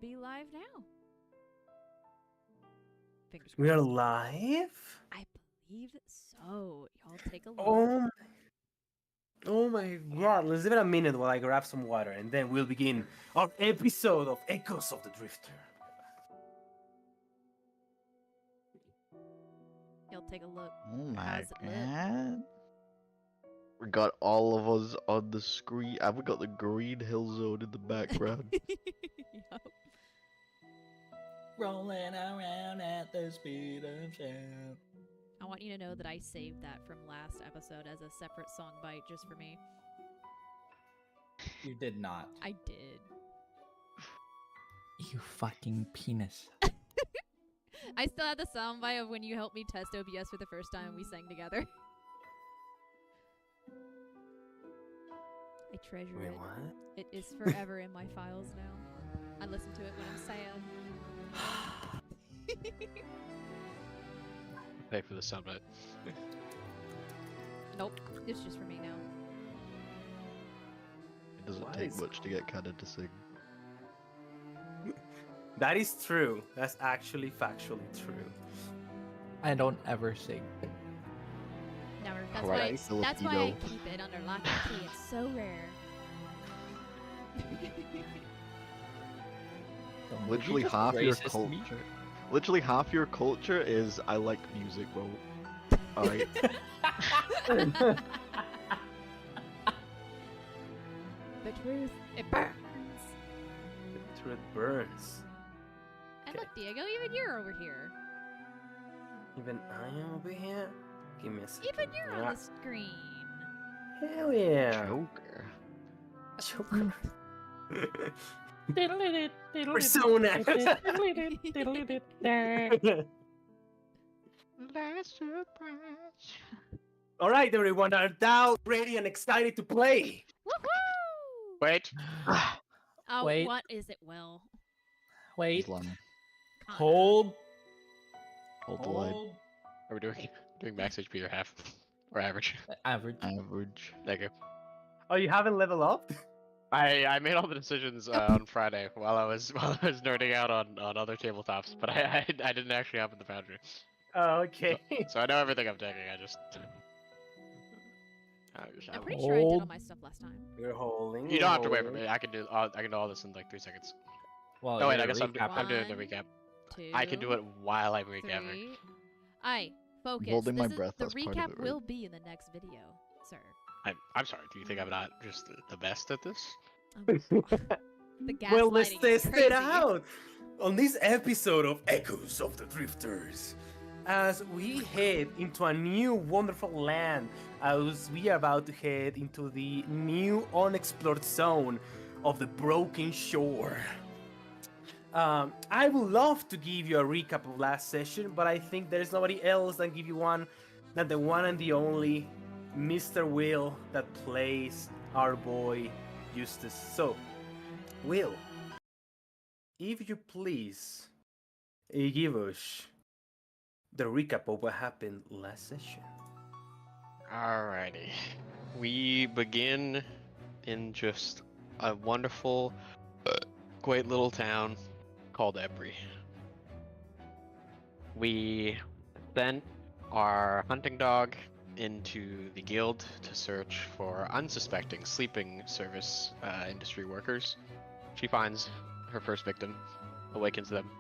be live now. Fingers We are crossed. live? I believe so. Y'all take a look. Oh my god, let's give it a minute while I grab some water and then we'll begin our episode of Echoes of the Drifter. Y'all take a look. Oh my How's it look? god. We got all of us on the screen. And we got the green hill zone in the background. Yup. Rolling around at the speed of sound. I want you to know that I saved that from last episode as a separate song bite just for me. You did not. I did. You fucking penis. I still have the soundbite of when you helped me test OBS for the first time and we sang together. I treasure Wait, it. what? It is forever in my files now. I listen to it when I'm sad. Pay for the soundbite. Nope, it's just for me now. It doesn't Why take is- much to get Cannon to sing. That is true. That's actually factually true. I don't ever sing. Never. That's Alright, why. That's why I Filipino. keep it under lock and key. It's so rare. Don't Literally you just half your racist me? culture. Literally half your culture is I like music, bro. Alright. The truth, it burns. The truth burns. And look, Diego, even you're over here. Even I am over here? Give me a second. Even you're on Yeah. the screen. Hell yeah. Joker. Joker. Persona. Last surprise. Alright, everyone, are now ready and excited to play. Woohoo! Wait. Oh, Wait. what is it, Will? Wait. Islam. Hold. Hold the line. Hold. Are we doing max HP or half? Or average? Average. Average. Thank you. Oh, you haven't leveled up? I made all the decisions on Friday while I was nerding out on other tabletops, but I didn't actually have in the foundry. Oh, okay. So I know everything I'm taking. I just I'm pretty sure I did all Hold. my stuff last time. You're holding. you don't have to wait for me. I can do all this in like 3 seconds. Well, Oh wait, you're I guess I'm recapping. doing the recap. 2, I can do it while I'm recapping. 3. Aye, focus. holding my This is- breath, The that's part of recap it, right? will be in the next video, sir. I'm sorry. Do you think I'm not just the best at this? The Well, let's gaslighting is test crazy. it out on this episode of Echoes of the Drifters. As we head into a new wonderful land, as we are about to head into the new unexplored zone of the Broken Shore. I would love to give you a recap of last session, but I think there's nobody else that give you one than the one and the only Mr. Will that plays our boy Eustace. So, Will, if you please, give us the recap of what happened last session. Alrighty. We begin in just a wonderful, quaint little town called Embry. We sent our hunting dog into the guild to search for unsuspecting sleeping service industry workers. She finds her first victim, awakens them.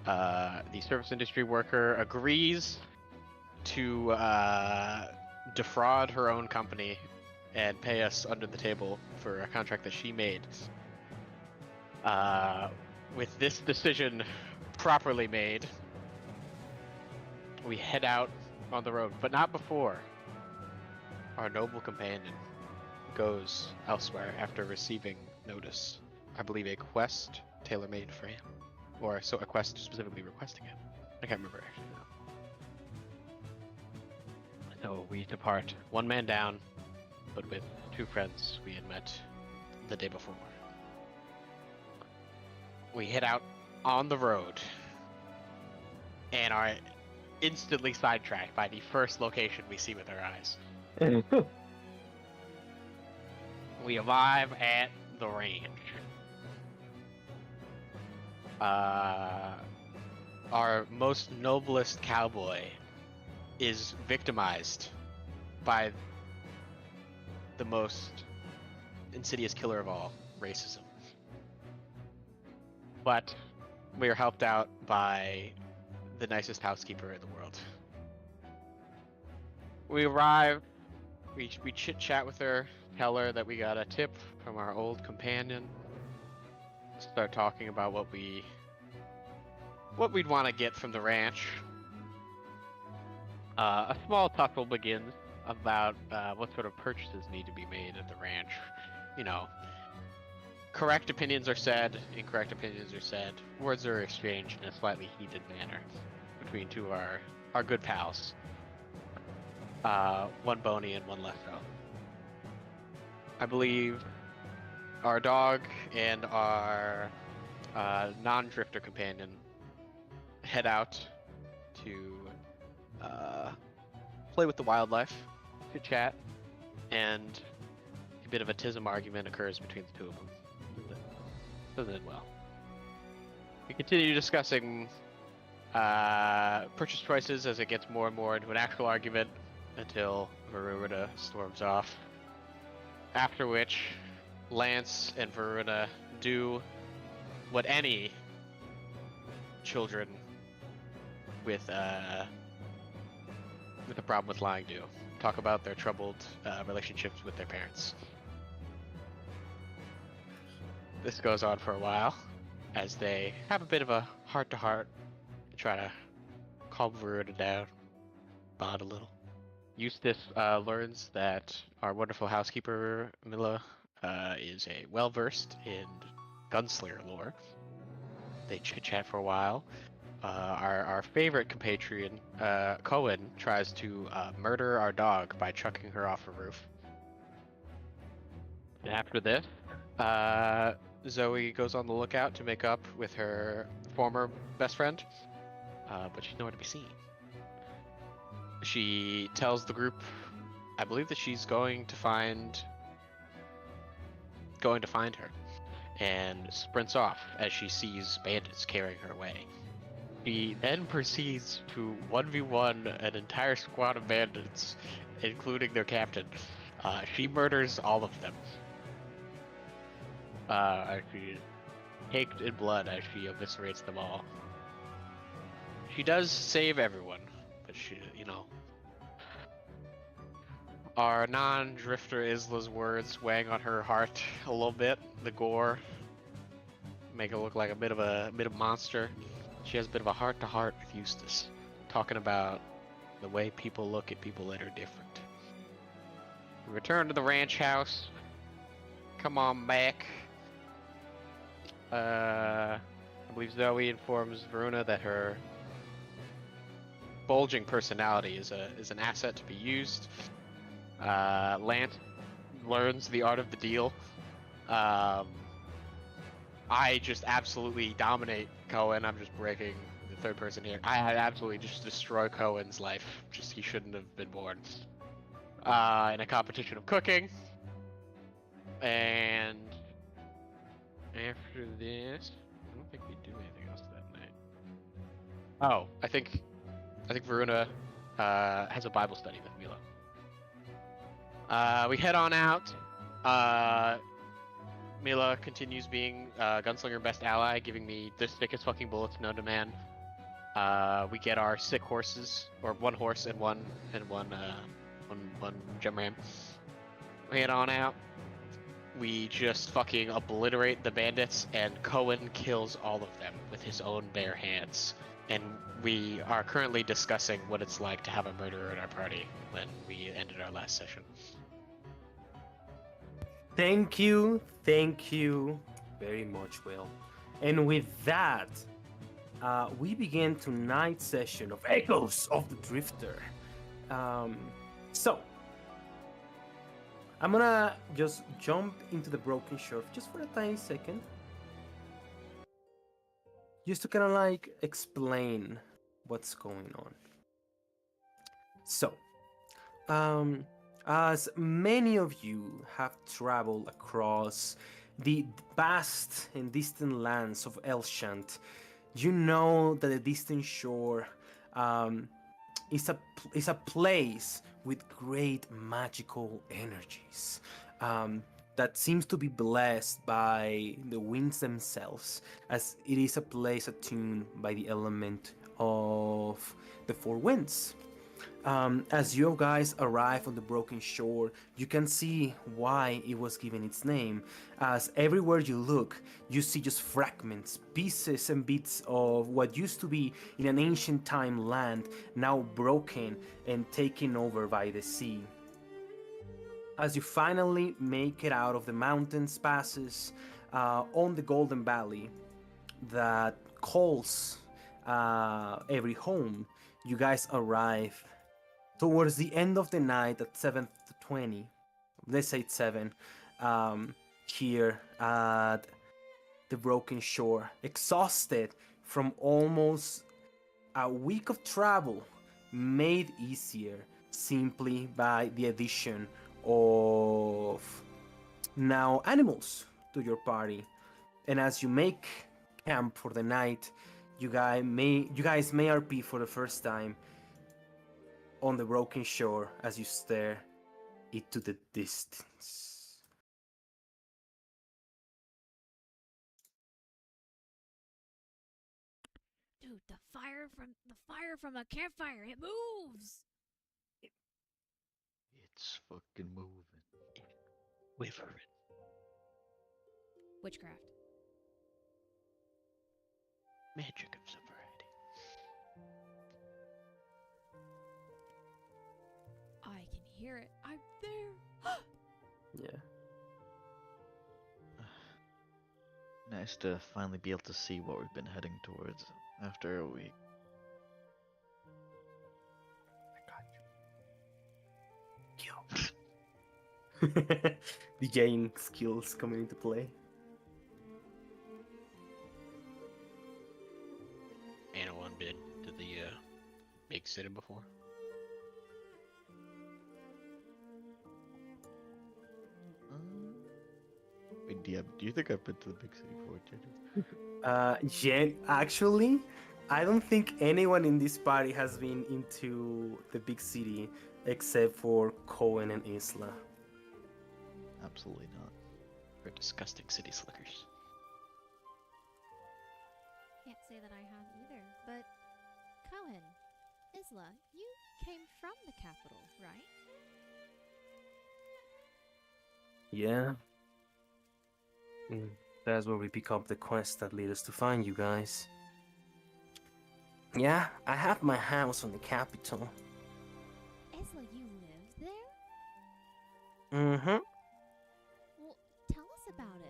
The service industry worker agrees to defraud her own company and pay us under the table for a contract that she made. With this decision properly made, we head out on the road, but not before our noble companion goes elsewhere after receiving notice. I believe a quest tailor-made for him, or so a quest specifically requesting him. I can't remember actually. So we depart, one man down, but with 2 friends we had met the day before. We head out on the road and are instantly sidetracked by the first location we see with our eyes. We arrive at the range. our most noblest cowboy is victimized by the most insidious killer of all, racism. But we are helped out by the nicest housekeeper in the world. We arrive, we chit chat with her, tell her that we got a tip from our old companion. Start talking about what we'd want to get from the ranch. A small tussle begins about what sort of purchases need to be made at the ranch. You know, correct opinions are said, incorrect opinions are said. Words are exchanged in a slightly heated manner between two of our good pals. One bony and one less so. I believe our dog and our non-drifter companion head out to play with the wildlife, to chat, and a bit of a tism argument occurs between the two of them. Doesn't end well. We continue discussing purchase choices as it gets more and more into an actual argument until Varuna storms off. After which, Lance and Varuna do what any children with a problem with lying do. Talk about their troubled relationships with their parents. This goes on for a while as they have a bit of a heart-to-heart and try to calm Varuna down, bond a little. Eustace learns that our wonderful housekeeper, Mila, is a well-versed in gunslinger lore. They chit-chat for a while. Our favorite compatriot, Cohen, tries to murder our dog by chucking her off a roof. And after this, Zoe goes on the lookout to make up with her former best friend, but she's nowhere to be seen. She tells the group, I believe, that she's going to find her, and sprints off as she sees bandits carrying her away. She then proceeds to 1v1 an entire squad of bandits, including their captain. She murders all of them. She is caked in blood as she eviscerates them all. She does save everyone, but she, our non-drifter Isla's words weighing on her heart a little bit. The gore make her look like a bit of a monster. She has a bit of a heart-to-heart with Eustace, talking about the way people look at people that are different. We return to the ranch house. Come on back. I believe Zoe informs Varuna that her bulging personality is an asset to be used. Lance learns the art of the deal. I just absolutely dominate Cohen. I'm just breaking the third person here. I absolutely just destroy Cohen's life. Just he shouldn't have been born. In a competition of cooking. And after this, I don't think we do anything else that night. Oh, I think Varuna has a Bible study with Mila. We head on out. Mila continues being Gunslinger best ally, giving me the thickest fucking bullets known to man. We get our sick horses, or one horse and one gem ram. We head on out. We just fucking obliterate the bandits, and Cohen kills all of them with his own bare hands. And we are currently discussing what it's like to have a murderer in our party when we ended our last session. Thank you very much, Will. And with that, we begin tonight's session of Echoes of the Drifter. So, I'm gonna just jump into the broken shore just for a tiny second. Just to kind of like explain what's going on. So, as many of you have traveled across the vast and distant lands of Elshant, you know that the distant shore is a place with great magical energies that seems to be blessed by the winds themselves, as it is a place attuned by the element of the four winds. As you guys arrive on the broken shore, you can see why it was given its name, as everywhere you look, you see just fragments, pieces and bits of what used to be in an ancient time land, now broken and taken over by the sea. As you finally make it out of the mountains passes on the Golden Valley that calls every home, you guys arrive towards the end of the night at 7:20. Let's say it's 7. Here at the broken shore, exhausted from almost a week of travel, made easier simply by the addition of now animals to your party. And as you make camp for the night, you guys may RP for the first time on the broken shore as you stare into the distance. Dude, the fire from a campfire, it moves. It's fucking moving. Wyvern. Witchcraft. Magic of some variety. I can hear it. I'm there. Yeah. Nice to finally be able to see what we've been heading towards after a week. DJing skills coming into play. Anyone been to the big city before? Wait, DM, do you think I've been to the big city before, Jacob? Jen, actually, I don't think anyone in this party has been into the big city except for Cohen and Isla. Absolutely not. We're disgusting city slickers. Can't say that I have either, but Cohen, Isla, you came from the capital, right? Yeah. That's where we pick up the quest that lead us to find you guys. Yeah, I have my house on the capital. Isla, you lived there? Mm-hmm. Well, tell us about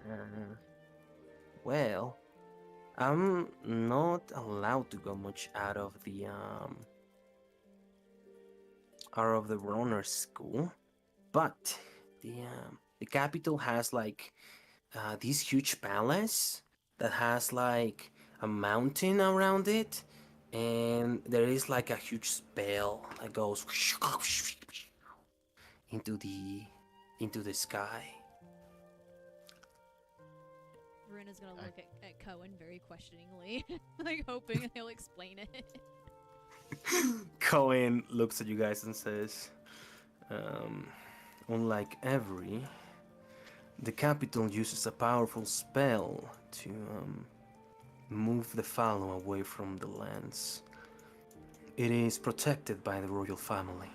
it. Well, I'm not allowed to go much out of the runner school, but the capital has like this huge palace that has like a mountain around it, and there is like a huge spell that goes into the sky. Runa's gonna look at Cohen very questioningly, like hoping he'll explain it. Cohen looks at you guys and says, unlike every, the capital uses a powerful spell to move the Fallow away from the lands. It is protected by the royal family.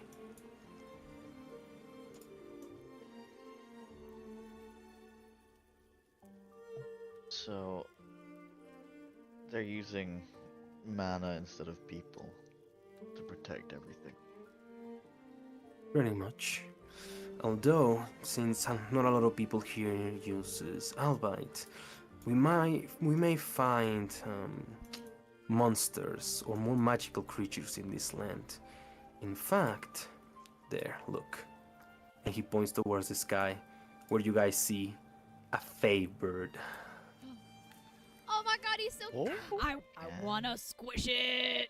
So they're using mana instead of people to protect everything. Pretty much. Although, since not a lot of people here uses Albite, we may find monsters or more magical creatures in this land. In fact, there, look. And he points towards the sky, where you guys see a fey bird. Oh my god, he's so Oh. I wanna squish it.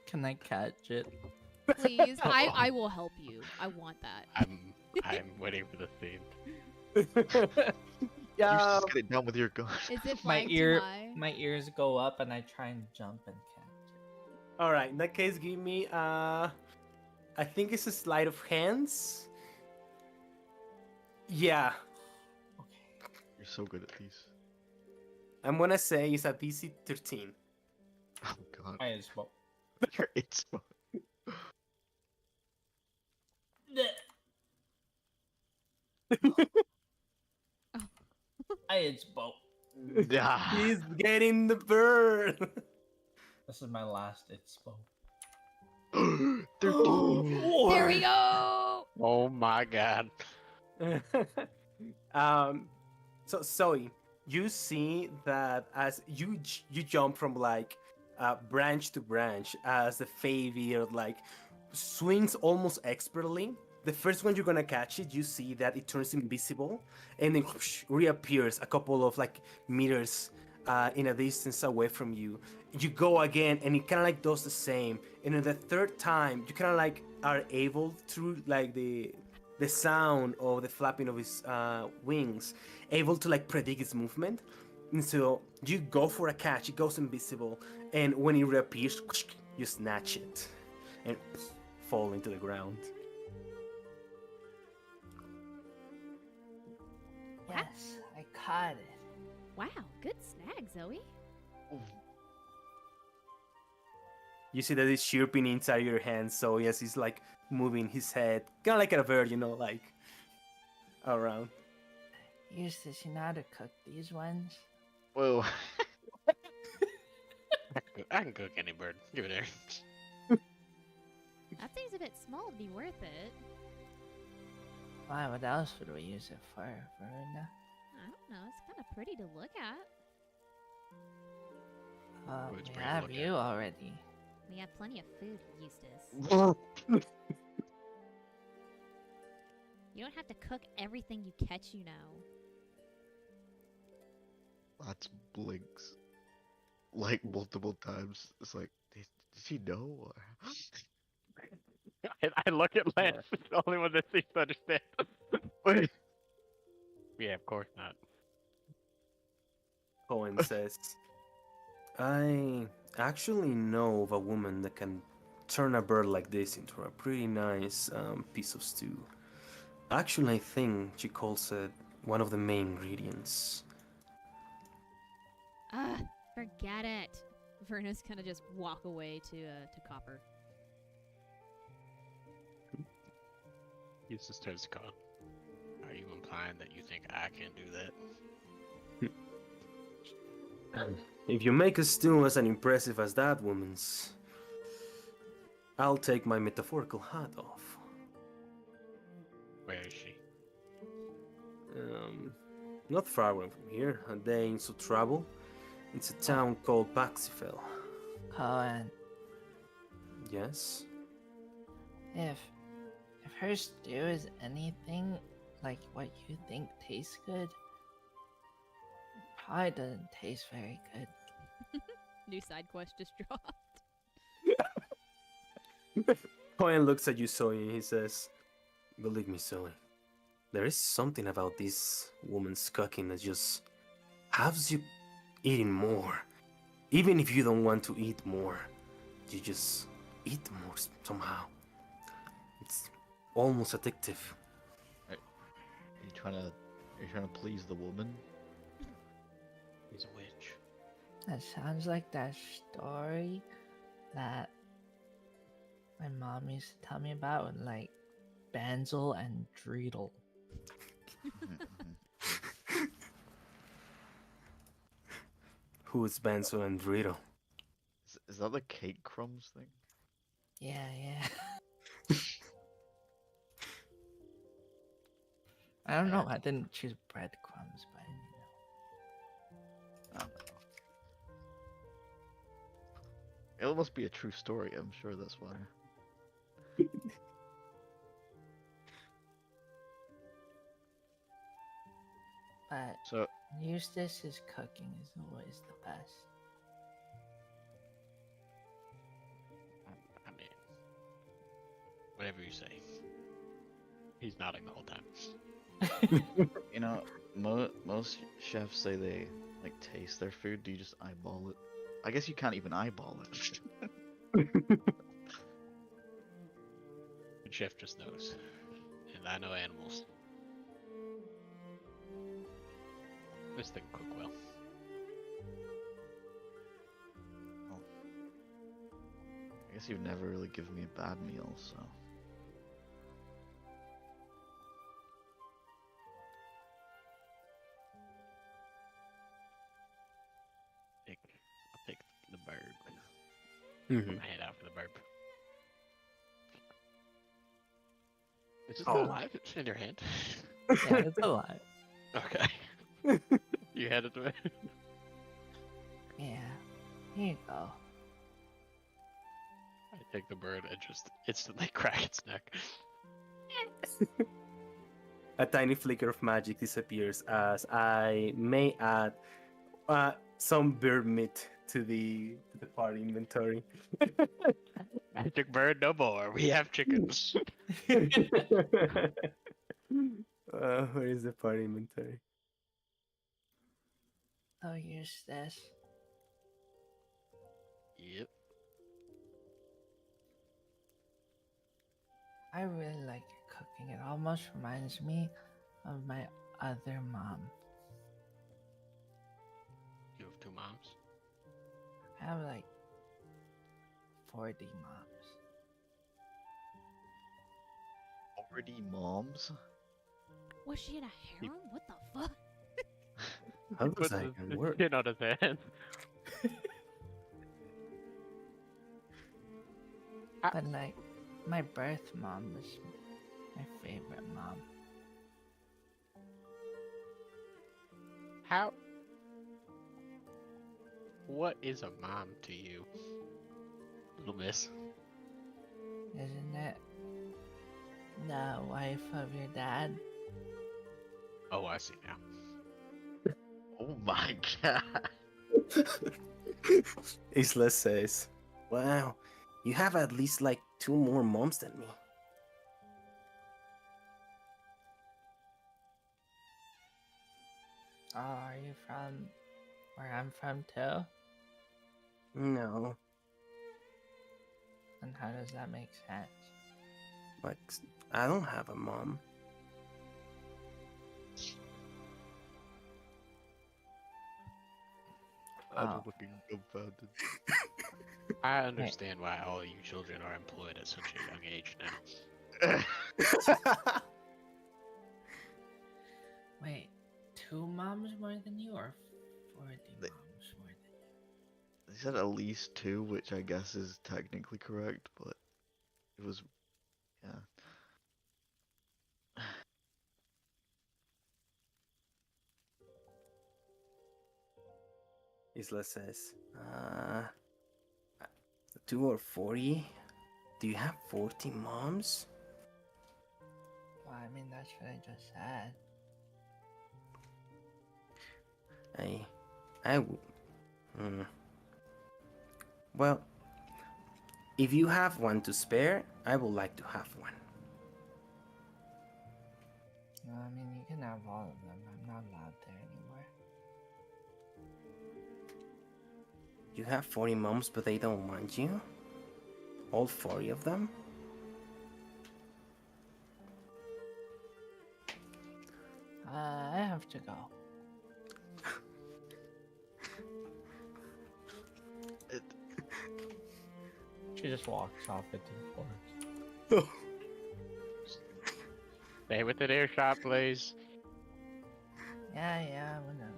Can I catch it? Please, I will help you. I want that. I'm waiting for the scene. You Yeah. just get it down with your gun. Is it My flying too ear, high? my ears go up, and I try and jump and catch it. All right. In that case, give me. I think it's a sleight of hands. Yeah, Okay. You're so good at these. I'm gonna say it's a DC 13. Oh god. I just spoke. You're inspo. I spoke. Yeah. He's getting the bird. This is my last inspo. 13. There we go. Oh my god. So Zoe, you see that as you jump from like branch to branch as the Favor like swings almost expertly. The first one you're gonna catch it, you see that it turns invisible and then whoosh, reappears a couple of like meters in a distance away from you. You go again and it kind of like does the same. And then the third time, you kind of like are able through like the sound of the flapping of his wings, able to like predict its movement. And so you go for a catch, it goes invisible, and when it reappears, you snatch it and fall into the ground. Yes, I caught it. Wow, good snag, Zoe. You see that it's chirping inside your hand, so yes, he's like moving his head, kind of like a bird, like around. Eustace, you know how to cook these ones? Whoa. I can cook any bird. Give it here. That seems a bit small to be worth it. Why, what else would we use it for, Verona? I don't know. It's kind of pretty to look at. It's We pretty to have look you already. We have plenty of food, Eustace. You don't have to cook everything you catch, That's blinks. Like multiple times. It's like, did she know? Or... I look at Lance. It's the only one that seems to understand. Wait. Yeah, of course not. Cohen says, I actually know of a woman that can turn a bird like this into a pretty nice piece of stew. Actually, I think she calls it one of the main ingredients. Forget it. Verna's gonna just walk away to Copper. Eustace turns to Colin. Are you implying that you think I can do that? If you make a stew as impressive as that woman's, I'll take my metaphorical hat off. Where is she? Not far away from here, a day into travel. It's a town called Baxifel. Cohen, Yes? if her stew is anything like what you think tastes good, it probably doesn't taste very good. New side quest just dropped. Cohen looks at you, Zoe, and he says, believe me, Zoe, there is something about this woman's cooking that just has you eating more. Even if you don't want to eat more, you just eat more somehow. It's almost addictive. Are you trying to please the woman? He's a witch. That sounds like that story that my mom used to tell me about with like Banzel and Dreidel. Who is Benzo and Rito? Is that the cake crumbs thing? Yeah. I don't know. I didn't choose breadcrumbs, but I don't know. It must be a true story. I'm sure that's why. But So Eustace's cooking is always the best. I mean, Whatever you say. He's nodding the whole time. You know, most chefs say they like taste their food. Do you just eyeball it? I guess you can't even eyeball it. The chef just knows. And I know animals. This thing cook well. I guess you've never really given me a bad meal, so. I'll take the bird. Mhm. Put my head out for the burp. Is it Oh. still alive? It's in your hand? Yeah, it's alive. Okay. You had it to me. Yeah. Here you go. I take the bird and just instantly crack its neck. A tiny flicker of magic disappears as I may add some bird meat to the party inventory. Magic bird no more. We have chickens. Where is the party inventory? Oh, here's this. Yep. I really like your cooking. It almost reminds me of my other mom. You have 2 moms. I have like 40 moms. 40 moms? Was she in a harem? What the fuck? How does that even work? Chin on his hand. But like, my birth mom was my favorite mom. How? What is a mom to you, little miss? Isn't it? The wife of your dad? Oh, I see now. Oh my god. Isla says, "Wow, you have at least like 2 more moms than me." Oh, are you from where I'm from too? No, And how does that make sense? like I don't have a mom. Oh. looking dumbfounded. I understand why all you children are employed at such a young age now. Wait, 2 moms more than you or 40 They- moms more than you? They said at least 2, which I guess is technically correct, but it was, yeah. Isla says, 2 or 40? Do you have 40 moms? Well, I mean, that's what I just said. Well, if you have one to spare, I would like to have one. No, I mean, you can have all of them. I'm not allowed there anymore. You have 40 moms, but they don't want you? All 40 of them? I have to go. It, She just walks off into the forest. Stay within earshot, please. Yeah, whatever.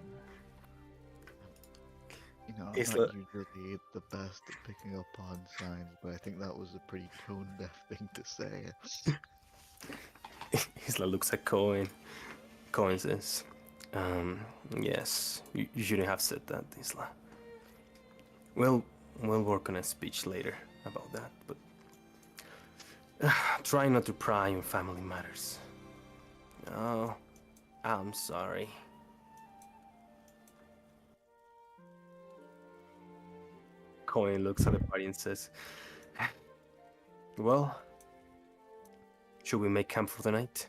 you know, I'm It's not usually the best at picking up on signs, but I think that was a pretty tone-deaf thing to say. Isla looks at Cohen. Cohen says, yes, you shouldn't have said that, Isla. We'll work on a speech later about that, but try not to pry on family matters. Oh, I'm sorry. Cohen looks at the party and says, well, Should we make camp for the night?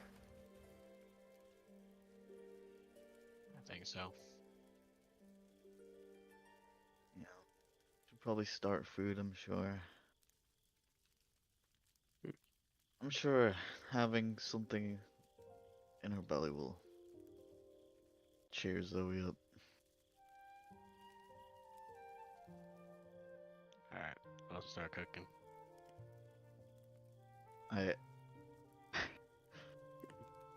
I think so. Yeah. Should probably start food, I'm sure. I'm sure having something in her belly will cheer Zoe up. Alright, I'll start cooking. I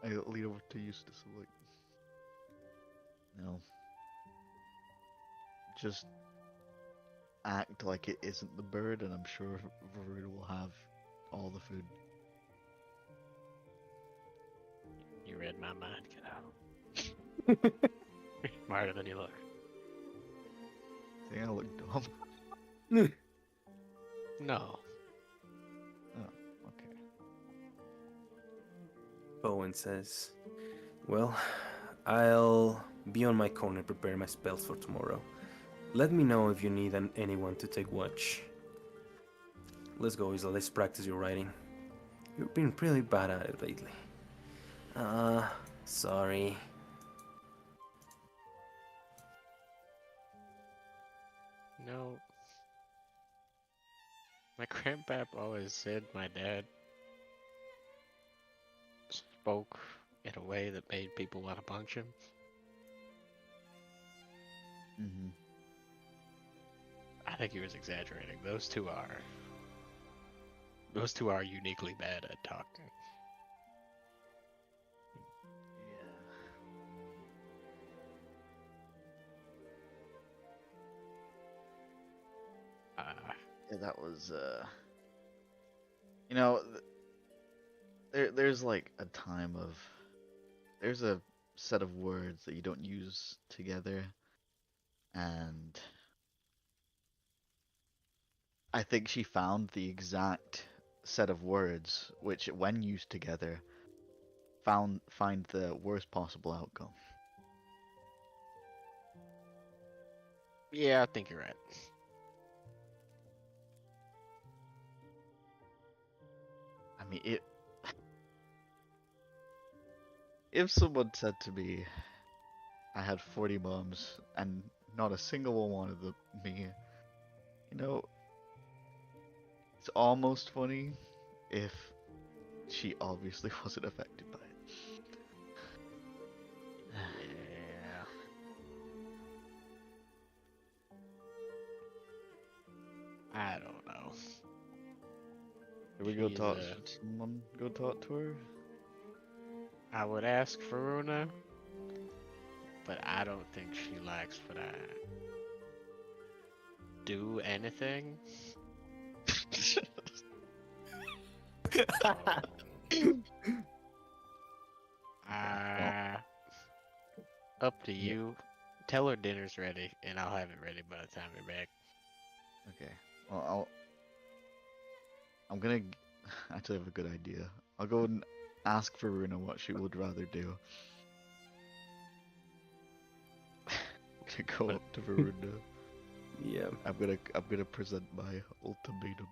I lean over to Eustace and like, no, just act like it isn't the bird, and I'm sure Varuna will have all the food. You read my mind, get out. Smarter than you look. Think I look dumb. No. Oh, okay. Bowen says, well, I'll be on my corner preparing my spells for tomorrow. Let me know if you need anyone to take watch. Let's go, Isla. Let's practice your writing. You've been pretty bad at it lately. Sorry. No. My grandpap always said my dad spoke in a way that made people want to punch him. Mm-hmm. I think he was exaggerating. Those two are uniquely bad at talking. Yeah, that was you know, there's like a time of, there's a set of words that you don't use together, and I think she found the exact set of words which, when used together, find the worst possible outcome. Yeah, I think you're right. I mean, if someone said to me, I had 40 moms and not a single one wanted me, you know, it's almost funny if she obviously wasn't affected by it. Yeah. I don't know. Should we go She's, talk? Should someone go talk to her? I would ask Varuna, but I don't think she likes what I do anything. Up to you. Tell her dinner's ready, and I'll have it ready by the time you're back. Okay. Well, I'm gonna actually have a good idea. I'll go and ask Varuna what she would rather do. I'm gonna go up to Varuna. Yeah. I'm gonna present my ultimatum.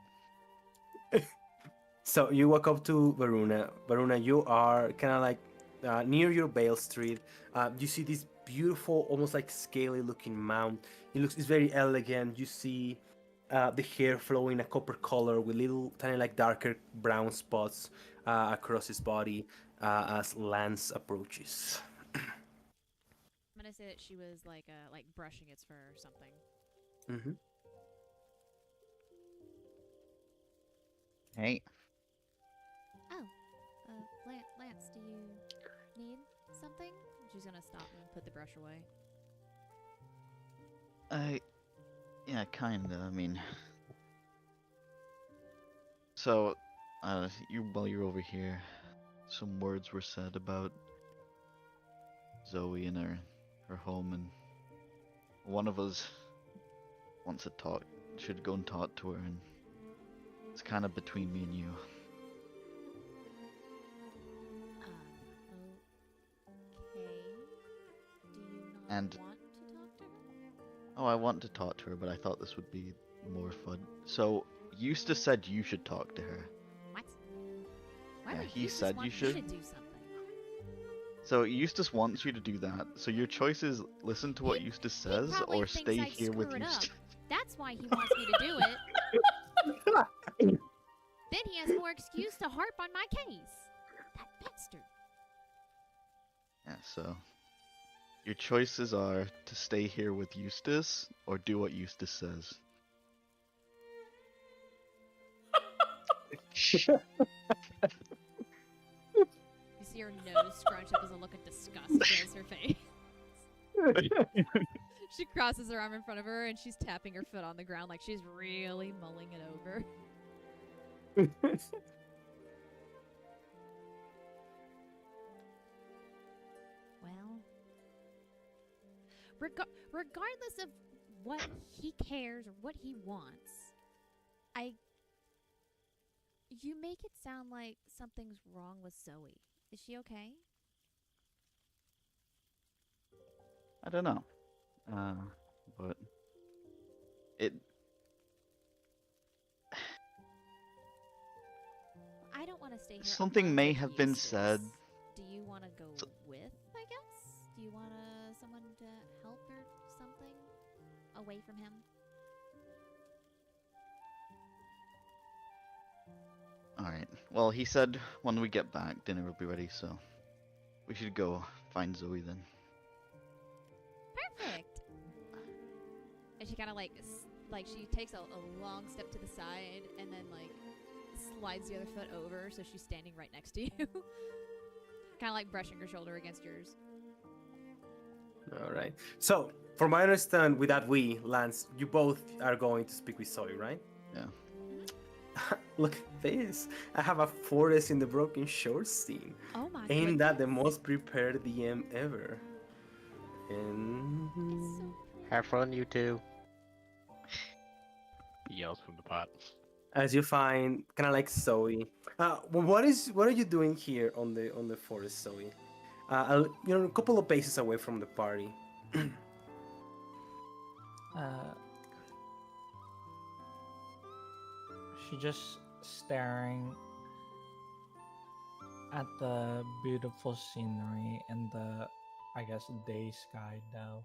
So you walk up to Varuna. Varuna, you are kind of like near your Bale Street. You see this beautiful, almost like scaly-looking mount. It's very elegant. You see the hair flowing a copper color with little, tiny, like darker brown spots across his body as Lance approaches. I'm gonna say that she was like brushing its fur or something. Mm-hmm. Hey. Lance, do you need something? She's gonna stop and put the brush away. Yeah, kinda. I mean, so, while you're over here, some words were said about Zoe and her home, and one of us wants to talk, should go and talk to her, and it's kind of between me and you. Okay. Do you not And- want to talk to her? Oh, I want to talk to her, but I thought this would be more fun. So, Eustace said you should talk to her. What? Why Yeah, would he Eustace said want you me should. to do something? So Eustace wants you to do that. So your choice is listen to what He- Eustace he says probably or thinks stay I'd here with screw it up. Eustace. That's why he wants me to do it. Then he has more excuse to harp on my case. That bastard. Yeah, so your choices are to stay here with Eustace or do what Eustace says. You see her nose scrunch up as a look of disgust fills her face. She crosses her arm in front of her and she's tapping her foot on the ground like she's really mulling it over. Well, regardless of what he cares or what he wants, you make it sound like something's wrong with Zoe. Is she okay? I don't know. But it I don't want to stay here. Something alone may with have been Eustace. said. Do you want to go So- with, I guess? Do you want someone to help or something? Away from him? Alright. Well, he said when we get back, dinner will be ready, so we should go find Zoe then. Perfect! And she kind of like she takes a long step to the side and then like slides the other foot over so she's standing right next to you. Kind of like brushing her shoulder against yours. All right. So, from my understand, with that Lance, you both are going to speak with Zoe, right? Yeah. Look at this. I have a forest in the Broken Shores scene. Oh my Ain't that the goodness. most prepared DM ever? And It's so Have fun, you two. He yells from the pot. as you find, kind of like Zoe, what are you doing here on the forest, Zoe? A couple of paces away from the party. She just staring at the beautiful scenery and the, I guess, day sky now.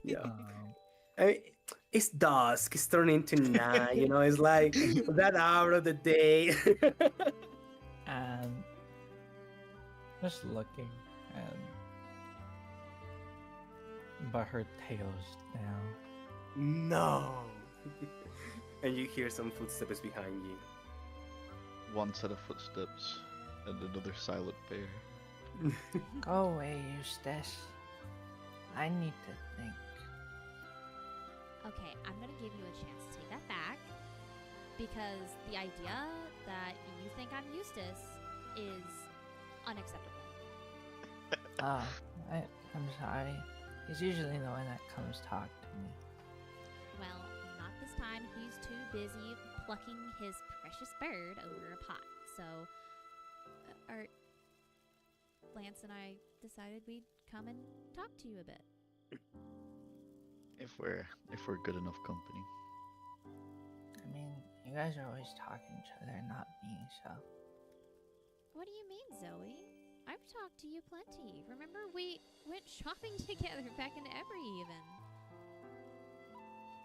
Yeah. Um, I mean, it's dusk. It's turning to night. It's like that hour of the day. and just looking, and but her tail's down. No. And you hear some footsteps behind you. One set of footsteps and another silent bear. Go away, Eustace. I need to think. Okay, I'm gonna give you a chance to take that back because the idea that you think I'm Eustace is unacceptable. I'm sorry. He's usually the one that comes talk to me. Well, not this time. He's too busy plucking his precious bird over a pot. So, Lance and I decided we'd come and talk to you a bit. If we're good enough company. I mean, you guys are always talking to each other, not me, so. What do you mean, Zoe? I've talked to you plenty. Remember, we went shopping together back in Every even.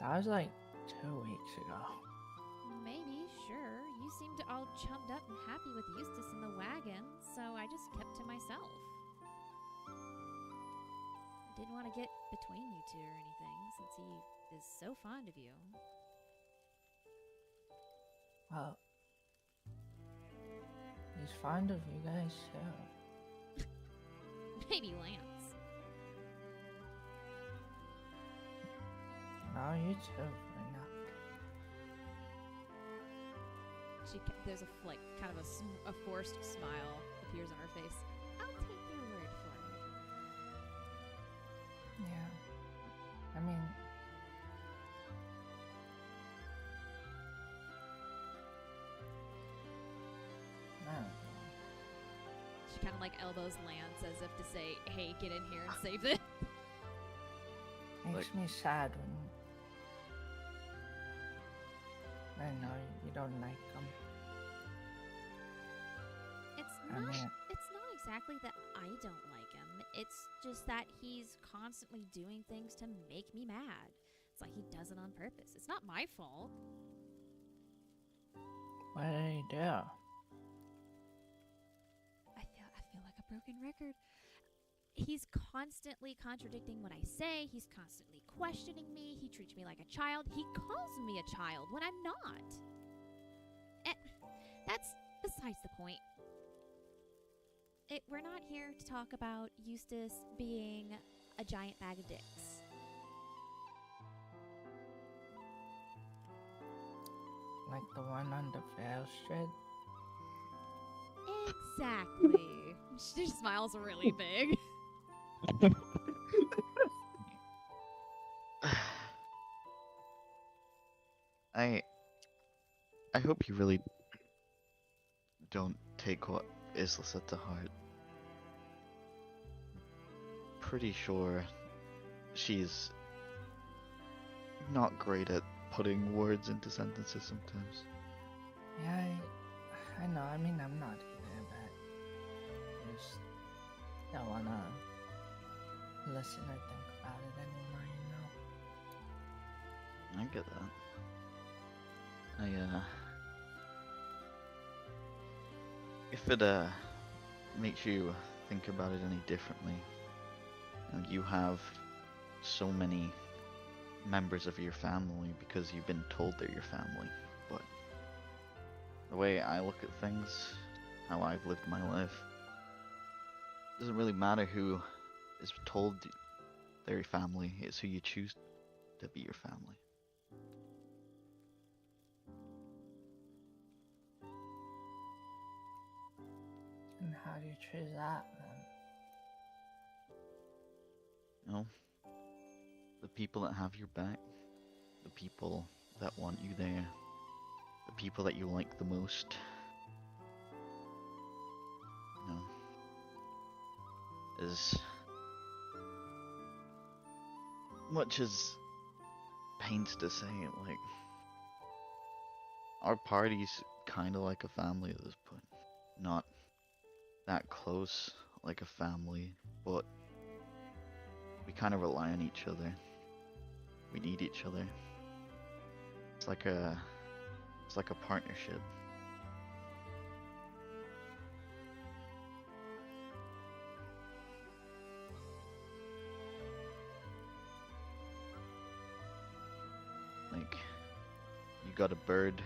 That was like 2 weeks ago. Maybe, sure. You seemed all chummed up and happy with Eustace in the wagon, so I just kept to myself. Didn't want to get between you two or anything, since he is so fond of you. Well, he's fond of you guys too. Maybe Lance. No, you too, for now. There's kind of a forced smile appears on her face. I'll take your word for it. Yeah. I mean, I don't know. She kind of like elbows Lance as if to say, hey, get in here and save it. Makes me sad when I know you don't like him. I mean, It's not exactly that I don't like him. It's just that he's constantly doing things to make me mad. It's like he does it on purpose. It's not my fault. what did he do? I feel like a broken record. He's constantly contradicting what I say. He's constantly questioning me. He treats me like a child. He calls me a child when I'm not. That's besides the point. We're not here to talk about Eustace being a giant bag of dicks. Like the one on the Vale Street? Exactly. She smiles really big. I hope you really don't take what Isla said to heart. Pretty sure she's not great at putting words into sentences sometimes. Yeah, I know. I mean, I'm not either, but I just don't wanna listen or think about it anymore, you know? I get that. If it makes you think about it any differently, you have so many members of your family because you've been told they're your family, but the way I look at things, how I've lived my life, it doesn't really matter who is told they're your family, it's who you choose to be your family. And how do you choose that, then? You know, the people that have your back, the people that want you there, the people that you like the most. You know, as much as pains to say it, like, our party's kind of like a family at this point. Not that close like a family, but we kind of rely on each other. We need each other. It's like a partnership. Like, you got a bird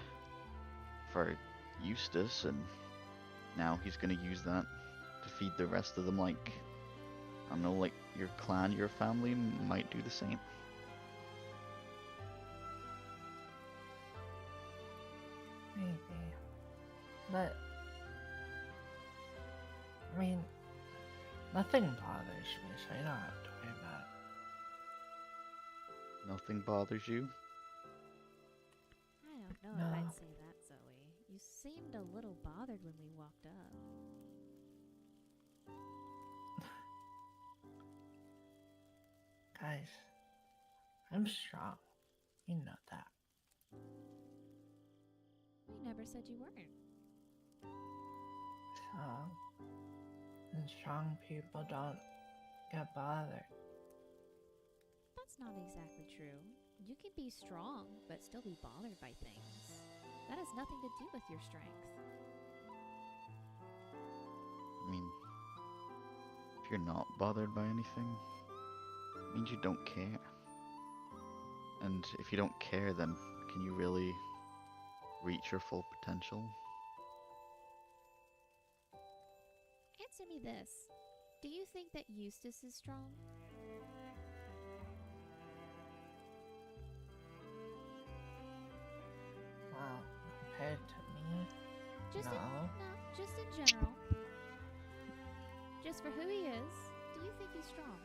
for Eustace, and now he's gonna use that to feed the rest of them. Like, I don't know, like your clan, your family might do the same. Maybe. But, I mean, nothing bothers me, so you don't have to worry about it. Nothing bothers you? I don't know No. if I'd say that, Zoe. You seemed a little bothered when we walked up. Guys, I'm strong. You know that. We never said you weren't. So, and strong people don't get bothered. That's not exactly true. You can be strong, but still be bothered by things. That has nothing to do with your strength. I mean, if you're not bothered by anything, it means you don't care. And if you don't care, then can you really reach your full potential? Answer me this. Do you think that Eustace is strong? Well, compared to me, Just no. just in general. Just for who he is, do you think he's strong?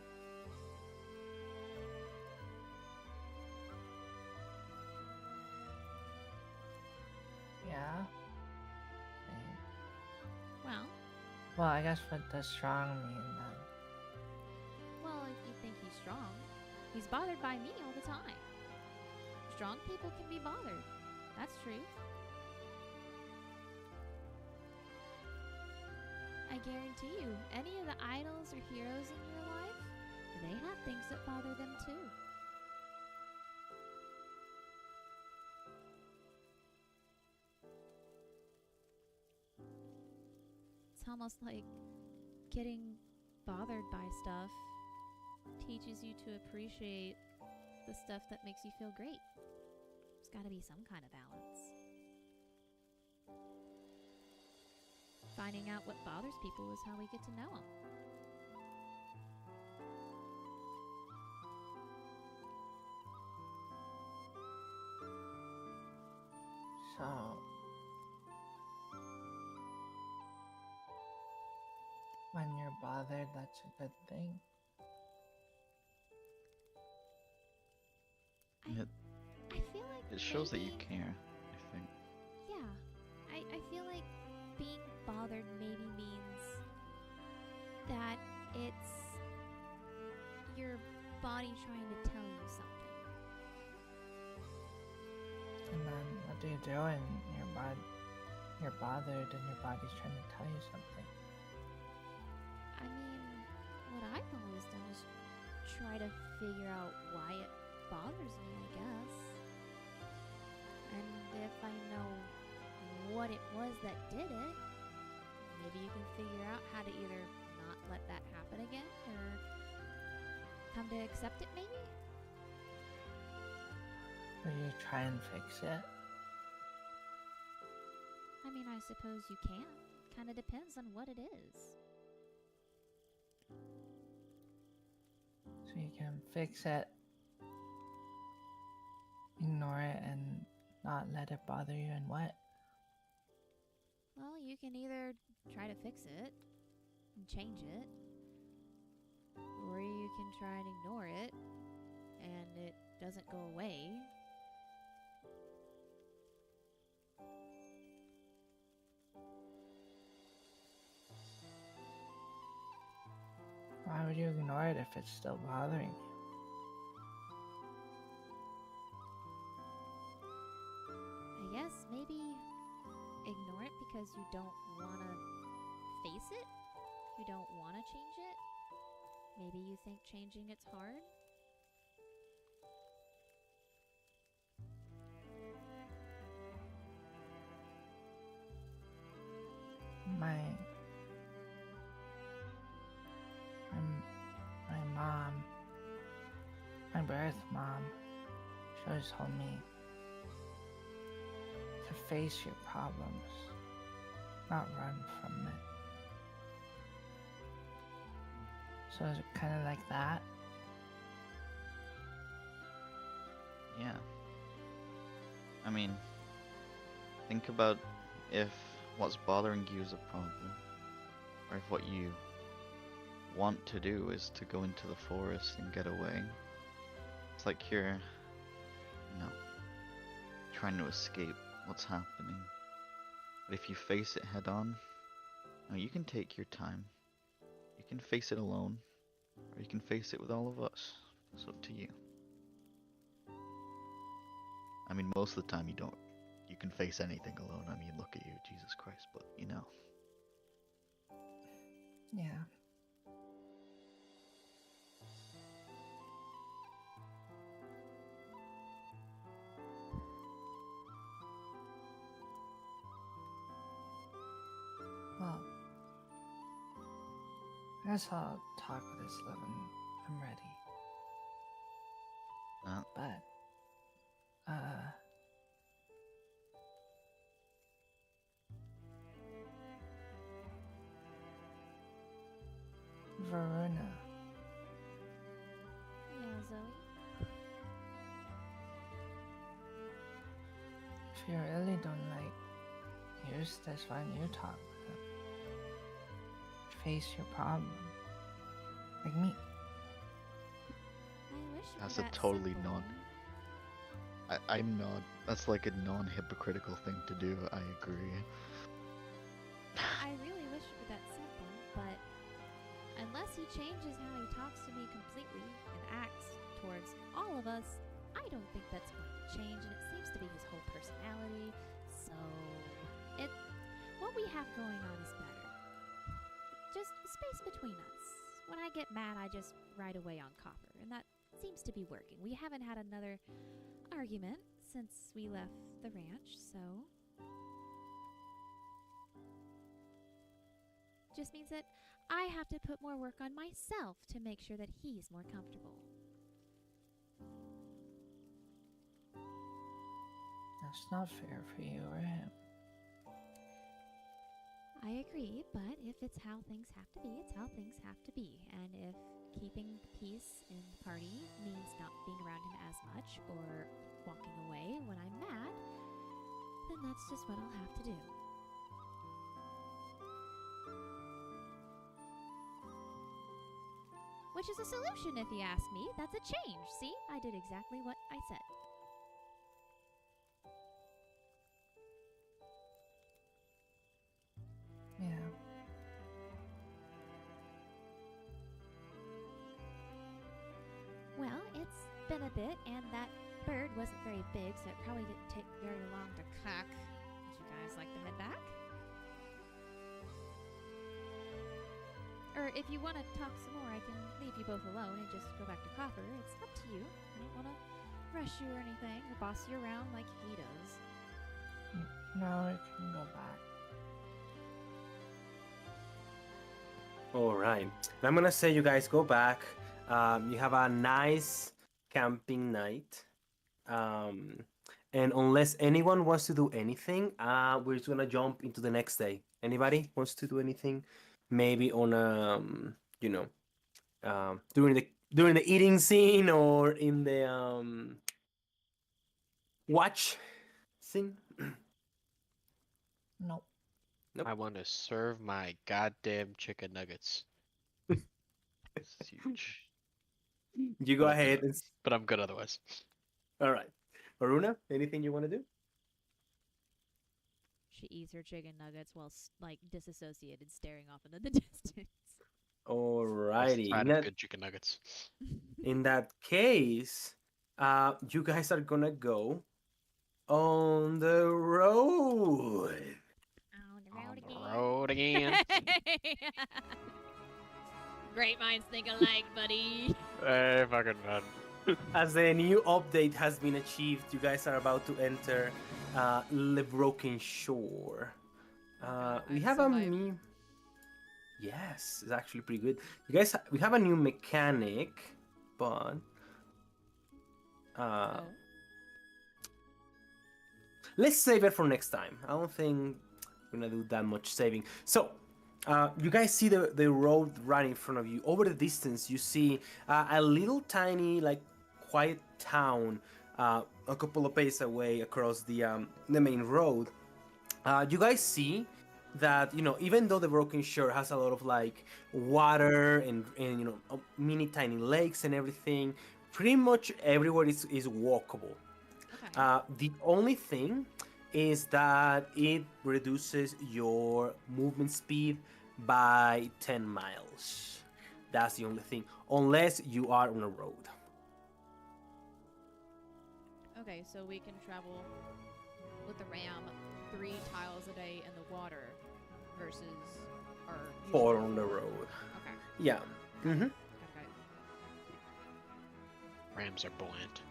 Yeah. Well, I guess what does strong mean then? well, if you think he's strong, he's bothered by me all the time. Strong people can be bothered. That's true. I guarantee you, any of the idols or heroes in your life, they have things that bother them too. It's almost like getting bothered by stuff teaches you to appreciate the stuff that makes you feel great. There's got to be some kind of balance. Finding out what bothers people is how we get to know them. So, when you're bothered, that's a good thing. I feel like It shows that you maybe- care, I think. Yeah, I feel like being bothered maybe means that it's your body trying to tell you something. And then what do you do when you're bothered and your body's trying to tell you something? I mean, what I've always done is try to figure out why it bothers me, I guess. And if I know what it was that did it, maybe you can figure out how to either not let that happen again or come to accept it, maybe? Or you try and fix it? I mean, I suppose you can. Kind of depends on what it is. So you can fix it, ignore it, and not let it bother you, and what? Well, you can either try to fix it and change it, or you can try and ignore it and it doesn't go away. Why would you ignore it if it's still bothering you? I guess maybe ignore it because you don't want to face it. You don't want to change it. Maybe you think changing it's hard. My mom, my birth mom, she always told me to face your problems, not run from it. So is it kind of like that? Yeah. I mean, think about if what's bothering you is a problem, or if what you want to do is to go into the forest and get away. It's like you're, trying to escape what's happening. But if you face it head on, you can take your time. You can face it alone, or you can face it with all of us. It's up to you. I mean, most of the time you can face anything alone. I mean, look at you, Jesus Christ, but Yeah. Well, I guess I'll talk with this living. I'm ready. But, Varuna, Yeah, Zoe? if you really don't like Eustace, why don't you talk with him? Face your problem. Like me. I wish it That's were a that totally simple. non- I'm not. That's like a non-hypocritical thing to do. I agree. I really wish it were that simple, but unless he changes how he talks to me completely and acts towards all of us, I don't think that's going to change, and it seems to be his whole personality. So, what we have going on is better. space between us. When I get mad, I just ride away on copper, and that seems to be working. We haven't had another argument since we left the ranch, so... Just means that I have to put more work on myself to make sure that he's more comfortable. That's not fair for you or him. I agree, but if it's how things have to be, it's how things have to be. And if keeping peace in the party means not being around him as much or walking away when I'm mad, then that's just what I'll have to do. Which is a solution if you ask me. That's a change. See? I did exactly what I said. Yeah. Well, it's been a bit, and that bird wasn't very big, so it probably didn't take very long to cock. Would you guys like to head back? Or if you want to talk some more, I can leave you both alone and just go back to Copper. It's up to you. I don't want to rush you or anything, or boss you around like he does. No, we can go back. All right. And I'm gonna say you guys go back. You have a nice camping night. And unless anyone wants to do anything, we're just gonna jump into the next day. Anybody wants to do anything? Maybe on during the eating scene or in the watch scene. Nope. Nope. I want to serve my goddamn chicken nuggets. It's huge. You go ahead. But I'm good otherwise. All right. Aruna, anything you want to do? She eats her chicken nuggets while disassociated, staring off into the distance. Alrighty. Fried good chicken nuggets. In that case, you guys are gonna go on the road. On the road Road again. Great minds think alike, buddy. Hey, fucking run. As the new update has been achieved, you guys are about to enter the Broken Shore. We have a new... Yes, it's actually pretty good. You guys, we have a new mechanic, but... Let's save it for next time. I don't think we're gonna do that much saving. So, you guys see the road right in front of you. Over the distance, you see a little tiny, quiet town a couple of paces away across the main road. You guys see that, even though the Broken Shore has a lot of water and mini tiny lakes and everything, pretty much everywhere is walkable. Okay. The only thing is that it reduces your movement speed by 10 miles. That's the only thing, unless you are on a road. Okay, so we can travel with the ram 3 tiles a day in the water versus our 4 usual on the 4. road. Okay. Yeah. Mm-hmm. Okay. Rams are buoyant.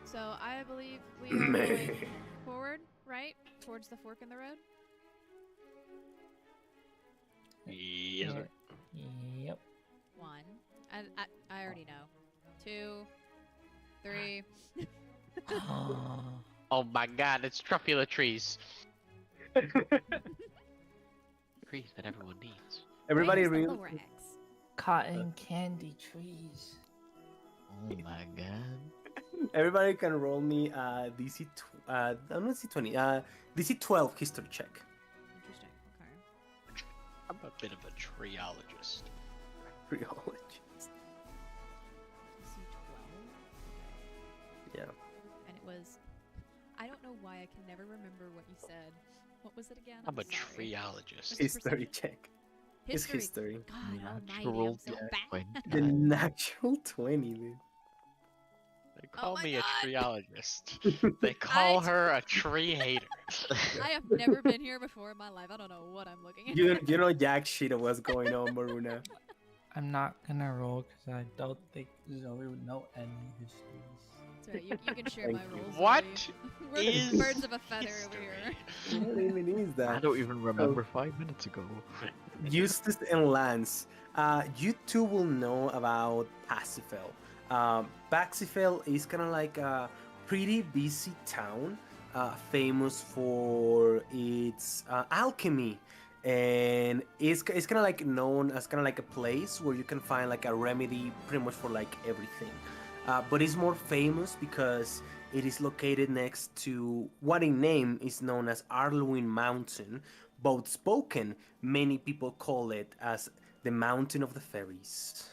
So I believe we are going forward, right? Towards the fork in the road? Yes, sir. Yep. 1. I already know. 2, 3. Oh my god, it's truffula trees. Trees that everyone needs. Everybody Raise the real. Lorax. Cotton candy trees. Oh my god. Everybody can roll me DC. I'm not DC 20. DC 12 history check. Interesting. Okay. I'm a bit of a treeologist. Rheologist. DC 12. Yeah. And it was. I don't know why I can never remember what you said. What was it again? I'm a sorry. treeologist. History check. It's History. history. God almighty, Natural I'm so bad. The natural 20, dude. Like, call my me God. a treologist. They call her a tree hater. I have never been here before in my life. I don't know what I'm looking at. You know jack shit of what's going on, Maruna. I'm not gonna roll because I don't think Zoe would know any histories. That's right. You can share Thank my you. rolls. What Zoe. We're is birds of a feather over here. What even is I that? don't even remember 5 minutes ago. Eustace and Lance, you two will know about Paxifel. Paxifel is kind of like a pretty busy town, famous for its alchemy, and it's kind of like known as kind of like a place where you can find like a remedy pretty much for like everything. But it's more famous because it is located next to what in name is known as Arlwin Mountain. Both spoken, many people call it as the Mountain of the Fairies.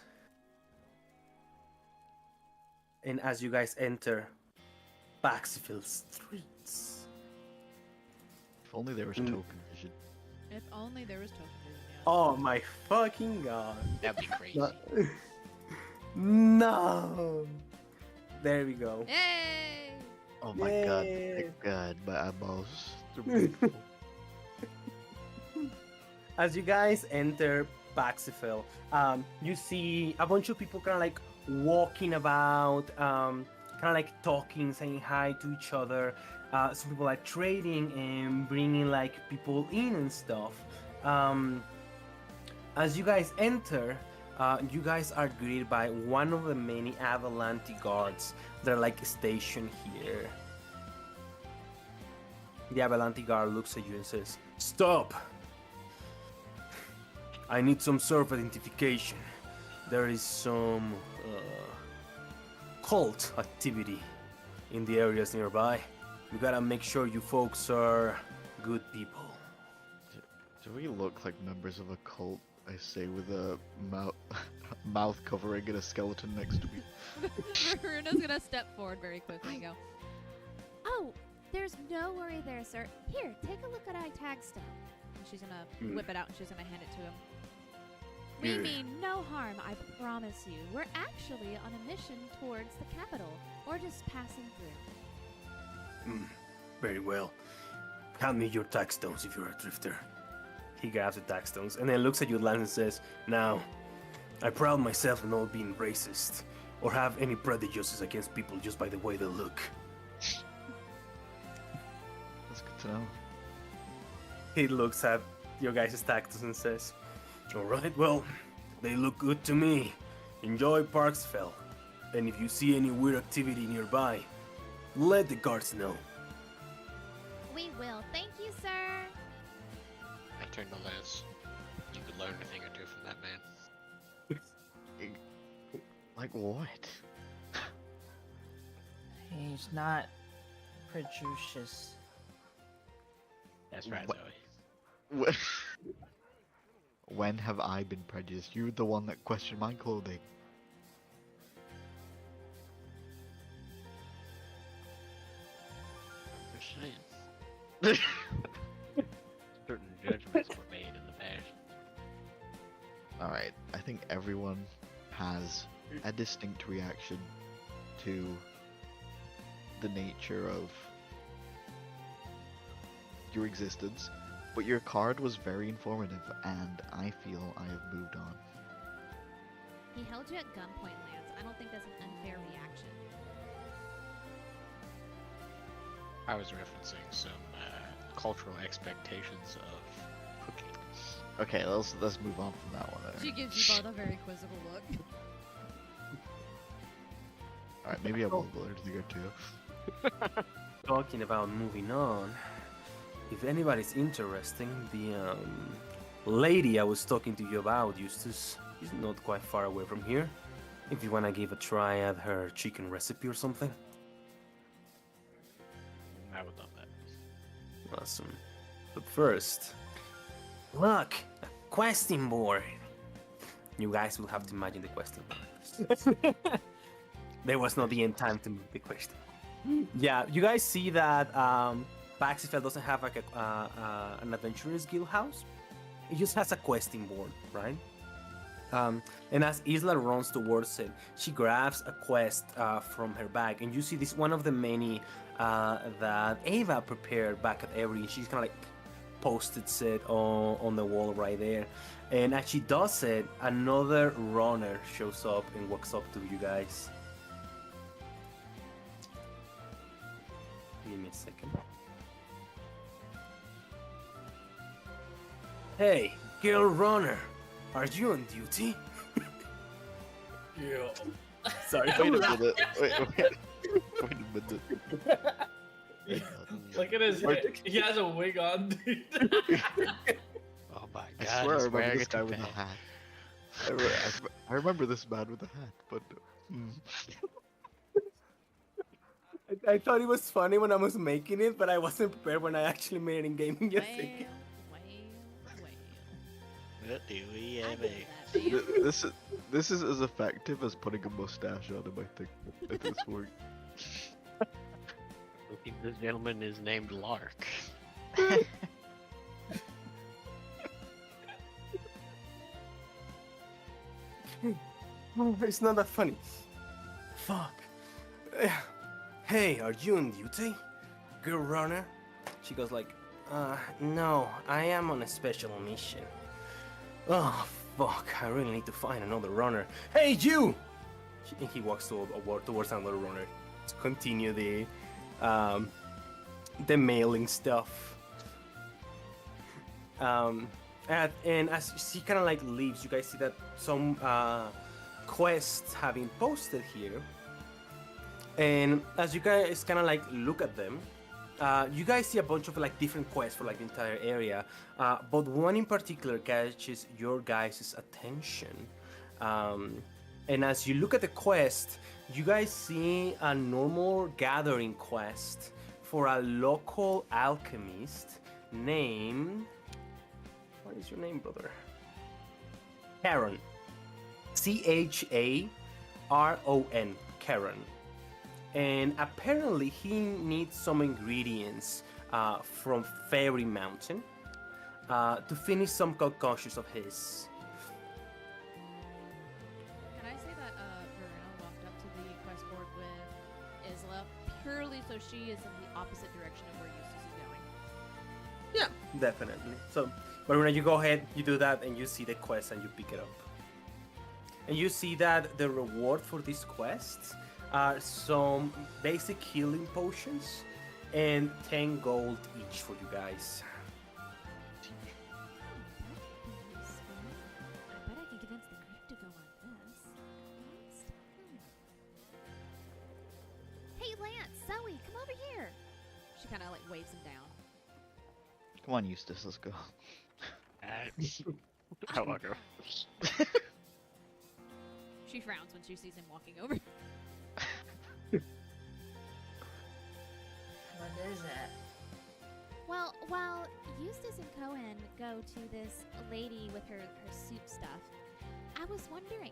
And as you guys enter Paxifel streets, If only there was Mm. token vision. If only there was token vision. Yeah. oh my fucking god! That'd be crazy. No. There we go. Yay! Oh my god, Yay. thank god, my eyeballs. They're beautiful. As you guys enter Paxifel, you see a bunch of people kind of like walking about, kind of like talking, saying hi to each other. Some people are trading and bringing like people in and stuff. As you guys enter, you guys are greeted by one of the many Avalanche guards that are like stationed here. The Avalanche guard looks at you and says, "Stop! I need some sort of identification. There is some cult activity in the areas nearby. You gotta make sure you folks are good people." Do we look like members of a cult? I say with a mouth covering and a skeleton next to me. Runa's gonna step forward very quickly and go, "Oh, there's no worry there, sir. Here, take a look at our tag stuff." And she's gonna whip it out and she's gonna hand it to him. We Here. mean no harm, I promise you. We're actually on a mission towards the capital, or just passing through. Very well. Hand me your tag stones if you're a drifter. He grabs the tag stones and then looks at you, Lance, and says, "Now, I pride myself in not being racist or have any prejudices against people just by the way they look." That's good to know. He looks at your guys' tag stones and says, "All right, well, they look good to me. Enjoy Parksfell. And if you see any weird activity nearby, let the guards know." We will. Thank you, sir. I turned to Lance. You could learn a thing or two from that man. Like what? He's not prejudicious. That's right, What? Zoe. When have I been prejudiced? You're the one that questioned my clothing. Just saying. Certain judgments were made in the past. Alright, I think everyone has a distinct reaction to the nature of your existence, but your card was very informative, and I feel I have moved on. He held you at gunpoint, Lance. I don't think that's an unfair reaction. I was referencing some cultural expectations of cooking. Okay, let's move on from that one. She gives you both a very quizzical look. Alright, maybe I will go there to go too. Talking about moving on, if anybody's interested, the lady I was talking to you about, Eustace, is not quite far away from here. If you wanna give a try at her chicken recipe or something. I would love that. Awesome. But first, look, a questing board. You guys will have to imagine the question board. There was not the end time to make the question. Yeah, you guys see that Paxifel doesn't have like an adventurer's guild house. It just has a questing board, right? And as Isla runs towards it, she grabs a quest from her bag, and you see this one of the many that Ava prepared back at Avery. She's kind of like posted it on the wall right there. And as she does it, another runner shows up and walks up to you guys. Give me a second. Hey, girl runner, are you on duty? Yeah. Sorry. Wait a minute. Wait a minute. Look at his head. He has a wig on, dude. Oh my I god, swear I he's remember wearing this a guy with a toupee. hat. I remember this man with a hat, but I thought it was funny when I was making it, but I wasn't prepared when I actually made it in gaming Well, yesterday. What do we I have? get that, man. this is as effective as putting a mustache on him. I think at this point. I think this gentleman is named Lark. It's not that funny. Fuck. Hey, are you on duty? Girl runner? She goes like, no, I am on a special mission. Oh, fuck, I really need to find another runner. Hey, you! He walks towards another runner to continue the mailing stuff. And as she kind of like leaves, you guys see that some quests have been posted here. And as you guys kind of like look at them, you guys see a bunch of like different quests for like the entire area, but one in particular catches your guys' attention. And as you look at the quest, you guys see a normal gathering quest for a local alchemist named... What is your name, brother? Charon. Charon. Charon. And apparently he needs some ingredients from Fairy Mountain to finish some concoctions of his. Can I say that Verena walked up to the quest board with Isla purely so she is in the opposite direction of where Eustace is going? Yeah, definitely. So, Marina, you go ahead, you do that, and you see the quest and you pick it up. And you see that the reward for these quests are some basic healing potions and 10 gold each for you guys. I bet I can convince the group to go on this. Hey Lance, Zoe, come over here. She kind of like waves him down. Come on, Eustace, let's go. I want to go. She frowns when she sees him walking over. What is it? Well, while Eustace and Cohen go to this lady with her soup stuff, I was wondering,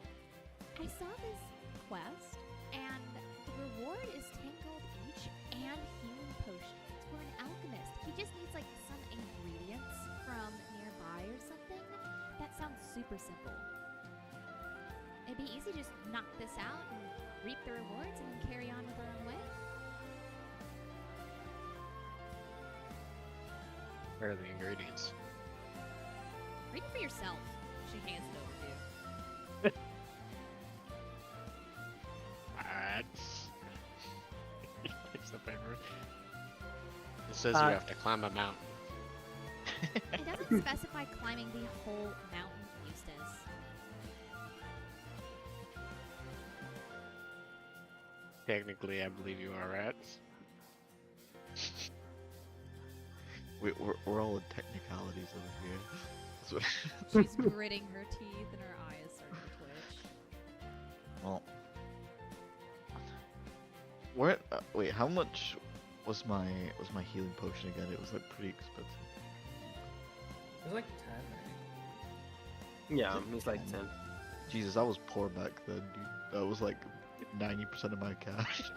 I saw this quest, and the reward is 10 gold each and healing potions. It's for an alchemist. He just needs like some ingredients from nearby or something. That sounds super simple. It'd be easy to just knock this out and reap the rewards and then carry on with our own way. Where are the ingredients? Read it for yourself. She hands it over to you. Alright. Here's the paper. It says you have to climb a mountain. It doesn't specify climbing the whole mountain, Eustace. Technically, I believe you are right. We're all in technicalities over here. That's what- She's gritting her teeth and her eyes starting to twitch. Well, where? Wait, how much was my healing potion again? It was like pretty expensive. It was like 10, right? Yeah, it's like 10. Jesus, I was poor back then, dude. That was like 90% of my cash.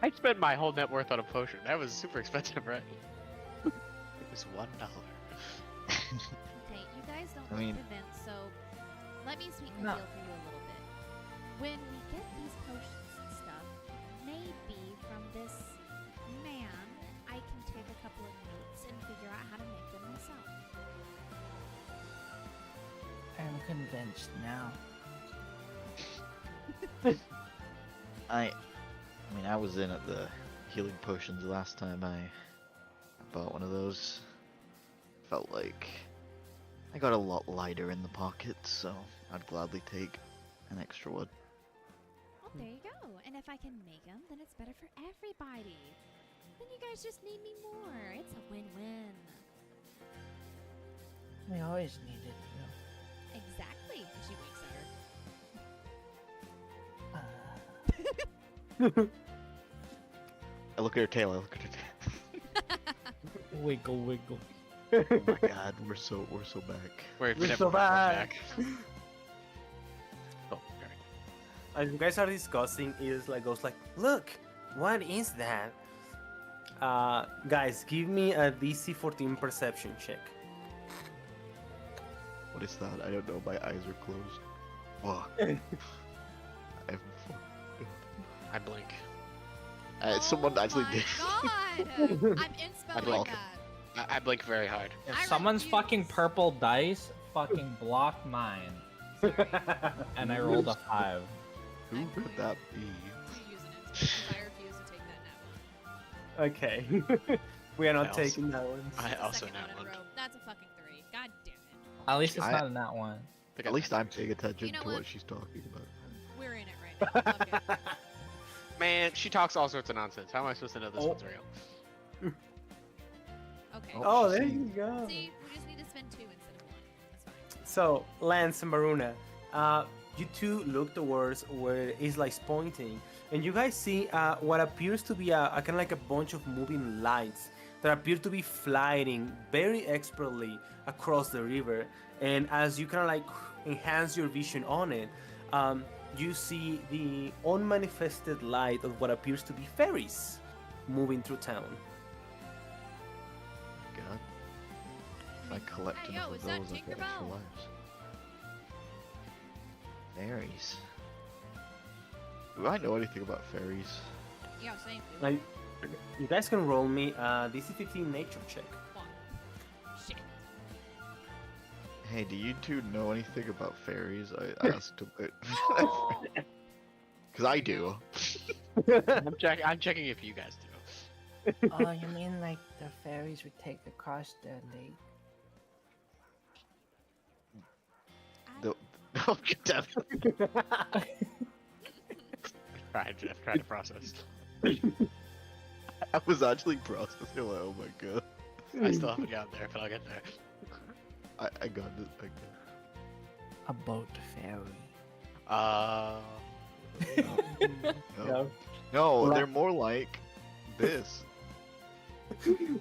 I spent my whole net worth on a potion. That was super expensive, right? It was $1. Okay, you guys don't I mean- look convinced, so let me sweeten the No. deal for you a little bit. When we get these potions and stuff, maybe from this man, I can take a couple of notes and figure out how to make them myself. I'm convinced now. I mean, I was in at the healing potions last time I bought one of those. Felt like I got a lot lighter in the pockets, so I'd gladly take an extra one. Well, there you go. And if I can make them, then it's better for everybody. Then you guys just need me more. It's a win-win. We always needed Exactly. And she winks at her. you. I look at her tail, I look at her tail. Wiggle, wiggle. Oh my god, we're so back. We're We're never so back. back. Oh, sorry. As you guys are discussing, is like goes like, look, what is that? Guys, give me a DC 14 perception check. What is that? I don't know, my eyes are closed. Whoa. I have I blink. someone actually my did. God! I'm in spell roll. like that. I blink very hard. If I someone's refuse. fucking purple dice, fucking block mine. And I rolled a 5. Who could that be? You use an instant because I refuse to take that nat one. Okay. We are I not also- taking that one. I That's the also second nat one in a one. row. That's a fucking 3. God damn it. At least it's I- not in that one. At least I'm paying attention You know to what? what she's talking about. We're in it right now. Fuck it. Man, she talks all sorts of nonsense. How am I supposed to know this Oh. one's real? Okay. Oh, there you go. See, we just need to spend 2 instead of 1. That's fine. So, Lance and Maruna, you two look towards where Isla pointing, and you guys see what appears to be a kind of like a bunch of moving lights that appear to be flying very expertly across the river. And as you kind of like enhance your vision on it, you see the unmanifested light of what appears to be fairies moving through town. God. If I collect Hey, enough yo, of is that those, I've got extra Tinkerbell? lives. Fairies. Do I know anything about fairies? Yeah, same. Dude. Like, you guys can roll me a DC 15 nature check. Fuck. Shit. Hey, do you two know anything about fairies? I asked a bit. Because I do. I'm checking if you guys do. Oh, you mean like the fairies would take across the lake? The, oh, God damn it. I've tried to process. I was actually processing like, oh my god. I still haven't gotten there, but I'll get there. I got it. I got A boat fairy. it. No. No. No, La- they're more like this.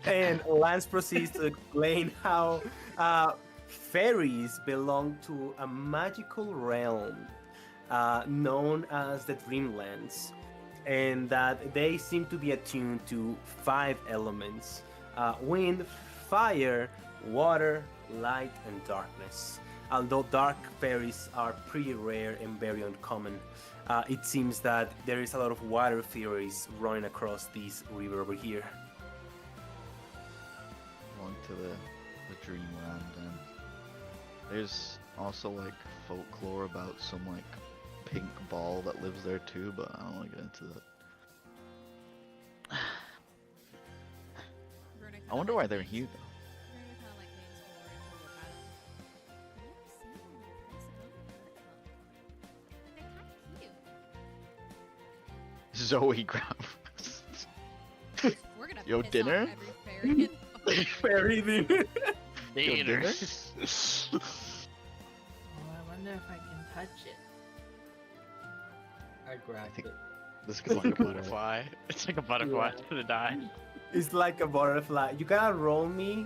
And Lance proceeds to explain how fairies belong to a magical realm known as the Dreamlands, and that they seem to be attuned to 5 elements: wind, fire, water, light, and darkness. Although dark fairies are pretty rare and very uncommon, it seems that there is a lot of water fairies running across this river over here. Belong to the dreamland, and there's also like folklore about some like pink ball that lives there too, but I don't want to get into that. Bruno I wonder kinda why like they're leans- here though. Bruno kinda like leans forward to look at him. I've never seen them like this. I've never heard of them. They're kinda cute. Zoe grab. We're gonna Yo, piss dinner? off every fairy in the Fairy dinner. Dinner. Oh, I wonder if I can touch it. I grabbed think- it. This It's could like be a cool. butterfly. It's like a butterfly to the die. It's like a butterfly. You gotta roll me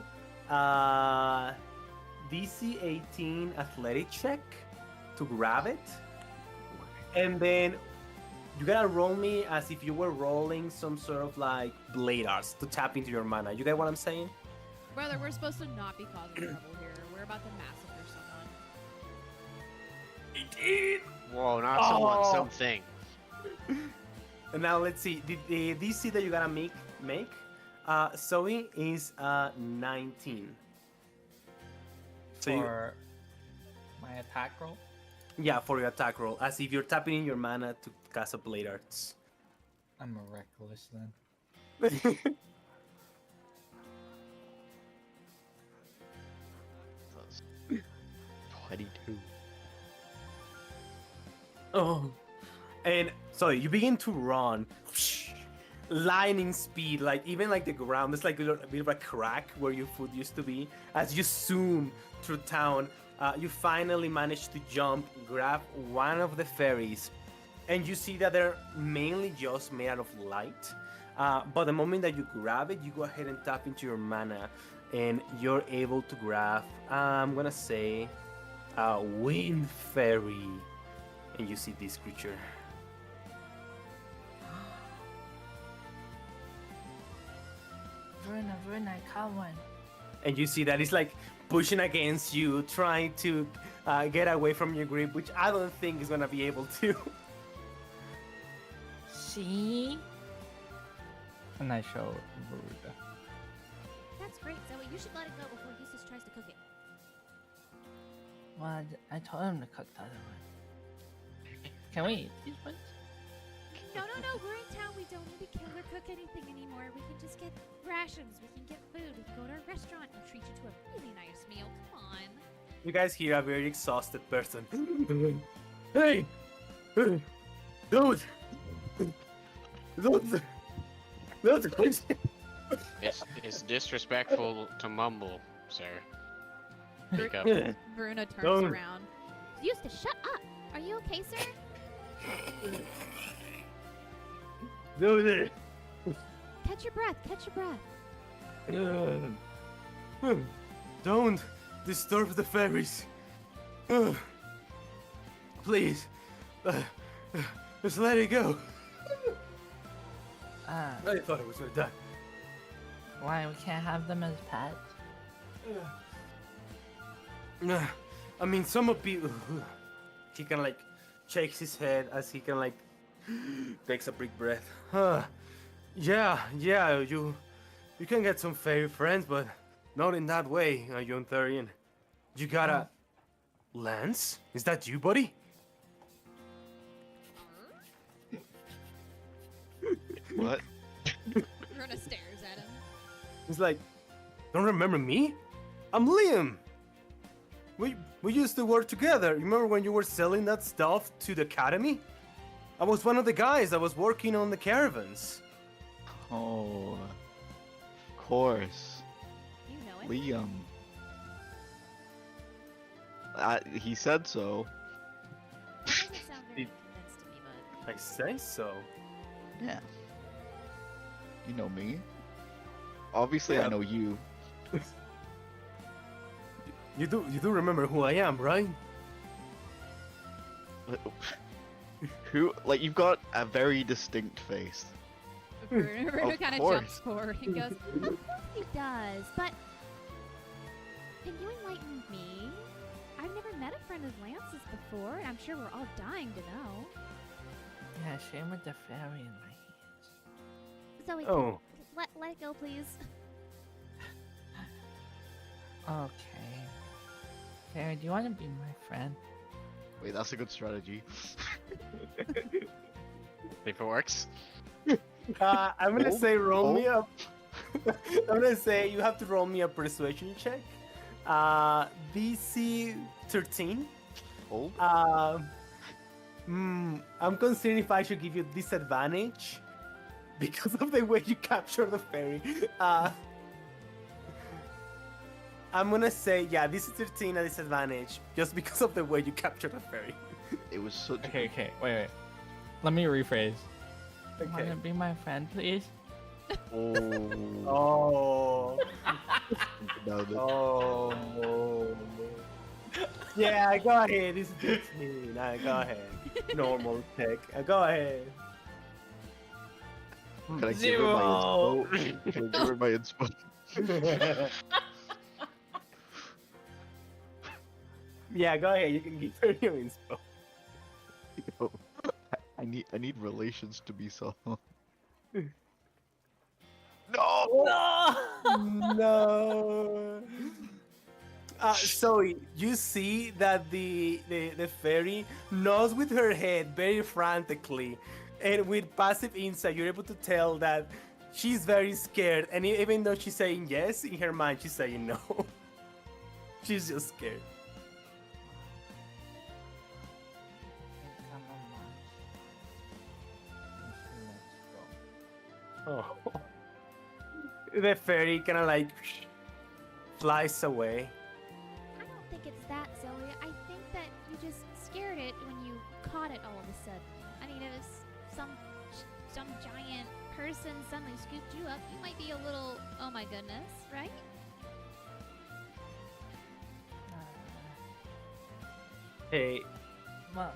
DC 18 athletic check to grab it. And then you gotta roll me as if you were rolling some sort of like blade arts to tap into your mana. You get what I'm saying? Brother, we're supposed to not be causing trouble here. We're about to massacre 18. Whoa, not someone, Oh. something. And now let's see. The DC that you gotta make. Zoe is 19. So you, For my attack roll. yeah, for your attack roll, as if you're tapping in your mana to cast a Blade Arts. I'm a reckless then. That's 22. Oh, and so you begin to run, lightning speed. Like even like the ground, there's like a bit of a crack where your foot used to be. As you zoom through town, you finally manage to jump, grab one of the ferries, and you see that they're mainly just made out of light. But the moment that you grab it, you go ahead and tap into your mana, and you're able to grab. I'm gonna say, a wind fairy. And you see this creature. Verna, I caught one. And you see that it's like pushing against you, trying to get away from your grip, which I don't think is gonna be able to. See? And I show Veruda. That's great, Zoe. You should let it go before Eustace tries to cook it. Well, I told him to cook the other one. Can we eat these ones? No, we're in town. We don't need to kill or cook anything anymore. We can just get rations. We can get food. We can go to a restaurant and treat you to a really nice meal. Come on. You guys hear a very exhausted person. Hey! Dude! Dude! Please! It's disrespectful to mumble, sir. Speak up. Veruna turns Don't. around. Eustace, shut up. Are you okay, sir? Dude! Catch your breath. Catch your breath. Don't disturb the fairies. Please. Just let it go. I thought I was gonna die. Why, we can't have them as pets? I mean, some of people. He kind of like shakes his head as he kind of like takes a big breath. Yeah, you can get some fairy friends, but not in that way, young Thurian. You got a Lance? Is that you, buddy? What? Veruna stares at him. He's like, don't remember me? I'm Liam. We used to work together. Remember when you were selling that stuff to the academy? I was one of the guys that was working on the caravans. Oh, of course. You know it. Liam. He said so. That doesn't sound very convinced to me, but I say so. Yeah. You know me. Obviously, Yeah. I know you. You do remember who I am, right? Who? Like, you've got a very distinct face. Veruna Of kind of course. jumps forward and goes, "Of course he does, but can you enlighten me? I've never met a friend of Lance's before, and I'm sure we're all dying to know." Yeah, shame with the fairy in my hands. Zoe, Oh, let it go, please. Okay. Fairy, do you want to be my friend? Wait, that's a good strategy. If it works. I'm gonna Oh, say roll me oh. up. I'm gonna say you have to roll me a persuasion check. DC 13. Oh, I'm considering if I should give you disadvantage because of the way you capture the fairy. I'm gonna say, yeah, this is 13 at disadvantage just because of the way you capture the fairy. it was such. Okay, wait. Let me rephrase. Okay. Want to be my friend, please? Oh. Oh. About it. Oh. Yeah, go ahead. This is 13. Go ahead. Normal check. Go ahead. Can I give her my inspo? Can I give her my inspo? Yeah, go ahead. You can give her your inspo. Yo, I need relations to be solved. No! No. So you see that the fairy nods with her head very frantically, and with passive insight, you're able to tell that she's very scared. And even though she's saying yes, in her mind she's saying no. She's just scared. Come on, Let's go. Oh. The fairy kind of like flies away. I don't think it's that, Zoe. I think that you just scared it when you caught it all of a sudden. I mean, it was some giant person suddenly scooped you up. You might be a little, oh my goodness, right? Hey, Well,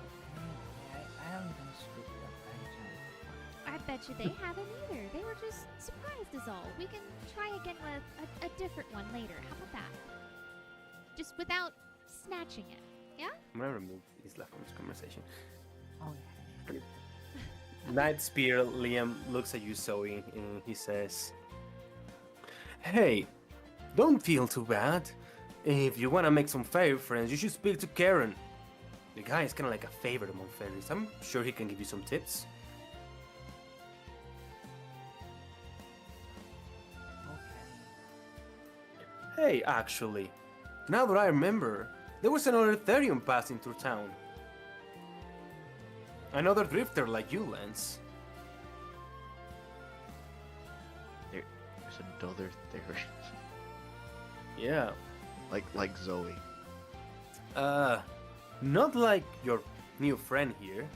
I haven't been scooped up by a giant. I bet you they haven't either. They were just surprised is all. We can try again with a different one later. How about that? Just without snatching it. Yeah? I'm gonna remove Isla from this conversation. Oh yeah. Night Spear Liam looks at you, Zoe, and he says, "Hey, don't feel too bad. If you wanna make some fairy friends, you should speak to Karen. The guy is kinda like a favorite among fairies. I'm sure he can give you some tips." Okay. Hey, actually, now that I remember, there was another Therion passing through town. Another drifter like you, Lance. There's another theory. Yeah. like Zoe. Not like your new friend here.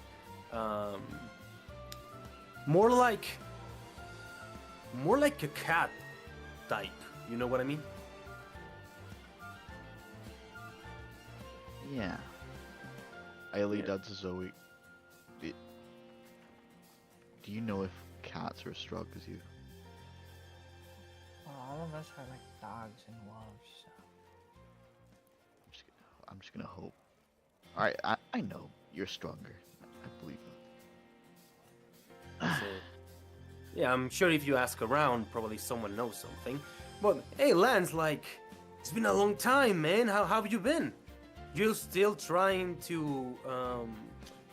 More like a cat type. You know what I mean? Yeah. Ailey, Yeah. that's Zoe. Do you know if cats are as strong as you? Well, all of us are like dogs and wolves, so. I'm just gonna hope. Alright, I know you're stronger. I believe it. So, yeah, I'm sure if you ask around, probably someone knows something. But hey, Lance, like, it's been a long time, man. How have you been? You still trying to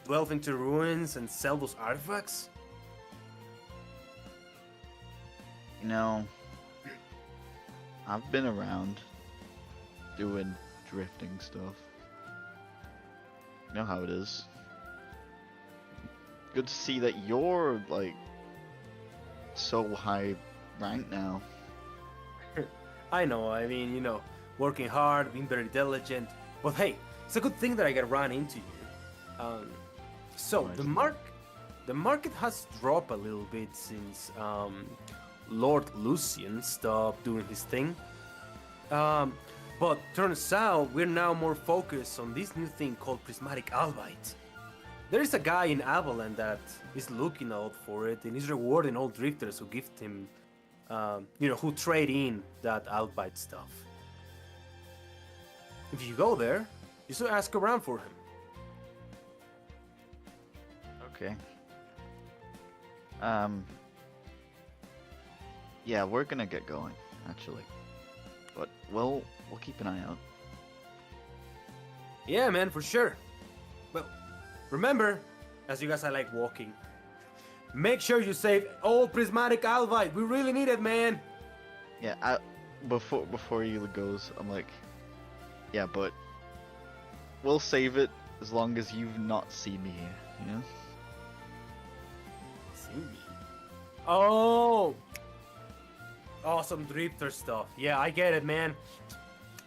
delve into ruins and sell those artifacts? You know, I've been around doing drifting stuff. You know how it is. Good to see that you're like so high ranked now. I know, I mean, you know, working hard, being very diligent. But hey, it's a good thing that I got run into you. So Nice. the market has dropped a little bit since Lord Lucian stopped doing his thing. But turns out we're now more focused on this new thing called prismatic albite. There is a guy in Avalon that is looking out for it and is rewarding all drifters who gift him, who trade in that albite stuff. If you go there, you should ask around for him. Okay. Yeah, we're gonna get going, actually. But we'll keep an eye out. Yeah, man, for sure. Well, remember, as you guys are like walking, make sure you save all prismatic albite. We really need it, man. Yeah, before he goes, I'm like, yeah, but we'll save it as long as you've not seen me, you know? See me. Oh, awesome drifter stuff. Yeah, I get it, man.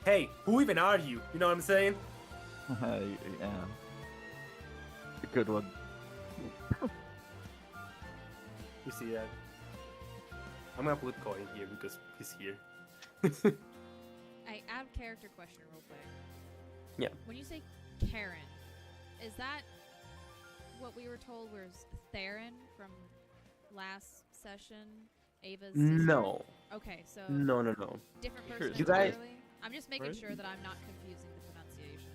Hey, who even are you? You know what I'm saying? Yeah. A good one. You see that? I'm gonna put Coin here because he's here. I add character question real quick. Yeah. When you say Karen, is that what we were told was Theron from last session? Ava's sister? No. Okay, so No. different Sure. person You guys- entirely? I'm just making Right? sure that I'm not confusing the pronunciation.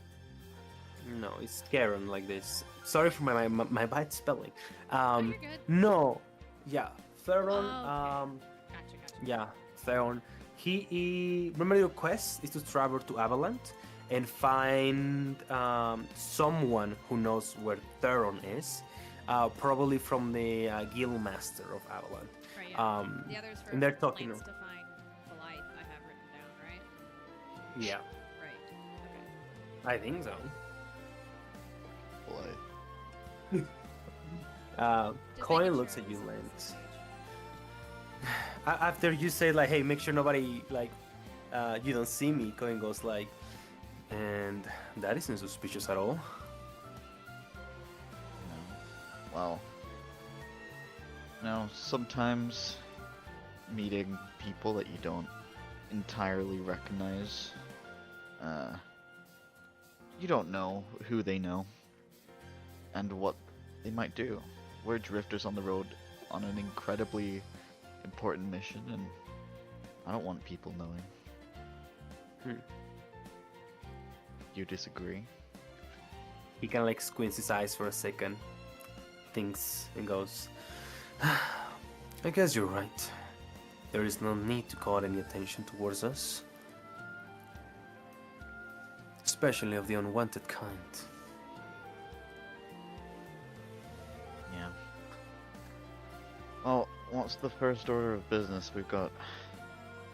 No, it's Karen like this. Sorry for my bad spelling. Oh, you're good. No, yeah, Theron. Oh, okay. Gotcha. Yeah, Theron. Remember your quest is to travel to Avalanche and find someone who knows where Theron is, probably from the guild master of Avalanche. Right, yeah. The others for and they're talking. plans to find Goliath I have written down, right? Yeah, Right. Okay. I think so. Boy. Just Coin making looks sure at you, we're on the Lance. same page. After you say like, "Hey, make sure nobody you don't see me," Coin goes like, "And that isn't suspicious at all." No. Well, sometimes meeting people that you don't entirely recognize, you don't know who they know and what they might do. We're drifters on the road on an incredibly important mission, and I don't want people knowing. You disagree? He kind of like squints his eyes for a second, thinks, and goes, "I guess you're right. There is no need to call any attention towards us, especially of the unwanted kind." Yeah. Well, what's the first order of business? We've got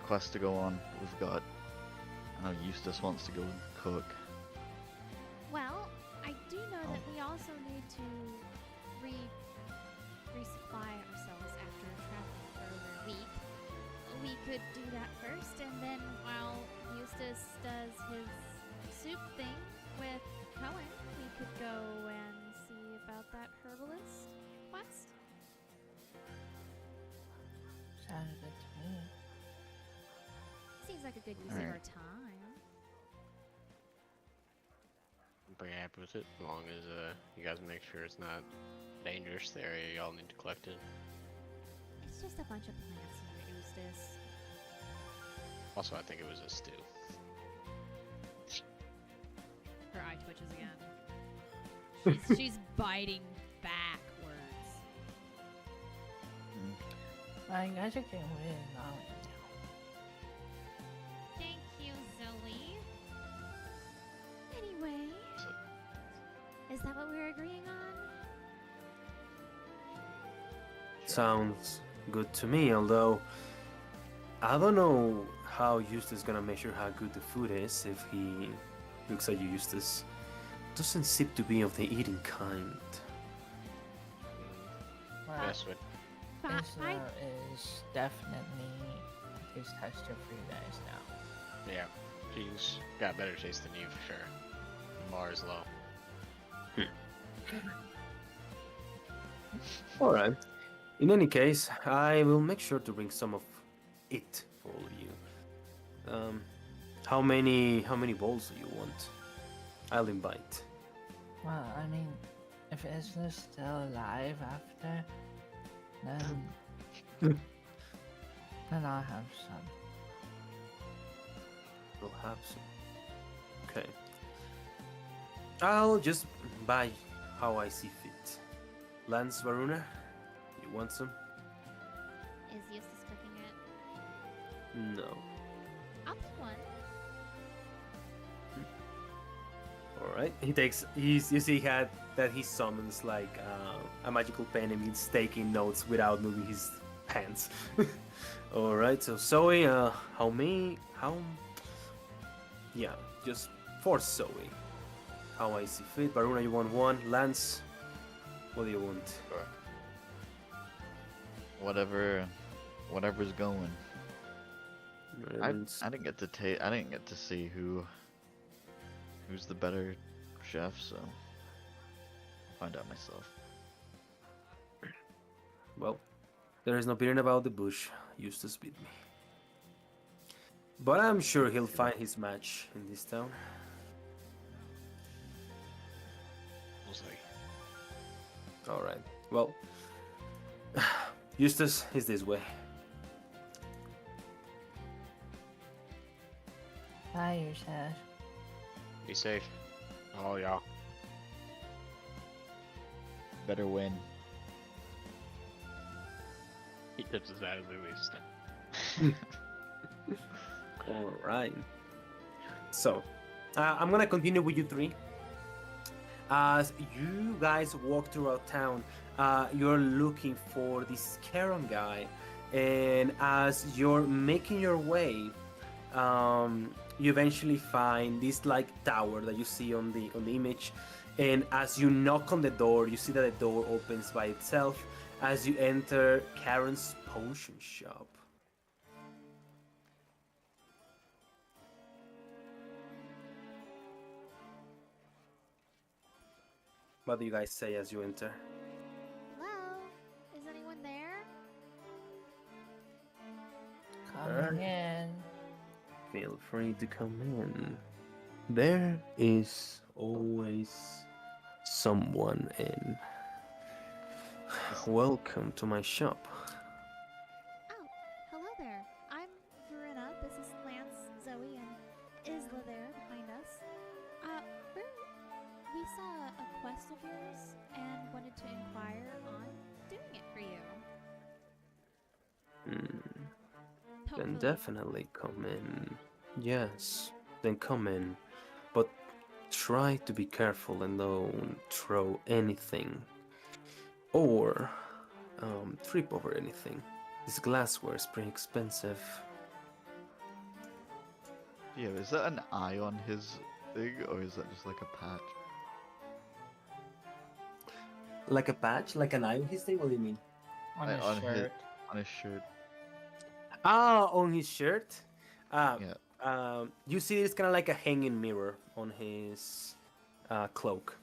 quest to go on. We've got. I know Eustace wants to go cook. Well, I do know that we also need to resupply ourselves after traveling for over a week. We could do that first, and then while Eustace does his soup thing with Cohen, we could go and see about that herbalist quest. Sounds good to me. Seems like a good use of Alright. our time. I'm pretty happy with it, as long as you guys make sure it's not dangerous. The area y'all need to collect in. It's just a bunch of plants here, Eustace. Also, I think it was a stew. Her eye twitches again. She's biting backwards. Well, you guys are getting really long now. Thank you, Zoe. Anyway, is that what we're agreeing on? Sounds good to me, although I don't know how Eustace is gonna measure how good the food is if he looks at you, Eustace. Doesn't seem to be of the eating kind. Well, Yes, but But I Isla is definitely a taste tester for you guys now. yeah, she's got better taste than you for sure. The bar is low. Alright. In any case, I will make sure to bring some of it for all of you. How many bowls do you want? I'll invite. Well, I mean, if Isla's still alive after, then I'll have some. We'll have some. Okay. I'll just buy how I see fit. Lance, Varuna, you want some? is Eustace cooking it. No. I'll pick one. Alright. You see that he summons like a magical pen and he's taking notes without moving his hands. Alright, so Zoe, yeah, just for Zoe. How I see fit. Varuna, you want one? Lance, what do you want? Sure. Whatever's going. I And didn't get to I didn't get to see who's the better chef, so I'll find out myself. well, there is no beating about the bush. Eustace beat me. But I'm sure he'll find his match in this town. We'll see. Alright, well, Eustace is this way. Bye, Eustace. Be safe. Oh, y'all. better win. He tips his at least. All right. So, I'm gonna continue with you three. As you guys walk throughout town, you're looking for this Karen guy, and as you're making your way, you eventually find this like tower that you see on the image, and as you knock on the door, you see that the door opens by itself as you enter Karen's potion shop. What do you guys say as you enter? Hello? Is anyone there? Coming in. Feel free to come in. There is always someone in. Welcome to my shop. Oh, hello there. I'm Verena. This is Lance, Zoe, and Isla there behind us. We saw a quest of yours and wanted to inquire on doing it for you. Then Hopefully. definitely come in. Yes, then come in. But try to be careful and don't throw anything. Or trip over anything. This glassware is pretty expensive. Yeah, is that an eye on his thing, or is that just like a patch? Like a patch? Like an eye on his thing? What do you mean? On Like, his shirt. On his shirt. Ah, on his shirt? Yeah. You see it's kind of like a hanging mirror on his cloak.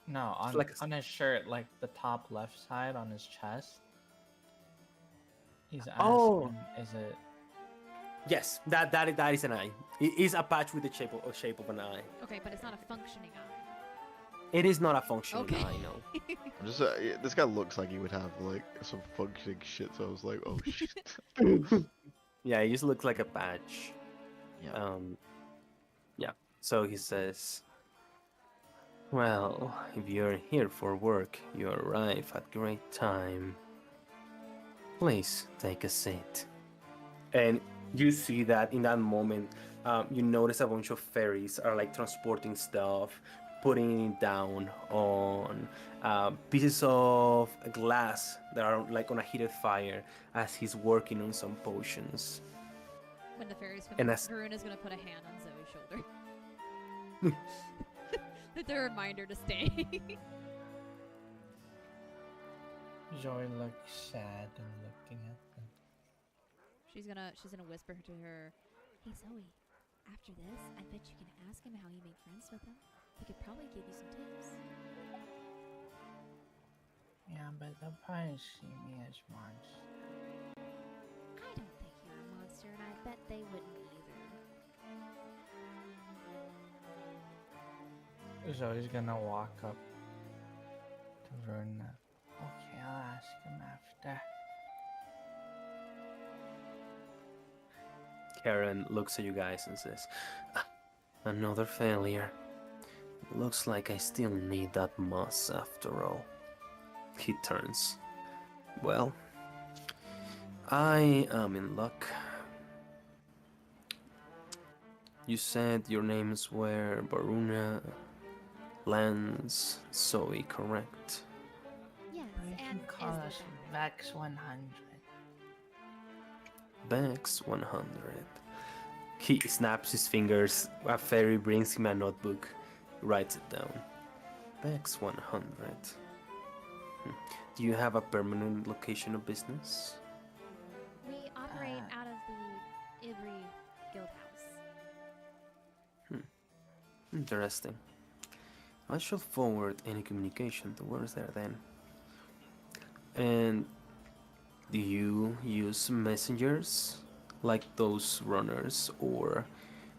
No, It's like a- on his shirt, like the top left side on his chest. He's asking, Oh. is it? Yes, that is an eye. It is a patch with the shape of an eye. Okay, but it's not a functioning eye. It is not a functional Okay. eye, no. I'm just this guy looks like he would have like some functioning shit, so I was like, oh shit. Yeah, it just looks like a patch. Yeah. Yeah. So he says, "Well, if you're here for work, you arrive at great time. Please take a seat." And you see that in that moment, you notice a bunch of fairies are like transporting stuff, putting it down on pieces of glass that are like on a heated fire as he's working on some potions. When the fairies come And in, as- Garuna's gonna put a hand on Zoe's shoulder. It's a reminder to stay. Joy looks sad and looking at them. She's gonna whisper to her, "Hey Zoe, after this, I bet you can ask him how you made friends with him. He could probably give you some tips." Yeah, but they'll probably see me as monster. I don't think you're a monster, and I bet they wouldn't either. Zoe's gonna walk up to Verna. Okay, I'll ask him after. Karen looks at you guys and says, "Ah, another failure. Looks like I still need that moss after all." He turns. "Well, I am in luck. You said your names were Baruna, Lance, Zoe, correct?" Yes, Or you can and call Isla us back. Vex 100. Bex 100. He snaps his fingers. A fairy brings him a notebook, writes it down. Bex 100. Do you have a permanent location of business? We operate out of the Ibri Guild House. Interesting. I shall forward any communication towards there then. And do you use messengers like those runners, or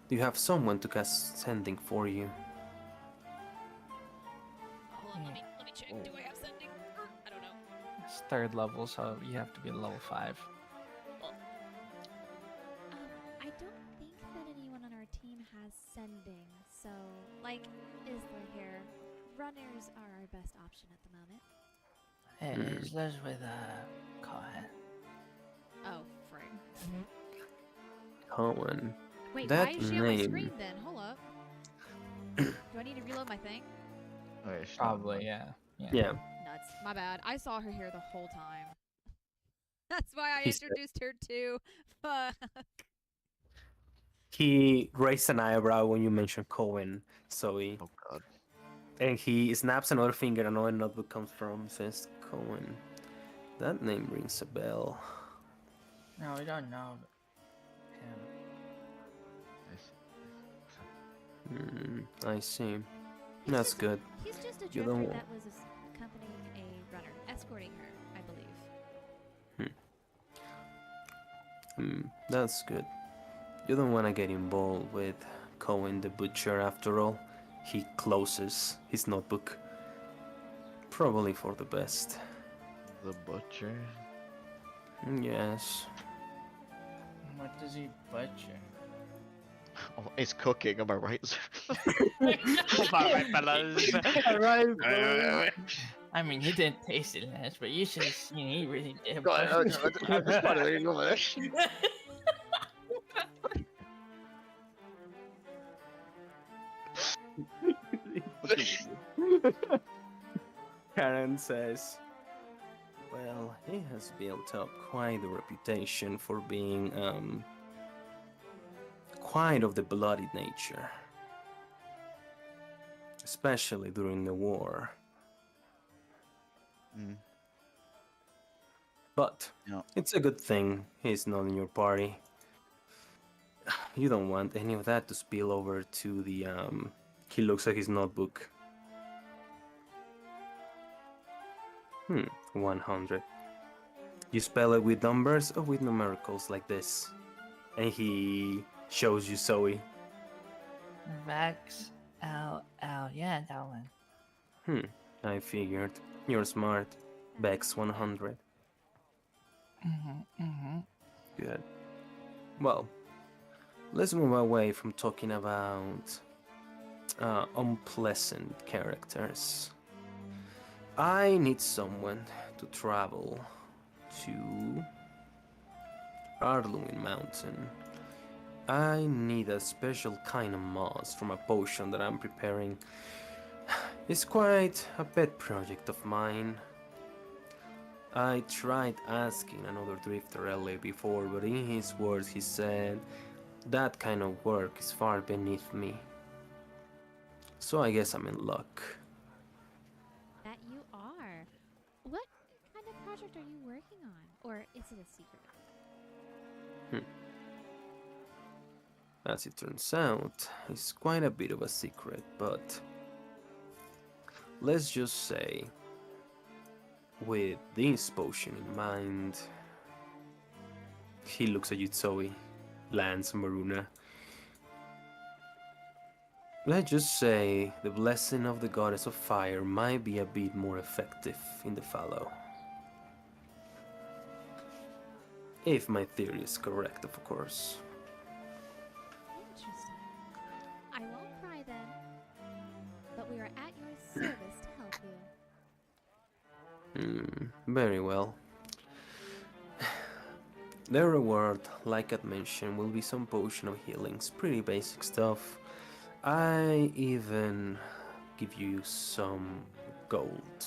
do you have someone to cast sending for you? Hold on, let me check. Do I have sending? I don't know. It's 3rd level, so you have to be level 5. I don't think that anyone on our team has sending, so like Isla here, runners are our best option She's lives with Cohen. Oh, frick. Cohen. Wait, That why is she on my name. screen then? Hold up. Do I need to reload my thing? Oh, yeah, she's not Probably, one. yeah. Yeah. Nuts. My bad. I saw her here the whole time. That's why I He said- introduced her too. Fuck. He raised an eyebrow when you mentioned Cohen, Zoe. Oh god. And he snaps another finger, another notebook comes from, says Cohen. That name rings a bell. No, we don't know him. I see. He's That's just good. He's just a You're the drifter one. that was accompanying a runner, escorting her, I believe. That's good. You don't want to get involved with Cohen the Butcher after all. He closes his notebook. Probably for the best. The butcher. Yes. What does he butcher? Oh, it's cooking, am I right? sir? Alright, fellas. Alright, I mean, he didn't taste it last, but you should have seen he really did. Go ahead, butcher. I'm just wondering, go ahead. Karen says, well, he has built up quite a reputation for being, quite of the bloody nature. Especially during the war. Mm. But Yeah. it's a good thing he's not in your party. You don't want any of that to spill over to the, he looks at his notebook. 100. You spell it with numbers or with numericals like this? And he shows you Zoe. Vex LL. Yeah, that one. I figured. You're smart. Bex 100. Good. Well, let's move away from talking about unpleasant characters. I need someone to travel to Arluin Mountain. I need a special kind of moss from a potion that I'm preparing. It's quite a pet project of mine. I tried asking another drifter earlier before, but in his words he said that kind of work is far beneath me. So I guess I'm in luck. That you are. What kind of project are you working on? Or is it a secret? As it turns out, it's quite a bit of a secret, but let's just say, with this potion in mind, he looks at you, Zoe, Lance, Maruna. Let's just say the blessing of the goddess of fire might be a bit more effective in the Fallow. If my theory is correct, of course. Interesting. I won't cry then, but we are at your service to help you. Very well. The reward, like I'd mentioned, will be some potion of healings, pretty basic stuff. I even give you some gold.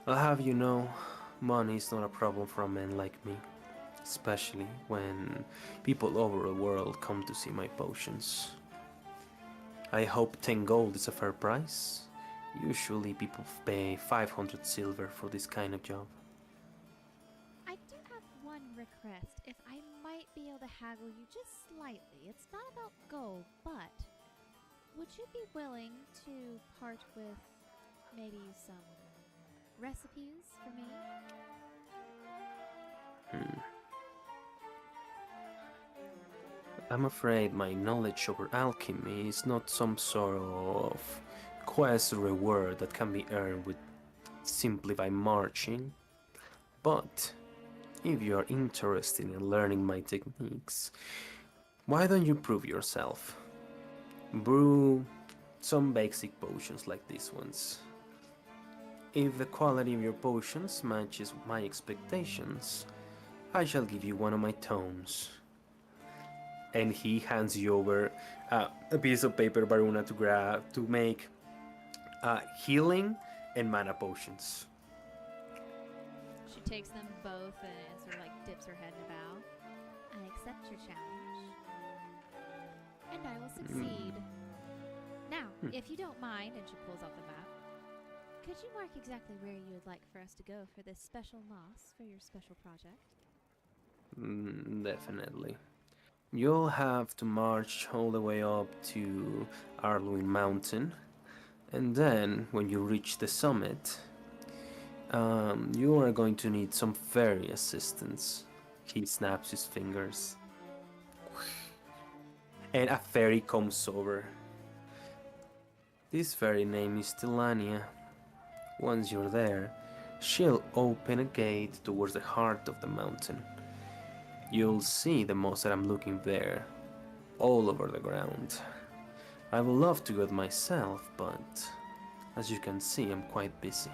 I'll have you know, money is not a problem for a man like me, especially when people over the world come to see my potions. I hope 10 gold is a fair price. Usually people pay 500 silver for this kind of job. I do have one request. If I might be able to haggle you just slightly. It's not about gold, but would you be willing to part with maybe some recipes for me? I'm afraid my knowledge over alchemy is not some sort of quest or reward that can be earned with simply by marching. But if you are interested in learning my techniques, why don't you prove yourself? Brew some basic potions like these ones. If the quality of your potions matches my expectations, I shall give you one of my tomes. And he hands you over a piece of paper, Varuna, to grab to make healing and mana potions. She takes them both and sort of like dips her head in a bow. I accept your challenge. And I will succeed. Now, if you don't mind, and she pulls out the map, could you mark exactly where you would like for us to go for this special moss for your special project? Definitely. You'll have to march all the way up to Arluin Mountain, and then when you reach the summit, you are going to need some fairy assistance. He snaps his fingers, and a fairy comes over. This fairy name is Tilania. Once you're there, she'll open a gate towards the heart of the mountain. You'll see the moss that I'm looking there, all over the ground. I would love to go it myself, but as you can see, I'm quite busy.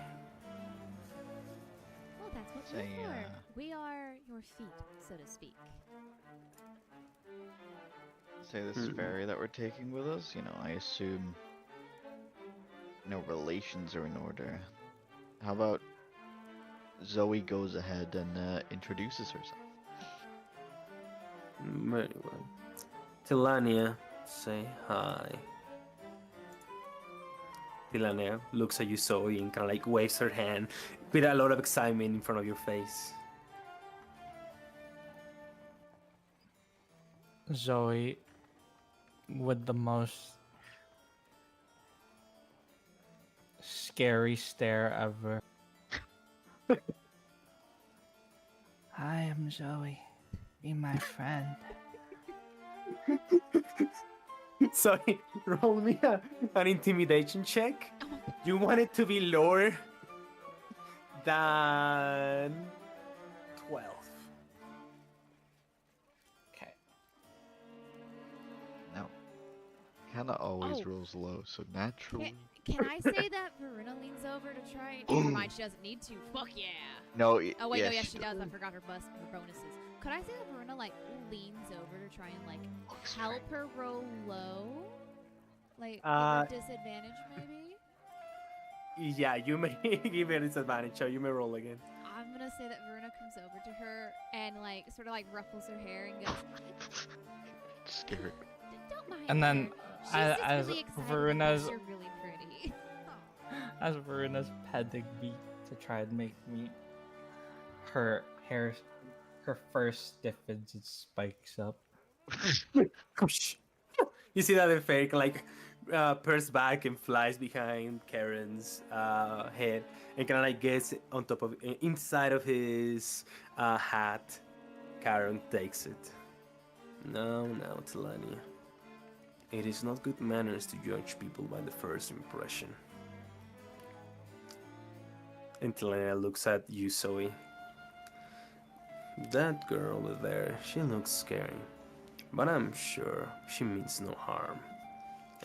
Well, that's what Say, we're for. We are your feet, so to speak. Say this fairy that we're taking with us, I assume relations are in order. How about Zoe goes ahead and introduces herself? Very well. Tilania, say hi. Tilania looks at you, Zoe, and kind of like waves her hand with a lot of excitement in front of your face. Zoe, with the most scary stare ever. I am Zoe. Be my friend. Sorry, roll me an intimidation check. You want it to be lower than 12. Okay. No. Kinda always Oh. rolls low, so naturally. Can I say that Varuna leans over to try? Never mind, she doesn't need to. Fuck yeah. No. Oh wait, yeah, no, yes she does. I forgot her bonuses. Could I say that Varuna like leans over to try and like help her roll low? Like give her disadvantage maybe? Yeah, you may give it a disadvantage, so you may roll again. I'm gonna say that Varuna comes over to her and like sort of like ruffles her hair and goes, Scared. "Don't mind And then, her. She's as just really excited Varuna's- because you're really pretty." As Varuna's petting me to try and make me, her fur stiffens and spikes up. You see that the fairy like purrs back and flies behind Karen's head and kind of like gets on top of inside of his hat. Karen takes it. No, Tilania. It is not good manners to judge people by the first impression. And Tilania looks at you, Zoe. That girl over there, she looks scary. But I'm sure she means no harm.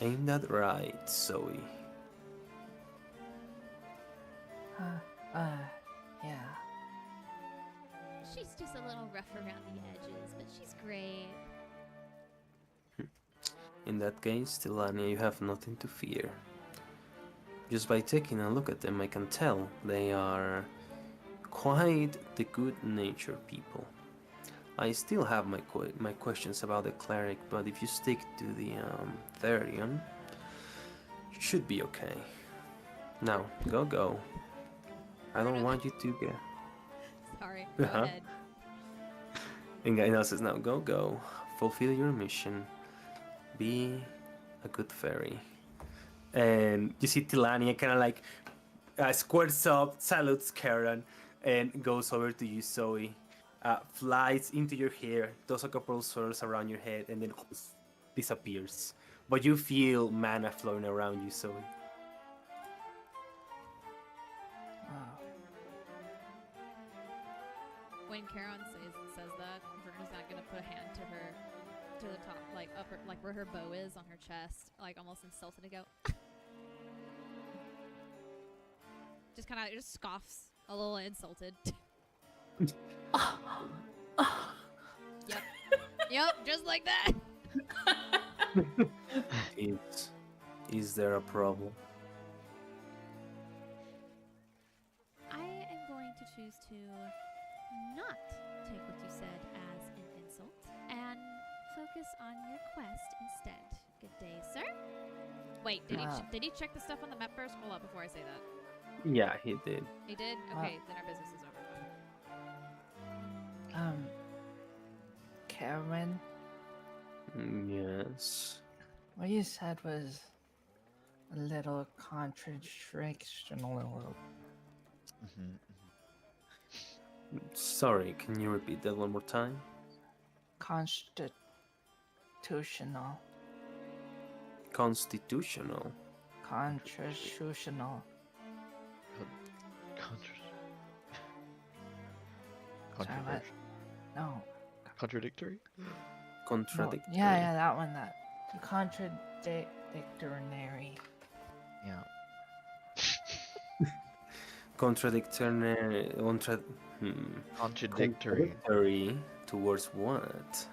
Ain't that right, Zoe? Yeah. She's just a little rough around the edges, but she's great. In that case, Tilania, you have nothing to fear. Just by taking a look at them, I can tell they are quite the good-natured people. I still have my questions about the cleric, but if you stick to the Therion, you should be okay. Now, go. I don't want you to get... Sorry, go ahead. And Gaina says, now go. Fulfill your mission. Be a good fairy. And you see Tilania kind of like squirts up, salutes Karen, and goes over to you, Zoe. Flies into your hair, does a couple of swirls around your head, and then disappears. But you feel mana flowing around you, Zoe. Wow. When Karen says that, Verna's not gonna put a hand to the top, like upper, like where her bow is on her chest, like almost insulted to go. just kind of just scoffs, a little insulted. Yep. Yep, just like that. Is there a problem? I am going to choose to not take what you said as an insult and focus on your quest instead. Good day, sir. Wait, did he check the stuff on the map first? Hold on, before I say that. Yeah, he did. He did? Okay, then our business is over. Karen, Yes. what you said was a little contradictional. Mhm. Sorry, can you repeat that one more time? Constitutional. Constitutional. Constitutional. Controversial. No. Contradictory? No. Contradictory. Yeah, that one. That contradictory. Yeah. Contradictory. Contradictory. Contradictory towards what?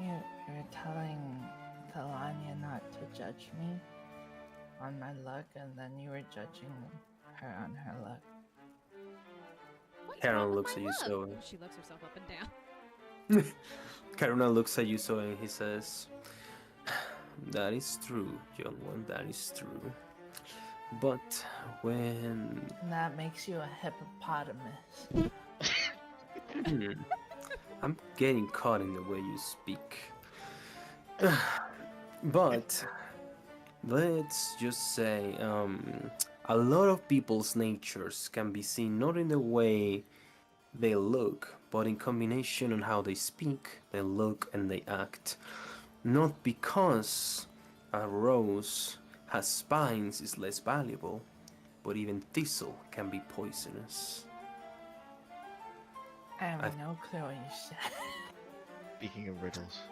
You're telling Thelania not to judge me on my luck, and then you were judging her on her luck. What's Karen wrong with looks my at you luck? so- She looks herself up and down. Karuna looks at you so and he says, "That is true, young one, that is true. But when And that makes you a hippopotamus. I'm getting caught in the way you speak. But let's just say, a lot of people's natures can be seen not in the way they look, but in combination on how they speak, they look, and they act. Not because a rose has spines is less valuable, but even thistle can be poisonous." I have I've- no clue what you said. Speaking of riddles.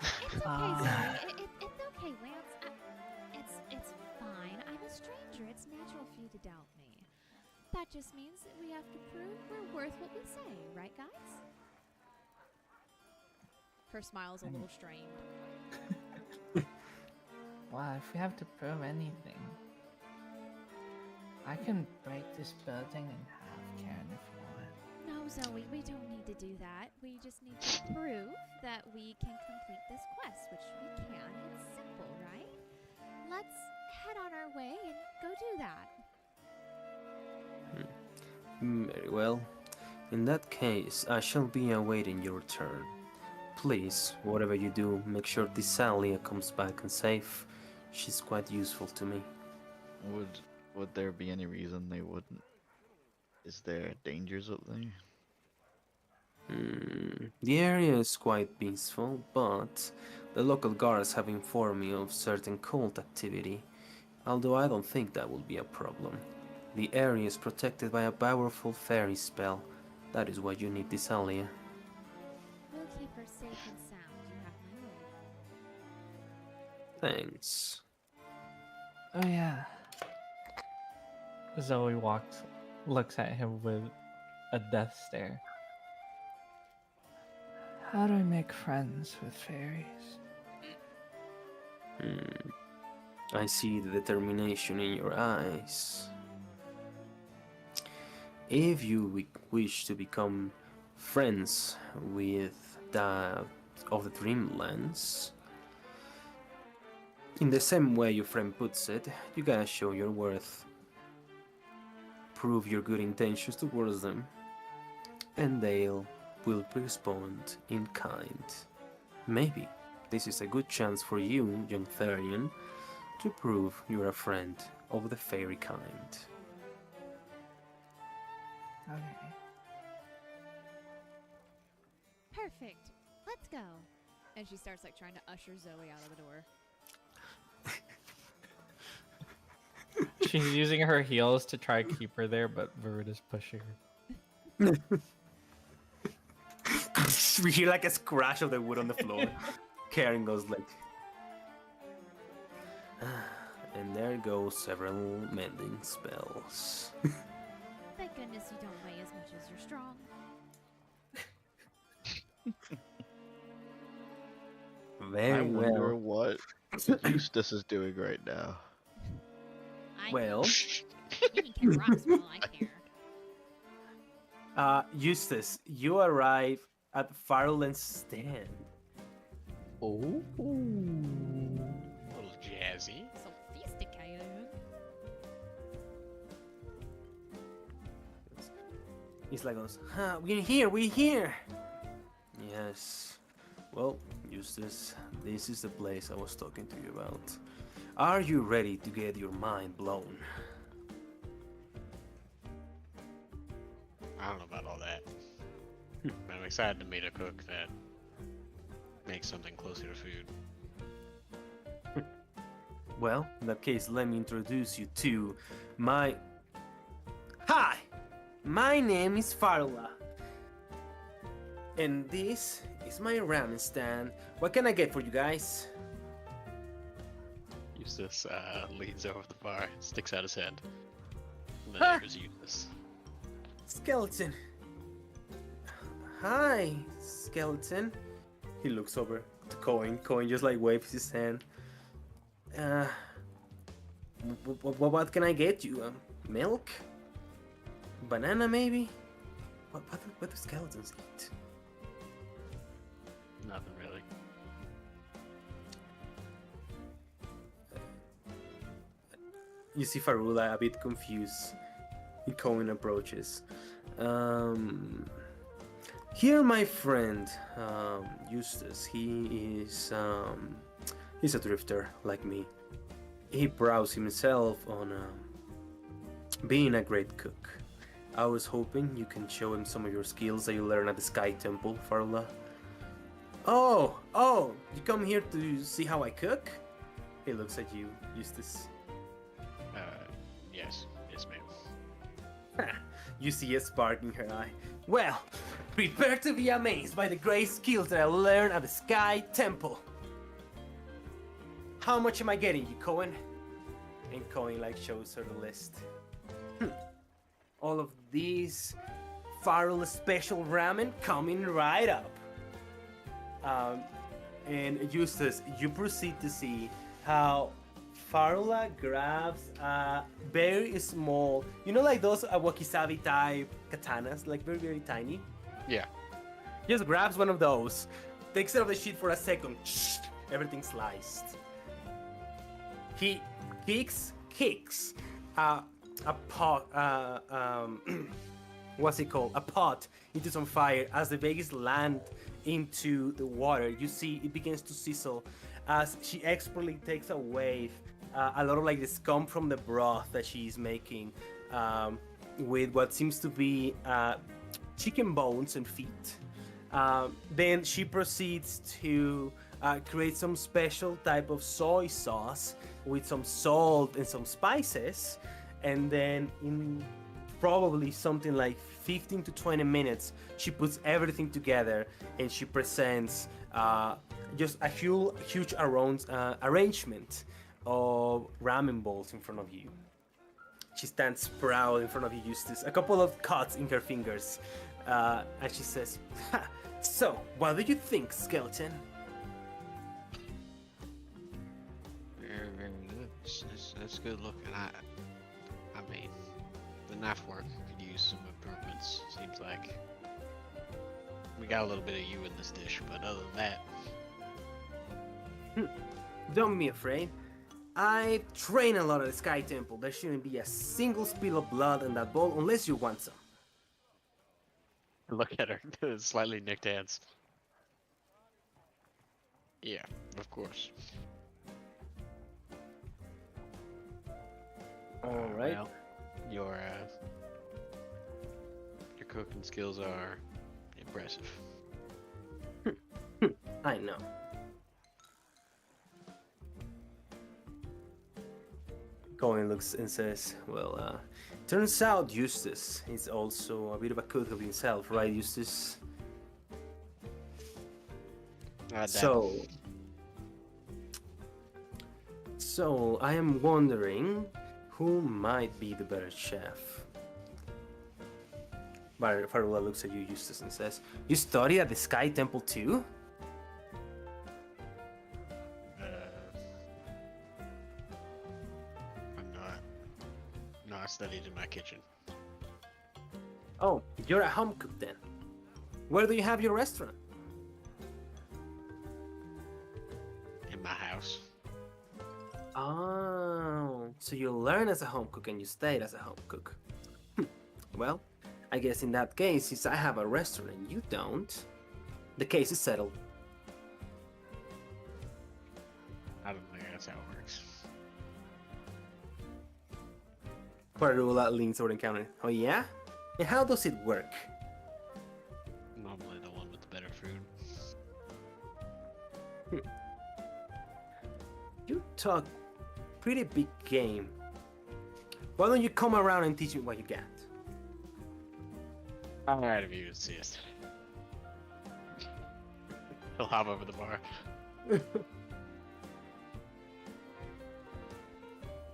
It's okay, Ah. sir. It's okay, Lance. It's fine. I'm a stranger. It's natural for you to doubt me. That just means that we have to prove we're worth what we say, right, guys? Her smile's a little strained. Well, if we have to prove anything, I can break this building in half, Karen, if you want. No, Zoe, we don't need to do that. We just need to prove that we can complete this quest, which we can. It's simple, right? Let's head on our way and go do that. Very well. In that case, I shall be awaiting your return. Please, whatever you do, make sure Disalia comes back and safe. She's quite useful to me. Would there be any reason they wouldn't? Is there dangers up there? The area is quite peaceful, but the local guards have informed me of certain cult activity, although I don't think that will be a problem. The area is protected by a powerful fairy spell. That is why you need Disalia. We'll keep her safe and sound. You have my word. Thanks. Oh yeah. Zoe looks at him with a death stare. How do I make friends with fairies? I see the determination in your eyes. If you wish to become friends with the Dreamlands, in the same way your friend puts it, you gotta show your worth. Prove your good intentions towards them, and they'll will respond in kind. Maybe this is a good chance for you, young Therian, to prove you're a friend of the fairy kind. Okay. Perfect. Let's go. And she starts like trying to usher Zoe out of the door. She's using her heels to try to keep her there, but Veruda's pushing her. We hear like a scratch of the wood on the floor. Karen goes like, and there go several mending spells. goodness you don't weigh as much as you're strong. Very I wonder well. what Eustace is doing right now. I Well, he can kick rocks for all I care. Eustace, you arrive at Farrell's stand. Oh. A little jazzy. Sophisticated. He's like, we're here, we're here. Yes. Well, Eustace, this is the place I was talking to you about. Are you ready to get your mind blown? I don't know about all that. But I'm excited to meet a cook that makes something closer to food. Well, in that case, let me introduce you to my... Hi! My name is Farla. And this is my ramen stand. What can I get for you guys? Eustace leans over the bar, sticks out his hand. And then Ah! enters Eustace. Skeleton. Hi, Skeleton. He looks over to Coin. Coin just like waves his hand. What can I get you? Milk? Banana maybe? What do skeletons eat? Nothing really. You see Farula a bit confused. Coin approaches. Here, my friend, Eustace. He's a drifter like me. He prides himself on being a great cook. I was hoping you can show him some of your skills that you learned at the Sky Temple, Farla. Oh, you come here to see how I cook? He looks at you, Eustace. Yes, ma'am. You see a spark in her eye. Well, prepare to be amazed by the great skills that I learned at the Sky Temple. How much am I getting you, Cohen? And Cohen shows her the list. All of these Farrell special ramen coming right up. And Eustace, you proceed to see how Farla grabs a very small, like those wakizabi type katanas, very, very tiny. Yeah. Just grabs one of those, takes it off the sheet for a second, everything sliced. He kicks a pot, what's it called? A pot into some fire as the veggies land into the water. You see it begins to sizzle as she expertly takes away a lot of the scum from the broth that she's making with what seems to be chicken bones and feet. Then she proceeds to create some special type of soy sauce with some salt and some spices, and then in probably something like 15 to 20 minutes she puts everything together and she presents just a huge arrangement of ramen bowls in front of you. She stands proud in front of you, Eustace, a couple of cuts in her fingers, and she says, so what do you think, Skeleton? Very good. That's good looking. I mean, the knife work could use some improvements. Seems like we got a little bit of you in this dish, but other than that, Don't be afraid. I train a lot at the Sky Temple. There shouldn't be a single spill of blood in that bowl unless you want some. look at her slightly nicked hands. Yeah, of course. All right. Well, your cooking skills are impressive. I know. Cohen looks and says, well, turns out Eustace is also a bit of a cook of himself, right, Eustace? So I am wondering who might be the better chef. Farula looks at you, Eustace, and says, "You study at the Sky Temple too?" I'm not. No, I studied in my kitchen. Oh, you're a home cook then. Where do you have your restaurant? In my house. Oh, so you learn as a home cook and you stayed as a home cook. Well, I guess in that case, since I have a restaurant and you don't, the case is settled. I don't think that's how it works. Farula leans over the counter. Oh yeah? And how does it work? Normally the one with the better food. You talk pretty big game. Why don't you come around and teach me what you got? Alright, if you insist. He'll hop over the bar.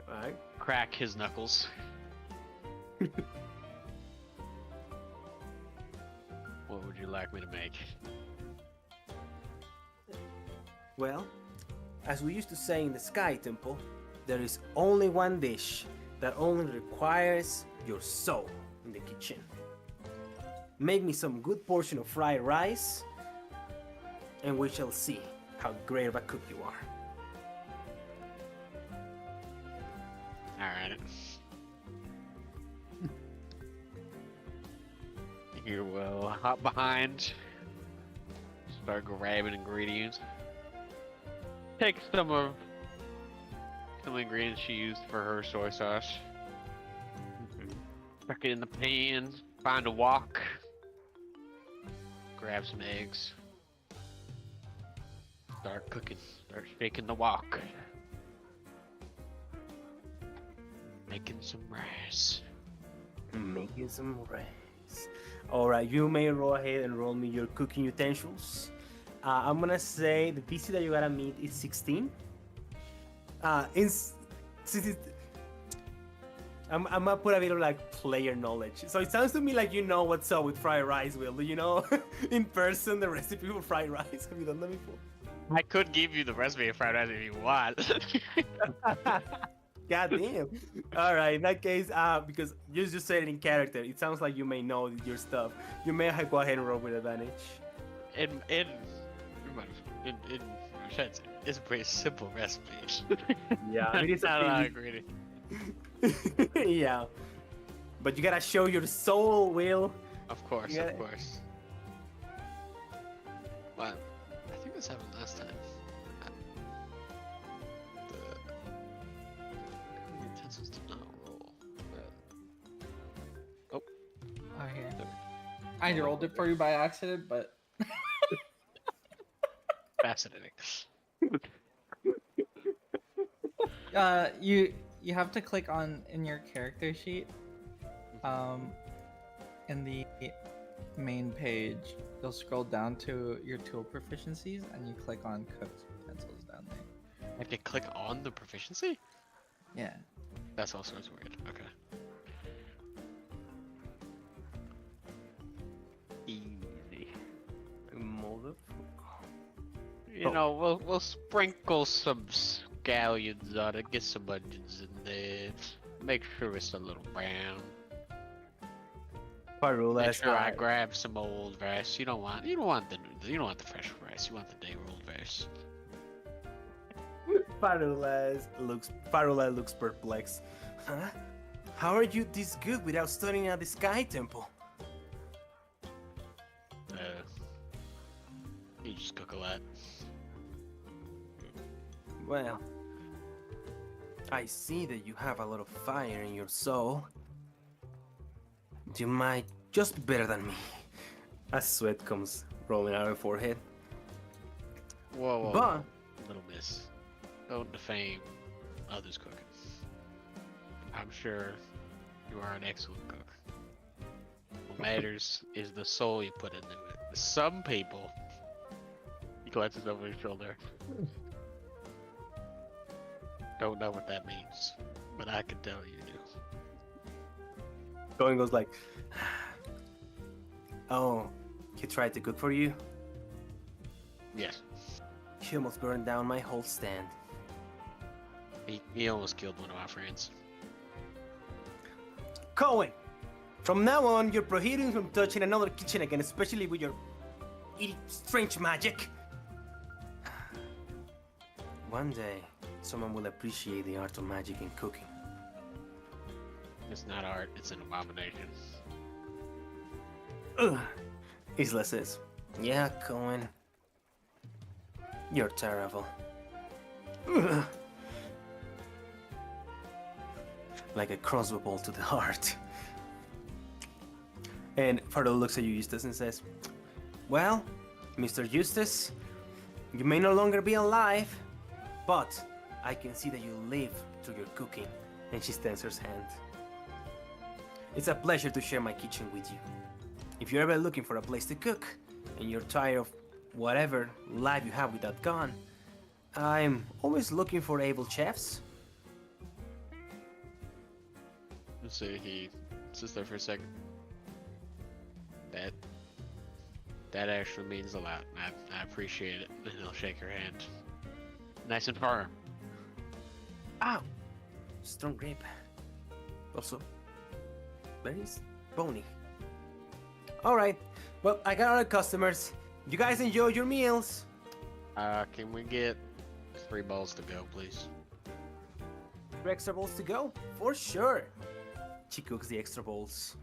Alright. Crack his knuckles. What would you like me to make? Well, as we used to say in the Sky Temple, there is only one dish that only requires your soul in the kitchen. Make me some good portion of fried rice, and we shall see how great of a cook you are. Alright. You will hop behind, start grabbing ingredients. Take some of the ingredients she used for her soy sauce. Chuck it in the pan, find a wok, grab some eggs, start cooking, start shaking the wok. Making some rice. Making some rice. Alright, you may roll ahead and roll me your cooking utensils. I'm gonna say the DC that you gotta meet is 16. I'm gonna put a bit of like player knowledge. So it sounds to me like you know what's up with fried rice, Will. Do you know in person the recipe for fried rice? Have you done that before? I could give you the recipe of fried rice if you want. God damn. Alright, in that case, because you just said it in character, it sounds like you may know your stuff. You may go ahead and roll with advantage. in sense, it's a pretty simple recipe. Yeah, it is not a lot a of ingredient. yeah. But you gotta show your soul, Will. Of course, Yeah. of course. Well, I think this happened last time. The utensils did not roll. Oh, here. I rolled it for you by accident, but Fascinating. you have to click on in your character sheet, in the main page. You'll scroll down to your tool proficiencies, and you click on cooked utensils down there. I have to click on the proficiency? Yeah. That's all sorts of weird. Okay. Easy. You know, we'll sprinkle some scallions on it, get some onions in there, make sure it's a little brown. Farula Make sure I grab some old rice. You don't want the fresh rice. You want the day old rice. Farula looks perplexed. Huh? How are you this good without studying at the Sky Temple? You just cook a lot. Well, I see that you have a lot of fire in your soul. You might just be better than me. As sweat comes rolling out of her forehead. Whoa, But little miss. Don't defame others' cooking. I'm sure you are an excellent cook. What matters is the soul you put into it. Some people... He glances over his shoulder. Don't know what that means, but I can tell you do. Going goes like, Oh, he tried to cook for you? Yes. He almost burned down my whole stand. He almost killed one of our friends. Cohen! From now on, you're prohibited from touching another kitchen again, especially with your strange magic. One day, someone will appreciate the art of magic in cooking. It's not art, it's an abomination. Ugh. Isla says, yeah, Cohen. You're terrible. Ugh. Like a crossbow bolt to the heart. And Farrell looks at you, Eustace, and says, well, Mr. Eustace, you may no longer be alive, but I can see that you live through your cooking. And she extends her hand. It's a pleasure to share my kitchen with you. If you're ever looking for a place to cook, and you're tired of whatever life you have with that gun, I'm always looking for able chefs. So he sits there for a second. That actually means a lot. I appreciate it. And he'll shake her hand. Nice and firm. Ow! Strong grip. Also, very bony. Alright, well, I got other customers. You guys enjoy your meals. Can we get 3 balls to go, please? 3 extra bowls to go? For sure. She cooks the extra bowls.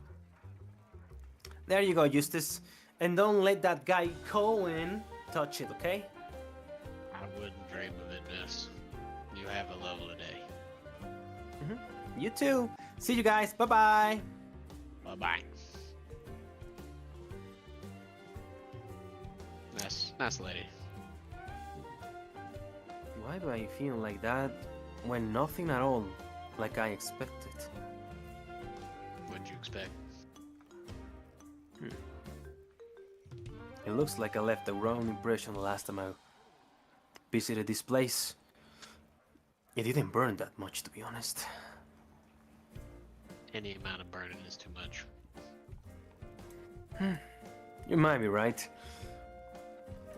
There you go, Eustace. And don't let that guy Cohen touch it, okay? I wouldn't dream of it, miss. You have a lovely day. You too. See you guys. Bye-bye. Bye-bye. Nice lady. Why do I feel like that when nothing at all like I expected? What'd you expect? It looks like I left the wrong impression the last time I visited this place. It didn't burn that much, to be honest. Any amount of burning is too much. You might be right.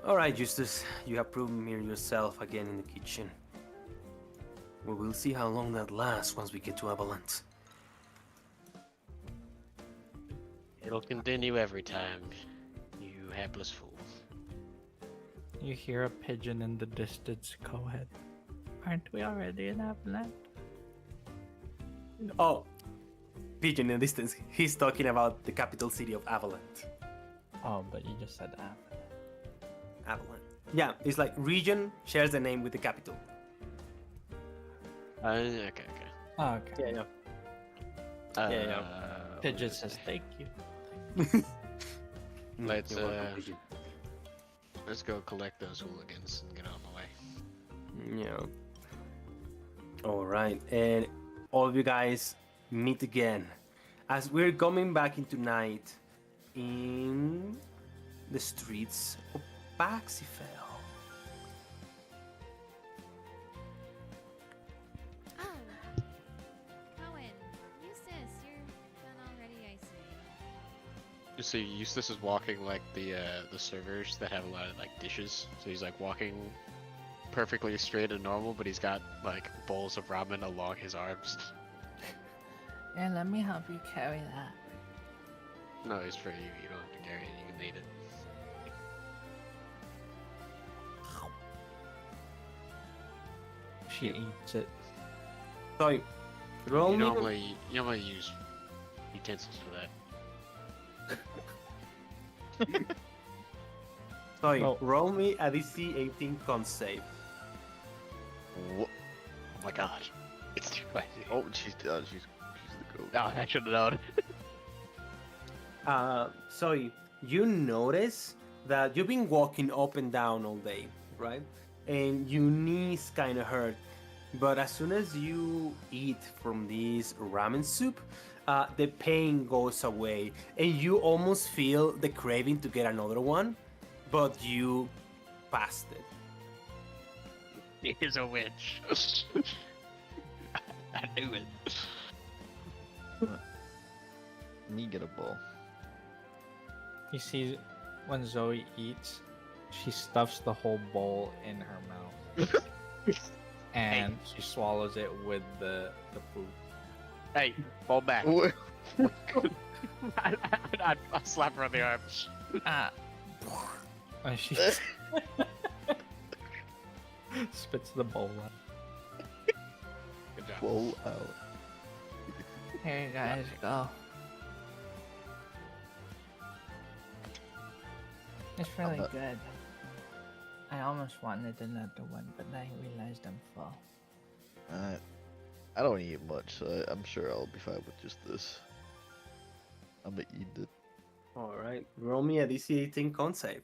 Alright, Eustace, you have proven me yourself again in the kitchen. We will see how long that lasts once we get to Avalanche. It'll continue every time, you hapless fool. You hear a pigeon in the distance. Go ahead. Aren't we already in Avalanche? Oh, pigeon in the distance. He's talking about the capital city of Avalanche. Oh, but you just said Avalanche. Avalanche. Yeah, it's like region shares the name with the capital. Okay. Oh, okay. Yeah. Pigeon says thank you. Let's You're welcome, pigeon. let's go collect those hooligans and get on the way. Yeah. Alright, and all of you guys meet again. As we're coming back into night in the streets of Baxifel. Oh, Cohen, Eustace, you're done already, I see. You see, Eustace is walking like the servers that have a lot of like dishes. So he's like walking perfectly straight and normal, but he's got like bowls of ramen along his arms. Yeah, let me help you carry that. No, it's for you. You don't have to carry it. You can eat it. She eats it. So, roll You me. normally use utensils for that. Sorry, Oh. roll me a DC 18 con save. Oh my god. It's too spicy. Oh, she's the goat. No, I should have known. So you notice that you've been walking up and down all day, right? And your knees kind of hurt. But as soon as you eat from this ramen soup, the pain goes away, and you almost feel the craving to get another one, but you passed it. He's a witch. I knew it. Me get a ball. You see, when Zoe eats, she stuffs the whole bowl in her mouth, and she swallows it with the food. Hey, fall back. Wha- I'll slap her on the arm. Ah. And she spits the bowl out. Good job. Roll out. Here you guys go. It's really not- good. I almost wanted another one, but I realized I'm full. I don't eat much, so I'm sure I'll be fine with just this. I'm gonna eat it. All right, roll me a DC 18 con save.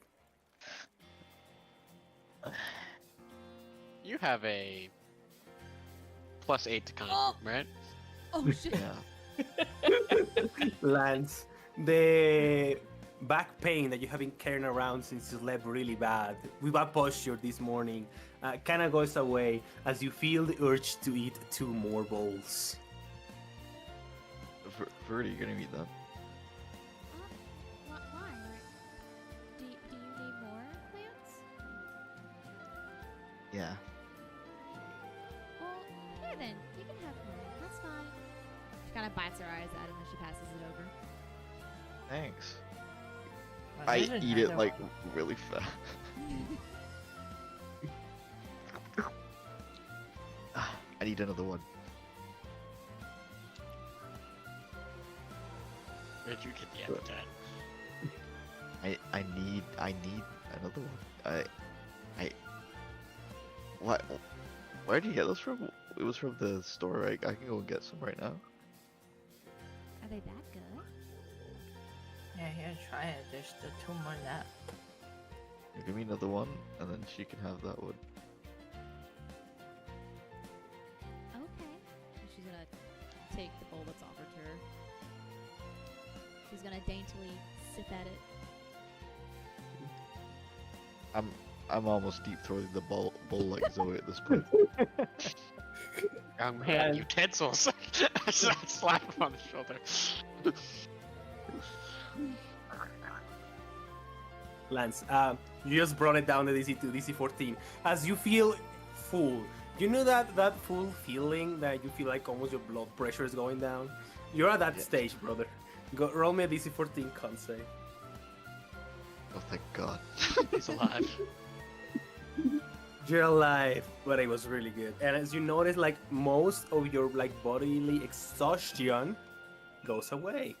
You have a +8 to con, Oh. right? Oh shit. Yeah. Lance, the back pain that you have been carrying around since you slept really bad, with bad posture this morning, kind of goes away as you feel the urge to eat 2 more bowls. Verdi, you're gonna eat that. Why? Do you need more plants? Yeah. Well, here then. You can have more. That's fine. She kind of bites her eyes out and then she passes it over. Thanks. Well, I there's eat it another like one. really fast. I need another one. Where'd you get the appetite? I need another one. What? Where did you get those from? It was from the store, right? I can go and get some right now. Are they that good? Yeah, here, try it. There's still 2 more left. You give me another one, and then she can have that one. Okay. And she's gonna take the bowl that's offered to her. She's gonna daintily sip at it. I'm almost deep throating the bowl like Zoe at this point. Young man, utensils! I slap him on the shoulder. Lance, you just brought it down to DC to DC 14. As you feel full, you know that full feeling that you feel like almost your blood pressure is going down? You're at that Yeah. stage, brother. Go roll me a DC 14 con save. Oh, thank God. He's alive. You're alive, but it was really good. And as you notice, like most of your like bodily exhaustion goes away.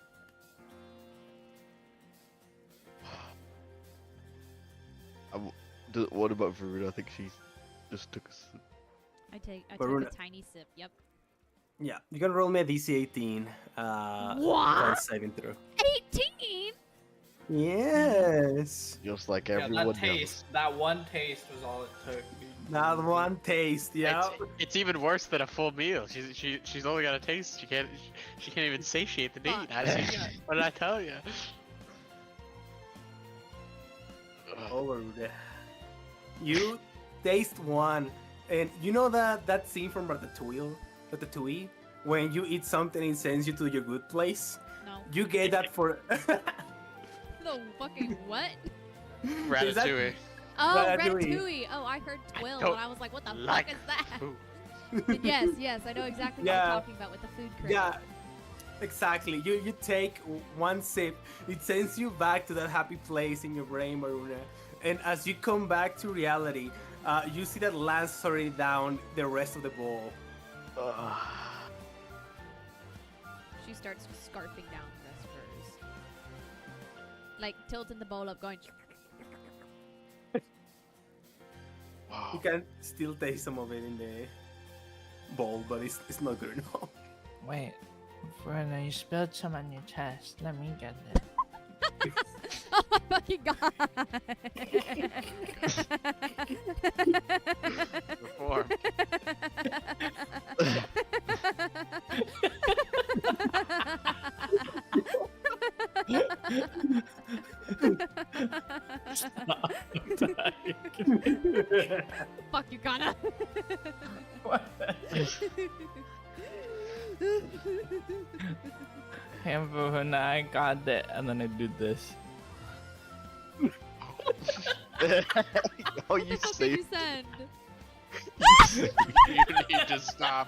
What about Veruna? I think she just took a sip. I took Varuna. a tiny sip. Yep. Yeah, you can roll me a DC 18. What? Con saving throw. 18. Yes, Just like Yeah, everyone that taste, that one taste was all it took. dude. that one taste. Yeah. It's even worse than a full meal. She's only got a taste. She can't even satiate the need. What did I tell you? Over there. You taste one, and you know that scene from Ratatouille, when you eat something it sends you to your good place. No. You get that for The fucking what? Ratatouille. Oh, Ratatouille. Ratatouille. Oh, I heard twill, don't and I was like, what the like fuck is that? food. yes, I know exactly what Yeah. you're talking about with the food crate. yeah, exactly. You take one sip, it sends you back to that happy place in your brain, Maruna. And as you come back to reality, you see that Lance already down the rest of the bowl. She starts scarfing down the rest of hers. Like, tilting the bowl up, going... You can still taste some of it in the bowl, but it's not good enough. Wait, Verona, you spilled some on your chest. Let me get it. Oh my fucking god! Reform. Fuck you, Kana. Hey, Verona, I got it. And then I do this. Oh, What you the fuck did saved. you send? You need to stop.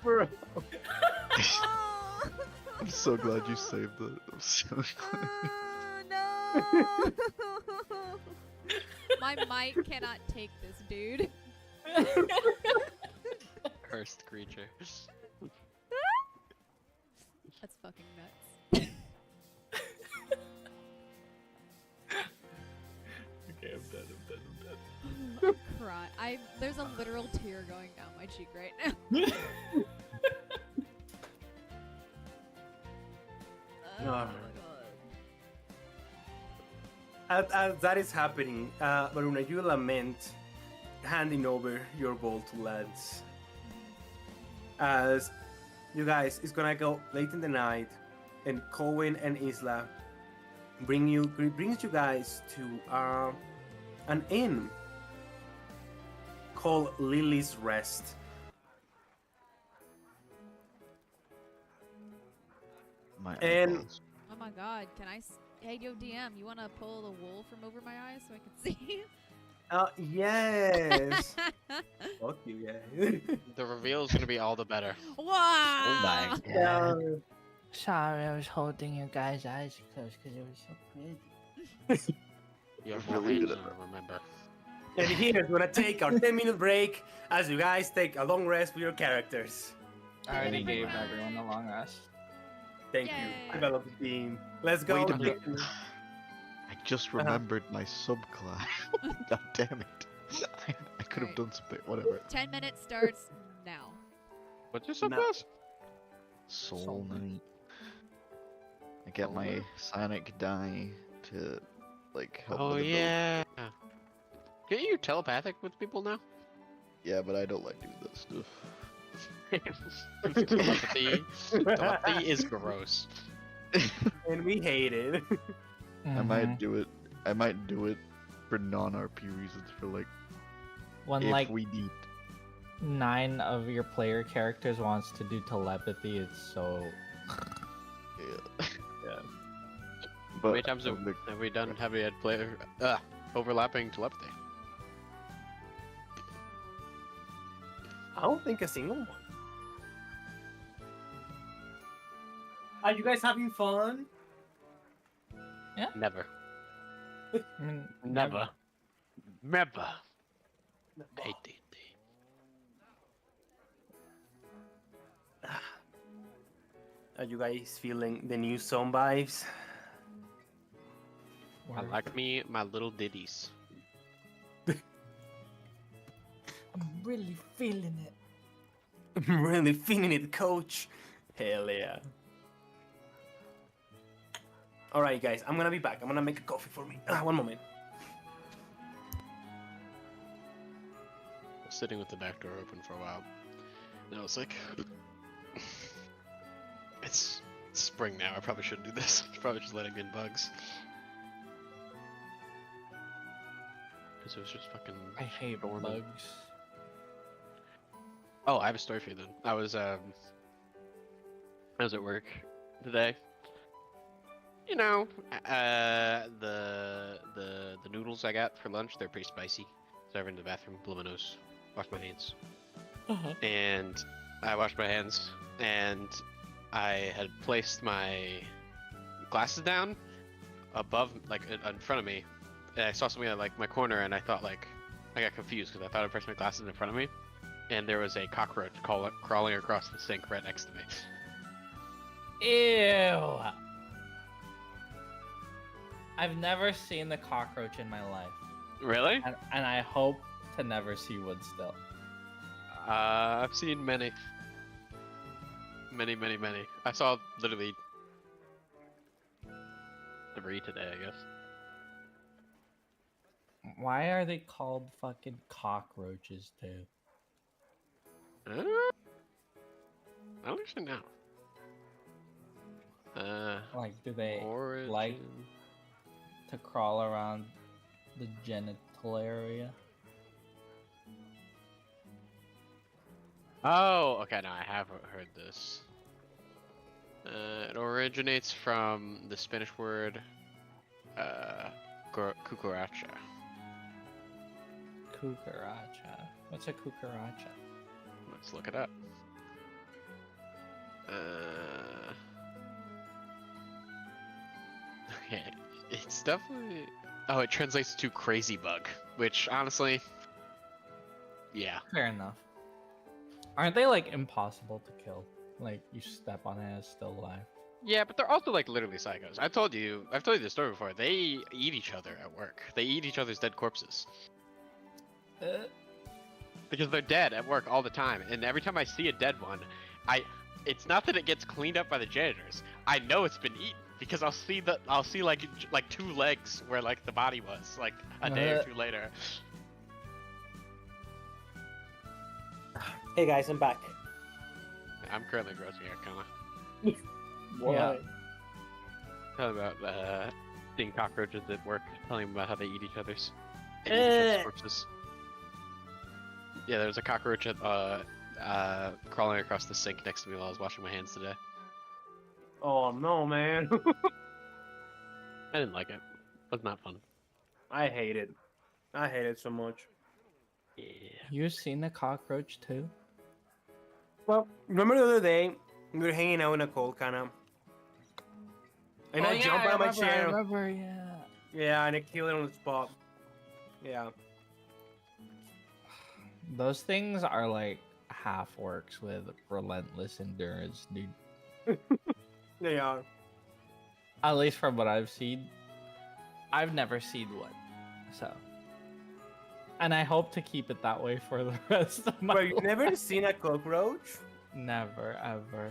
Bro. Oh, I'm so glad you saved it. I'm so glad. no. My mic cannot take this, dude. Cursed creature. That's fucking nuts. Okay, I'm done. I'm crying. There's a literal tear going down my cheek right now. Oh my Ah. god. As that is happening, Varuna, you lament handing over your ball to Lance. As you guys, it's gonna go late in the night, and Cohen and Isla brings you guys to an inn called Lily's Rest. My And- eyeballs. Oh my god, can I hey yo DM, you wanna pull the wool from over my eyes so I can see? Yes. Fuck you, yeah. The reveal is gonna be all the better. Wow! Oh my god. Sorry, I was holding your guys' eyes closed because it was so pretty. You have Really more hands good than at I remember. And here's gonna take our 10-minute break as you guys take a long rest with your characters. I already gave everyone a long rest. Thank Yay. you. Develop the team. Let's go. Wait a minute. I just remembered my subclass. God damn it. I could have Alright. done something. Whatever. 10 minutes starts now. What's your No. subclass? Soul Knight. I get my psionic die to, like, help Oh with the yeah. Get you telepathic with people now? Yeah, but I don't like doing that stuff. Telepathy is gross. And we hate it. I might do it. I might do it for non-RP reasons. For like, When if like we need. 9 of your player characters wants to do telepathy, it's so. Yeah. Yeah. How many times I'm like, have we had player overlapping telepathy? I don't think a single one. Are you guys having fun? Never. I mean, Never. Never. Hate D&D. Are you guys feeling the new zone vibes? I like me my little ditties. I'm really feeling it. I'm really feeling it, coach. Hell yeah. Alright, guys, I'm gonna be back. I'm gonna make a coffee for me. One moment. I was sitting with the back door open for a while. And I was like, it's spring now. I probably shouldn't do this. Probably just letting in bugs. Because it was just fucking. I hate storming. bugs. Oh, I have a story for you then. I was at work today. You know, the noodles I got for lunch, they're pretty spicy. So I ran to the bathroom, blew my nose, washed my hands. And I washed my hands, and I had placed my glasses down above, like in front of me. And I saw something at like my corner, and I thought like, I got confused because I thought I pressed my glasses in front of me. And there was a cockroach crawling across the sink right next to me. Ew. I've never seen the cockroach in my life, Really? and I hope to never see one still. I've seen many. Many. I saw literally 3 today, I guess. Why are they called fucking cockroaches too? I don't actually know. Like, do they Origin. like to crawl around the genital area? Oh, okay, no, I have heard this. It originates from the Spanish word cucaracha. Cucaracha. What's a cucaracha? Let's look it up. Okay, it's definitely. Oh, it translates to crazy bug, which honestly, yeah. Fair enough. Aren't they like impossible to kill? Like you step on it, it's still alive. Yeah, but they're also like literally psychos. I've told you this story before. They eat each other at work. They eat each other's dead corpses. Because they're dead at work all the time, and every time I see a dead one, it's not that it gets cleaned up by the janitors. I know it's been eaten because I'll see like two legs where like the body was like a day or two later. Hey guys, I'm back. I'm currently grossing out, kinda. Yeah. Talking about seeing cockroaches at work, telling them about how they eat each other's corpses. Yeah, there was a cockroach crawling across the sink next to me while I was washing my hands today. Oh no, man. I didn't like it. It was not fun. I hate it. I hate it so much. Yeah. You seen the cockroach too? Well, remember the other day we were hanging out in a cold kinda, and I jumped out of my chair. I remember, yeah. Yeah, and I killed it on the spot. Yeah. Those things are like half orcs with relentless endurance, dude. They are. At least from what I've seen. I've never seen one. So. And I hope to keep it that way for the rest of my But you've life. never seen a cockroach? Never, ever.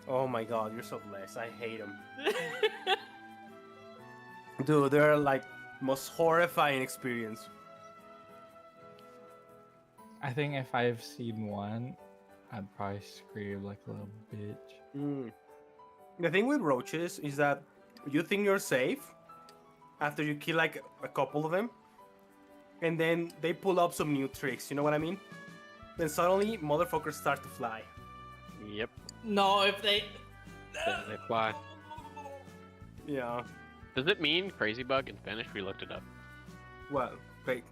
Oh my god, you're so blessed. I hate them. Dude, they're like most horrifying experience. I think if I've seen one, I'd probably scream like a little bitch. Mm. The thing with roaches is that you think you're safe after you kill like a couple of them, and then they pull up some new tricks, you know what I mean? Then suddenly motherfuckers start to fly. Yep. No, if they... They fly. Yeah. Does it mean crazy bug in Spanish? We looked it up. Well, wait.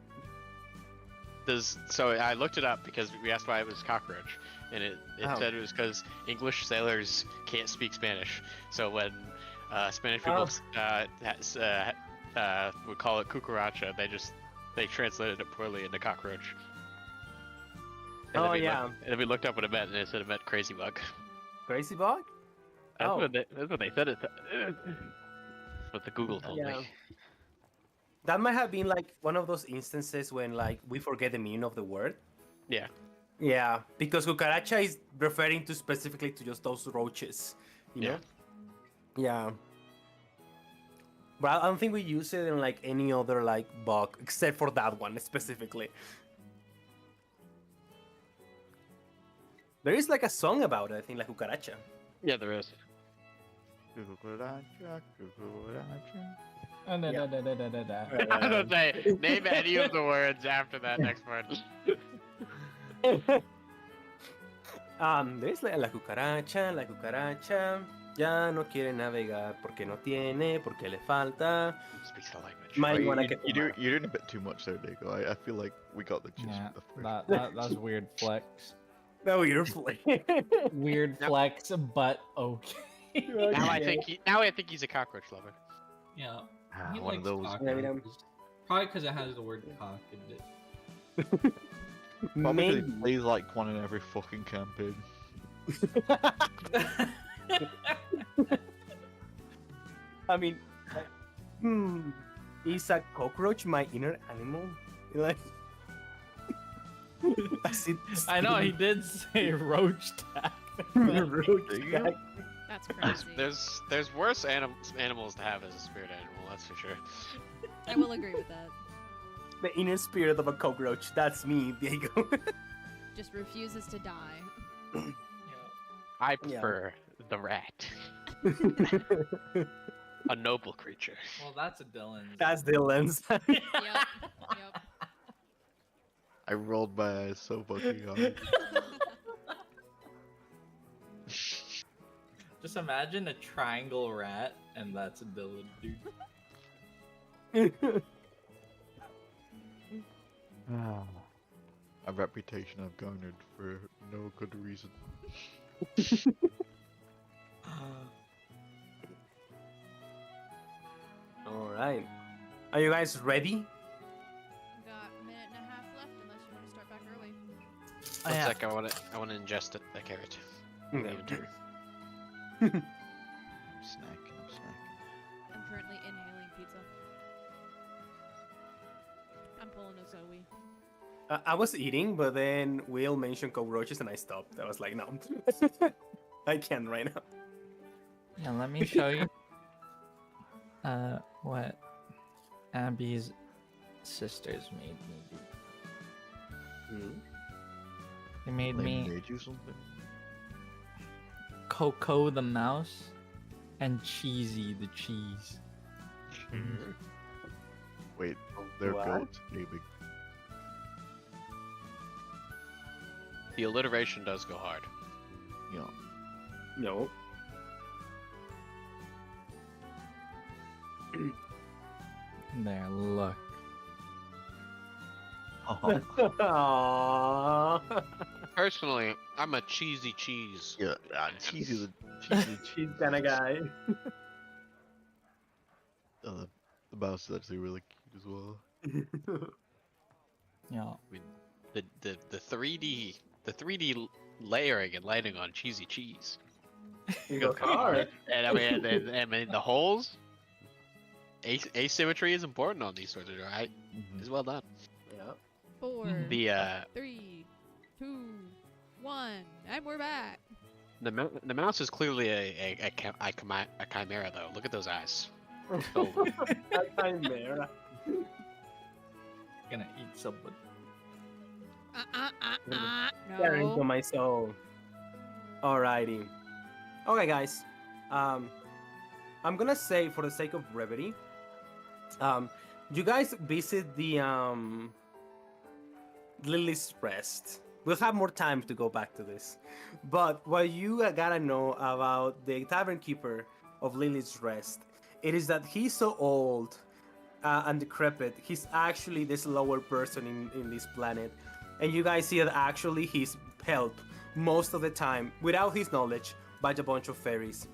So I looked it up because we asked why it was cockroach, and it Oh. said it was because English sailors can't speak Spanish. So when Spanish people would call it cucaracha, they translated it poorly into cockroach. And Oh, then we yeah. and then we looked up what it meant, and it said it meant crazy bug. Crazy bug? That's Oh. what they said. That's what the Google told Yeah. me. That might have been like one of those instances when like we forget the meaning of the word. Yeah. Yeah, because cucaracha is referring to specifically to just those roaches, you know? Yeah. But I don't think we use it in like any other like bug except for that one specifically. There is like a song about it, I think, like cucaracha. Yeah, there is. Cucaracha, cucaracha. Da, da, Yeah. da, da, da, da, da. I was gonna say, name any of the words after that next word. There's like la cucaracha, ya no quiere navegar porque no tiene, porque le falta. Speaks the language. Might Oh, wanna you, get you're doing a bit too much there, Diego. I feel like we got the gist Yeah, of the first. that's weird flex. No, you're playing. Weird Yep. flex, but okay. Now I think he's a cockroach lover. Yeah. Ah, He one of likes those. cockroaches. Probably because it has the word cock in it. Probably 'cause Maybe. he plays like one in every fucking campaign. I mean, is a cockroach my inner animal? Like, I know he did say roach tag. Roach There you go. tag. That's crazy. There's worse animals to have as a spirit animal, that's for sure. I will agree with that. The inner spirit of a cockroach. That's me, Diego. Just refuses to die. I Yeah. prefer the rat. A noble creature. Well, that's a Dylan. That's Dylan's. Yep. Yep. I rolled my eyes so fucking hard. Just imagine a triangle rat, and that's a Dylan, dude. A reputation I've garnered for no good reason. All right. Are you guys ready? We got a minute and a half left, unless you want to start back early. One sec, I want to ingest it, that carrot. Okay. Leave it to her. I'm snacking, I'm snacking. I'm currently inhaling pizza. I'm pulling a Zoe. I was eating, but then Will mentioned cockroaches and I stopped. I was like, no. I can't right now. Now let me show you what Abby's sisters made me do. Hmm. They made They me made you something? Coco the mouse and Cheesy the cheese. Wait, they're What? goats, maybe. The alliteration does go hard. Yeah. No. There, look. Oh, Aww. Personally, I'm a cheesy cheese. yeah, cheesy She's kind of guy. the mouse is actually really cute as well. Yeah. The 3D layering and lighting on cheesy cheese. It goes hard. And I mean the holes. Asymmetry is important on these sorts of right. It's well done. Yeah. 4, The 3, 2, 1, and we're back. the mouse is clearly a chimera though. Look at those eyes. Oh. I'm there. Gonna eat someone. Staring to No. my soul. Alrighty. Okay, guys. I'm gonna say, for the sake of brevity, you guys visit the Lily's Rest. We'll have more time to go back to this, but what you gotta know about the tavern keeper of Lily's Rest, it is that he's so old and decrepit. He's actually the slower person in this planet, and you guys see that actually he's helped most of the time, without his knowledge, by a bunch of fairies.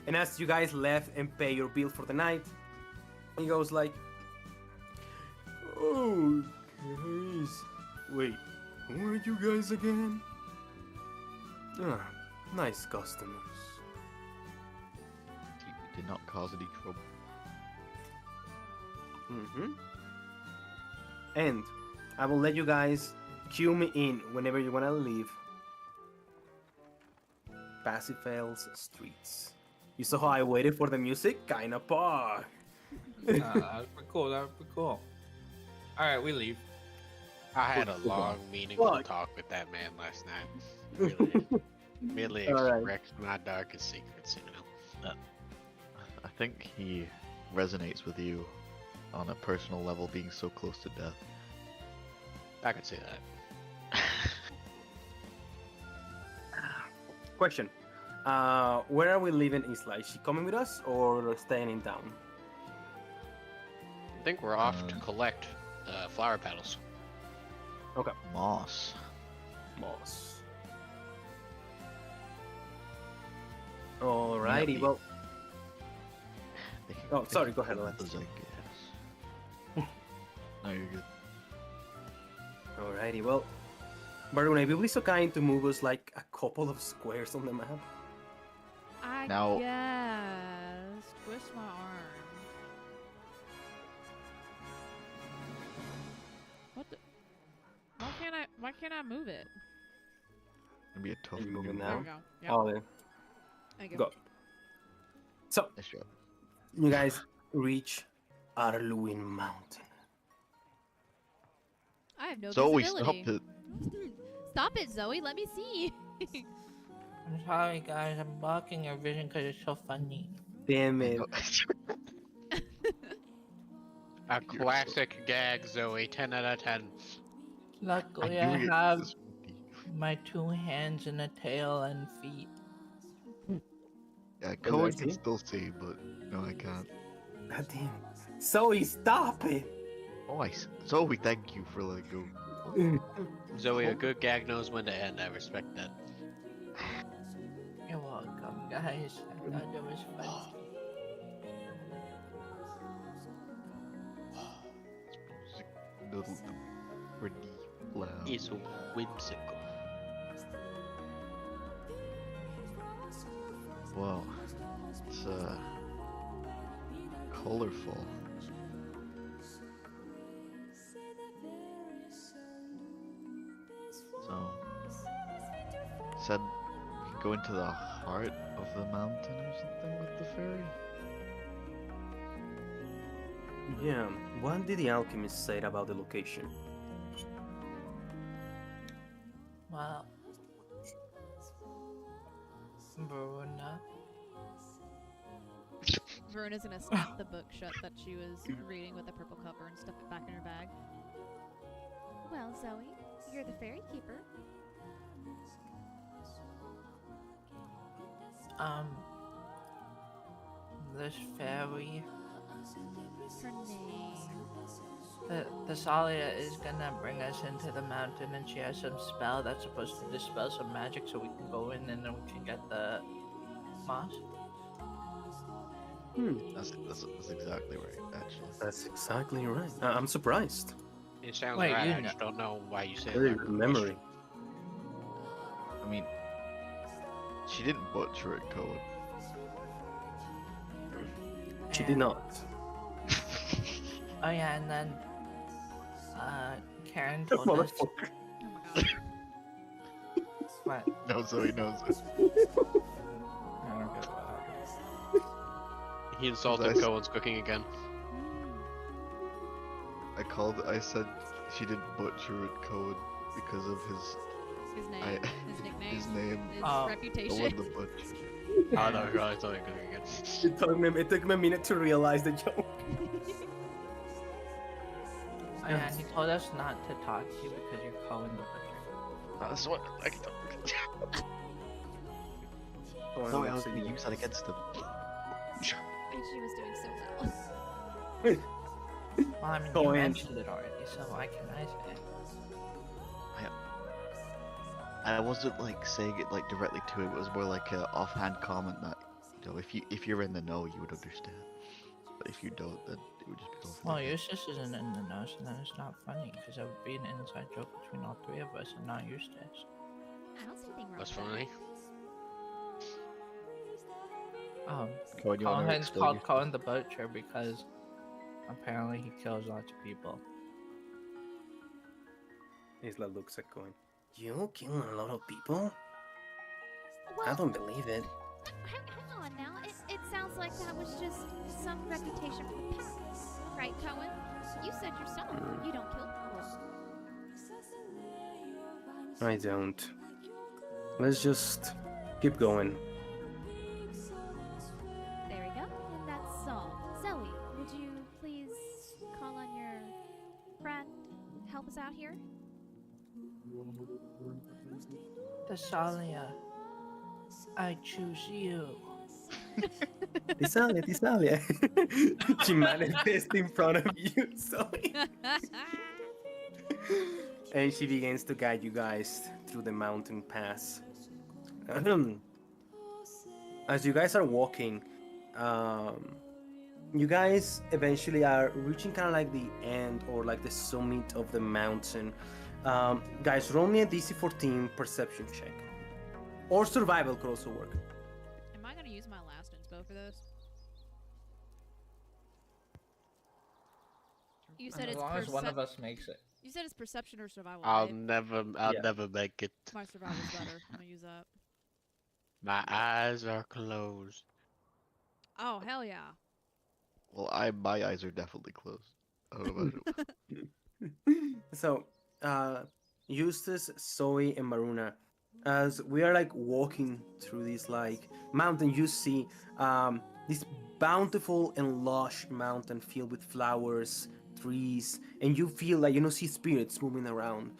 And as you guys left and pay your bill for the night, he goes like, "Oh, guys, wait, who are you guys again? Ah, nice customers." Did not cause any trouble. Mm-hmm. And I will let you guys cue me in whenever you wanna leave. Parsifal's streets. You saw how I waited for the music? Kinda par. That'd be cool. That'd be cool. All right, we leave. I had a long, meaningful Fuck. talk with that man last night. Really Alright. expressed my darkest secrets, you know. I think he resonates with you on a personal level, being so close to death. I could say that. Question. Where are we leaving Isla? Is she coming with us or staying in town? I think we're off to Um, collect flower petals. Moss. Moss. Alrighty, Yeah, well, They- Oh, they sorry, can go ahead, follow Lance. us, I guess. No, you're good. alrighty, well. Barun, will you be so kind to move us like a couple of squares on the map? I Now- guess. Twist my arm. What the? Why can't I move it? It'd be a tough Are you moving move. now? There we go. Yep. Oh, there. Thank you. Go. So, Nice job. you guys reach Arluin Mountain. I have no Zoe, visibility. stop it. Stop it, Zoe. Let me see. I'm sorry, guys. I'm blocking your vision because it's so funny. Damn it. A classic gag, Zoe. 10 out of 10. Luckily, I I knew it have was funny. my 2 hands and a tail and feet. Cohen I can see. still see, but no, I can't. God damn. Zoe, stop it! Oh, Zoe, thank you for letting go. Zoe, a good gag knows when to end. I respect that. You're welcome, guys. I thought it was funny. Music, the pretty loud. It's whimsical. Wow, it's colorful. So, said we could go into the heart of the mountain or something with the fairy. Yeah, what did the alchemist say about the location? Well, Bruna. Verona's gonna snap the book shut that she was reading with the purple cover and stuff it back in her bag. Well, Zoe, you're the fairy keeper. This fairy, Her name. the Salia is gonna bring us into the mountain, and she has some spell that's supposed to dispel some magic, so we can go in and then we can get the moss. That's exactly right, actually. That's exactly right. I'm surprised. It sounds Wait, right. you I know- just don't know why you say Very that. good memory. I mean, she didn't butcher it, Cohen. She did not. Oh yeah, and then Karen told us Motherfucker. Oh my god. what? No, Zoe knows it. I don't get that. He insulted Nice. Cohen's cooking again. I said she didn't butcher it, Cohen, because of His name. His nickname. his name. His Oh. I reputation. want the butcher. Oh no, he really told me cooking again. It took me a minute to realize the joke. Oh yeah, and he told us not to talk to you because you're calling the butcher. That's what I can Oh, No, I was gonna use that against him. And she was doing so well. Well, I mean, Go you in. mentioned it already, so why can I say it? I wasn't like saying it like directly to him. It was more like an offhand comment that, you know, if you're in the know, you would understand. But if you don't, then it would just be going for Well, nothing. your sister's in the know, so then it's not funny because it would be an inside joke between all three of us and not your sis. I don't see anything wrong That's with funny. Cohen, you wanna Cohen's explain called your- Cohen the Butcher because apparently he kills lots of people. Isla looks at Cohen. You kill a lot of people? that. I Well, don't believe it. hang on now. It sounds like that was just some reputation from the past. Right, Cohen? You said yourself you don't kill people. I don't. Let's just keep going. There we go. And that's solved. Zoe, would you please call on your friend? Help us out here? Thessalia, I choose you. Tisalia, Tisalia. She manifests in front of you, Zoe. And she begins to guide you guys through the mountain pass. As you guys are walking, you guys eventually are reaching kind of like the end or like the summit of the mountain. Guys, roll me a DC 14 perception check. Or survival could also work. Am I gonna use my last inspo for this? You said As it's long as one of us makes it. You said it's perception or survival. I'll right? never make it. My survival's better. I'm gonna use that. My eyes are closed. Oh hell yeah! Well, my eyes are definitely closed. I don't know about you. So, Eustace, Zoe, and Maruna, as we are like walking through this like mountain, you see this bountiful and lush mountain filled with flowers, trees, and you feel like you don't see spirits moving around.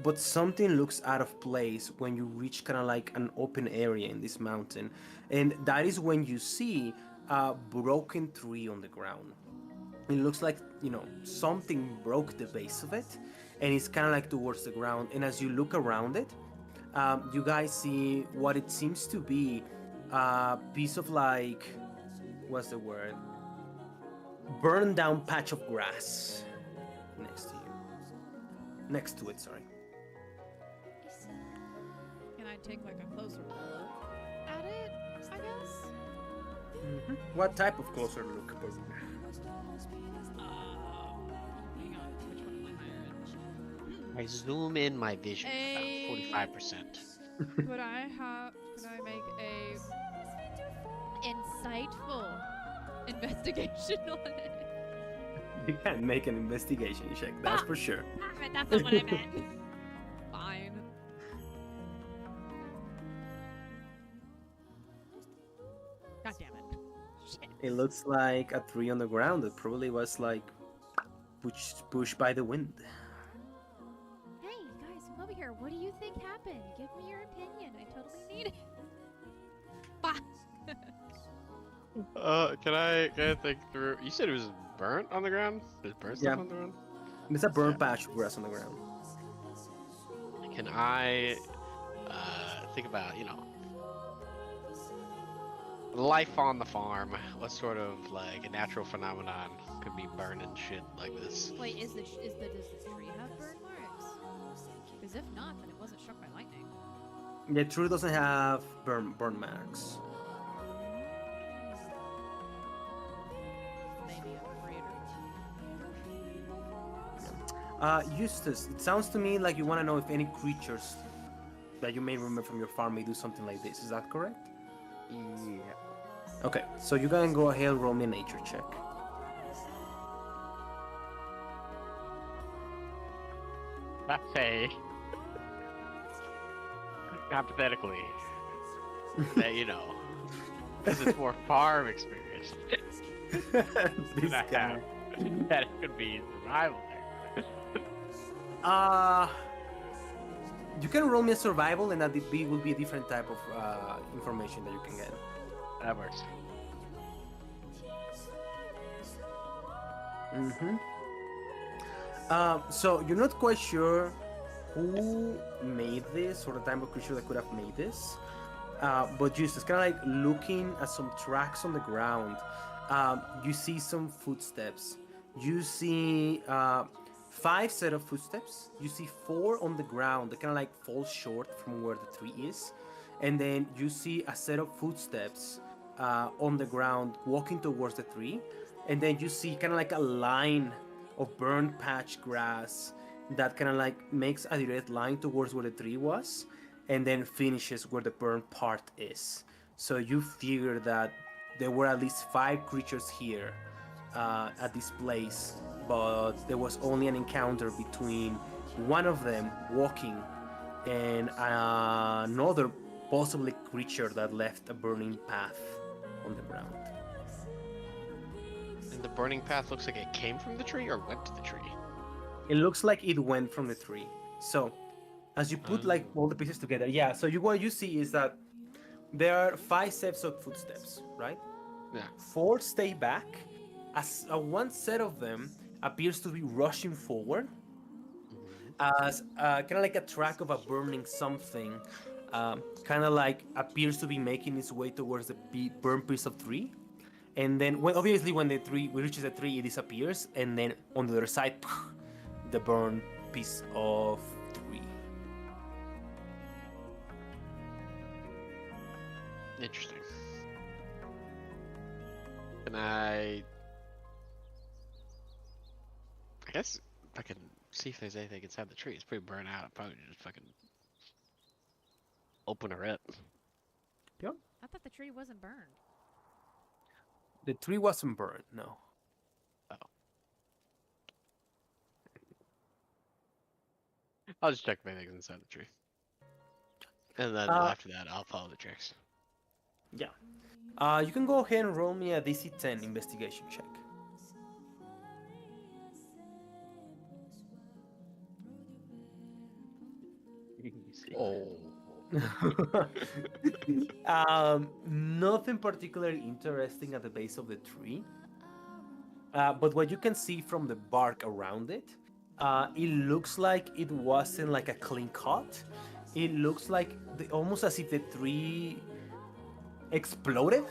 But something looks out of place when you reach kind of like an open area in this mountain, and that is when you see a broken tree on the ground. It looks like something broke the base of it, and it's kind of like towards the ground. And as you look around it, you guys see what it seems to be a piece of like, what's the word, burned down patch of grass next to it, sorry. Can I take like a closer look at it, I guess? What type of closer look? Hang on, which one am I higher I zoom in my vision A- about 45%. in? Could I make a insightful investigation on it? You can't make an investigation check, that's for sure. Damn it, that's not what I meant. Fine. God damn it. Shit. It looks like a tree on the ground that probably was like pushed by the wind. Hey, guys, come over here. What do you think happened? Give me your opinion. I totally need it. Fuck. Can I think through? You said it was burnt on the ground? There's burnt stuff Yeah. on the ground? There's a burnt patch of grass on the ground. Can I think about, life on the farm? What sort of like a natural phenomenon could be burning shit like this? Wait, does the tree have burn marks? Because if not, then it wasn't struck by lightning. The tree doesn't have burn marks. Maybe a crater. Eustace, it sounds to me like you want to know if any creatures that you may remember from your farm may do something like this. Is that correct? Yeah. Okay, so you can go ahead and roll me a nature check. Let's say, hypothetically, that because it's more farm experience This that I guy. have, that it could be survival there. You can roll me a survival, and that will be a different type of information that you can get. That works. So you're not quite sure who made this or the type of creature that could have made this, but just it's kind of like looking at some tracks on the ground. You see some footsteps. You see 5 set of footsteps. You see 4 on the ground that kind of like fall short from where the tree is, and then you see a set of footsteps on the ground walking towards the tree, and then you see kind of like a line of burned patch grass that kind of like makes a direct line towards where the tree was, and then finishes where the burned part is. So you figure that there were at least 5 creatures here at this place, but there was only an encounter between one of them walking and another possibly creature that left a burning path on the ground. And the burning path looks like it came from the tree or went to the tree. It looks like it went from the tree. So, as you put like all the pieces together, yeah. So what you see is that there are 5 sets of footsteps, right? Yeah. 4 stay back, as one set of them appears to be rushing forward, as kind of like a track of a burning something, kind of like appears to be making its way towards the burnt piece of tree. And then, when the tree reaches the tree, it disappears, and then on the other side, the burned piece of tree. Interesting. Can I guess I can see if there's anything inside the tree. It's pretty burnt out. I'll probably just fucking open her up. Yep. I thought the tree wasn't burned. The tree wasn't burned, no. I'll just check if anything's inside the tree. And then after that, I'll follow the tracks. Yeah. You can go ahead and roll me a DC 10 investigation check. Oh. Nothing particularly interesting at the base of the tree. But what you can see from the bark around it, it looks like it wasn't like a clean cut. It looks like almost as if the tree exploded,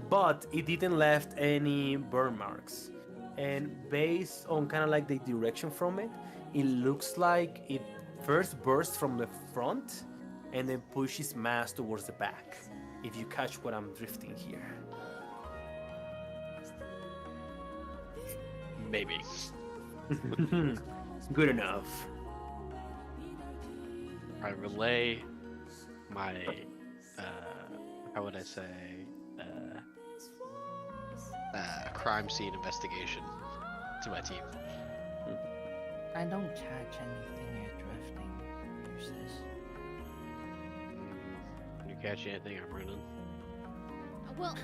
but it didn't left any burn marks. And based on kind of like the direction from it, it looks like it first bursts from the front and then pushes mass towards the back. If you catch what I'm drifting here. Maybe. Good enough. I relay my, how would I say, crime scene investigation to my team. I don't catch anything you're drifting, Eustace. You catch anything, I'm running. Well,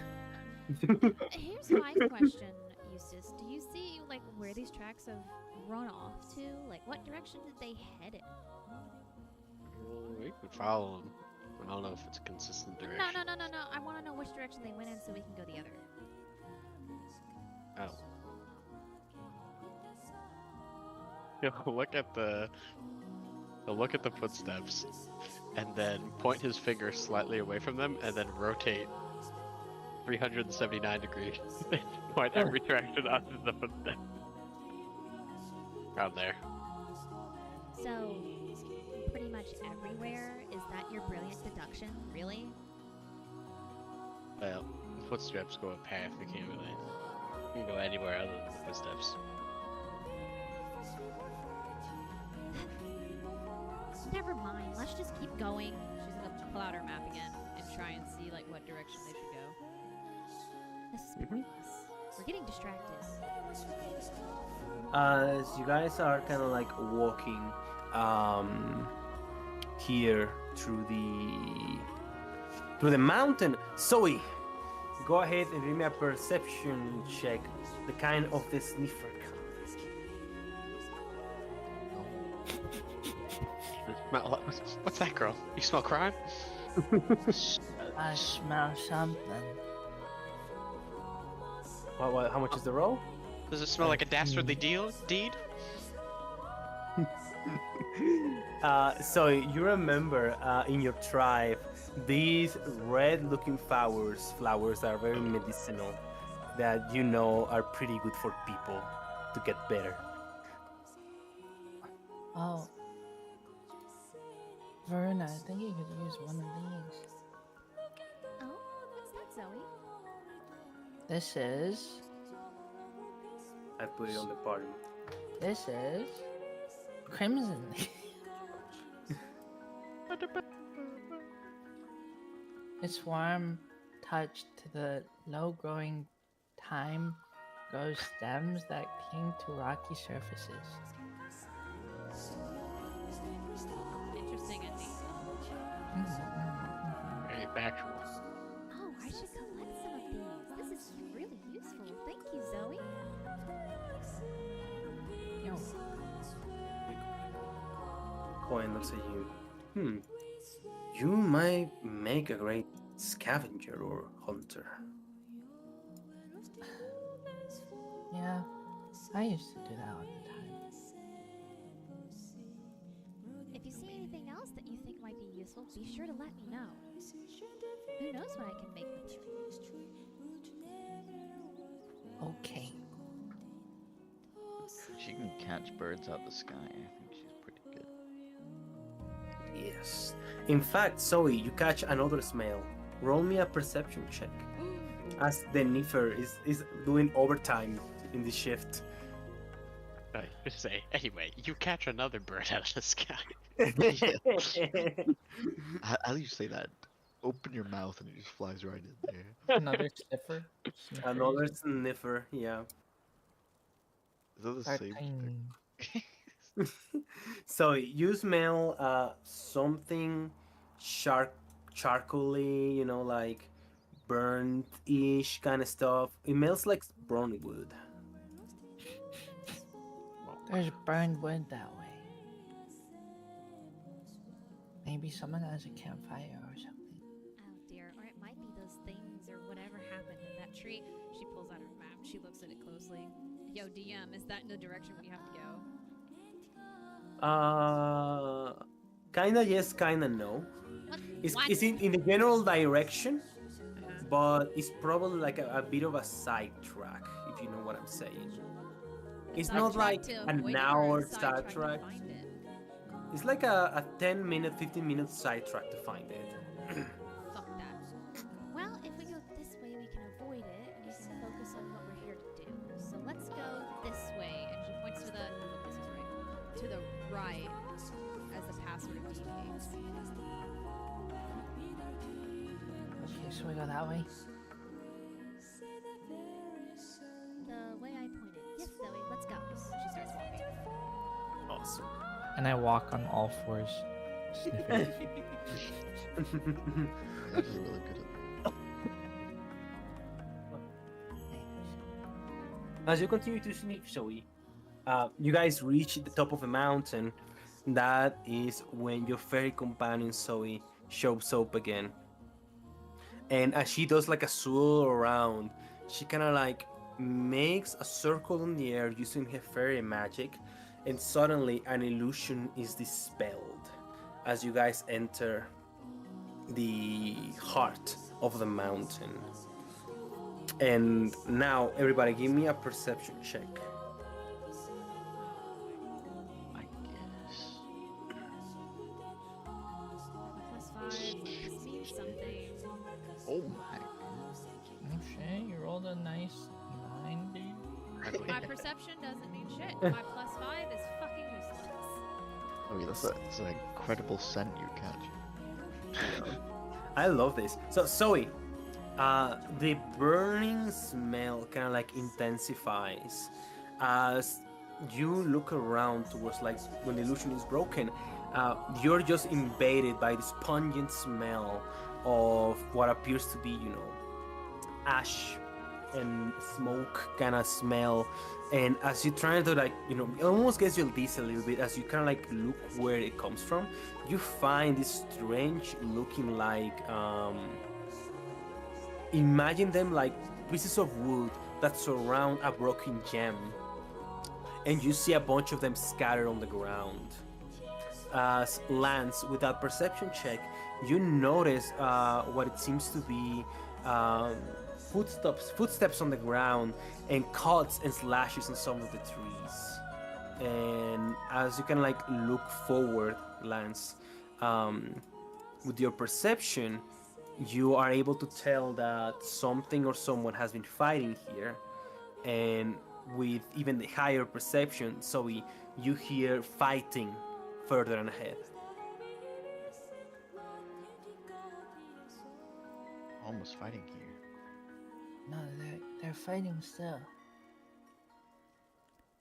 here's my question, Eustace. Do you see like where these tracks have run off to? Like, what direction did they head in? We can follow them. I don't know if it's a consistent direction. No. I want to know which direction they went in so we can go the other. Oh. He'll look at the footsteps, and then point his finger slightly away from them, and then rotate 379 degrees. Point every direction onto the footsteps. Around there. So, pretty much everywhere? Is that your brilliant deduction? Really? Well, the footsteps go a path. We can't really. You can go anywhere other than the footsteps. Never mind. Let's just keep going. She's gonna pull out her map again and try and see like what direction they should go. This is pointless. We're getting distracted. As you guys are kind of like walking here through the mountain, Zoe, go ahead and give me a perception check, the kind of the sniffer kind. What's that, girl? You smell crime? I smell something. How much is the roll? Does it smell like a dastardly deed? So you remember in your tribe these red-looking flowers that are very medicinal, that you know are pretty good for people to get better. Oh. Verna, I think you could use one of these. Oh, what's that, Zoe? This is... I put it on the party. This is... Crimson. Its warm touch to the low-growing thyme grows stems that cling to rocky surfaces. Interesting, I think. Very factual. Oh, I should collect some of these. This is really useful. Thank you, Zoe. Yo, Coin looks at you. You might make a great scavenger or hunter. yeah, I used to do that all the time. If you see anything else that you think might be useful, be sure to let me know. Who knows what I can make with you? Okay. She can catch birds out the sky. I think she's pretty good. Yes. In fact, Zoe, you catch another smell. Roll me a perception check. As the Niffer is doing overtime in the shift. I just say, anyway, you catch another bird out of the sky. How do you say that? Open your mouth and it just flies right in there. Another sniffer. Another sniffer, yeah. Is that the same thing? So you smell something charcoaly, you know, like burnt-ish kind of stuff. It smells like burnt wood. There's burned wood that way. Maybe someone has a campfire or something. Oh dear, or it might be those things or whatever happened in that tree. She pulls out her map. She looks at it closely. Yo, DM, is that in the direction we have to go? Kinda yes, kinda no. What? It's, What? it's in the general direction, Uh-huh. but it's probably like a bit of a sidetrack, if you know what I'm saying. It's A not sidetrack like to an avoid it or a hour sidetrack to sidetrack. find it? It's like a 10-minute, 15-minute sidetrack to find it. Fuck that. Well, if we go this way, we can avoid it, and we can focus on what we're here to do. So let's go this way, and she points to the. This is right. To the right, as the path sort of deviates. Okay, so we go that way. The way I pointed. Yes, Zoe, let's go. She starts walking. Awesome. And I walk on all fours, sniffing. That is really good at As you continue to sniff, Zoe, you guys reach the top of the mountain. That is when your fairy companion Zoe shows up again. And as she does like a swirl around, she kind of like makes a circle in the air using her fairy magic, and suddenly an illusion is dispelled as you guys enter the heart of the mountain. And now, everybody, give me a perception check. I guess. +5. This means something. Oh my. Oh shit, you rolled a nice 9, dude. My perception doesn't mean shit. My +5 is fucking useless. Oh, yeah, that's an incredible scent you catch. I love this. So, Zoe, the burning smell kind of like intensifies as you look around towards like when the illusion is broken. You're just invaded by this pungent smell of what appears to be, ash and smoke kind of smell. And as you try to like, it almost gets you this a little bit as you kind of like look where it comes from. You find this strange looking like, imagine them like pieces of wood that surround a broken gem. And you see a bunch of them scattered on the ground. As Lance, with that perception check, you notice what it seems to be footsteps on the ground and cuts and slashes in some of the trees. And as you can like look forward, Lance, with your perception, you are able to tell that something or someone has been fighting here. And with even the higher perception, Zoe, you hear fighting further and ahead. Almost fighting here. No, they're fighting still.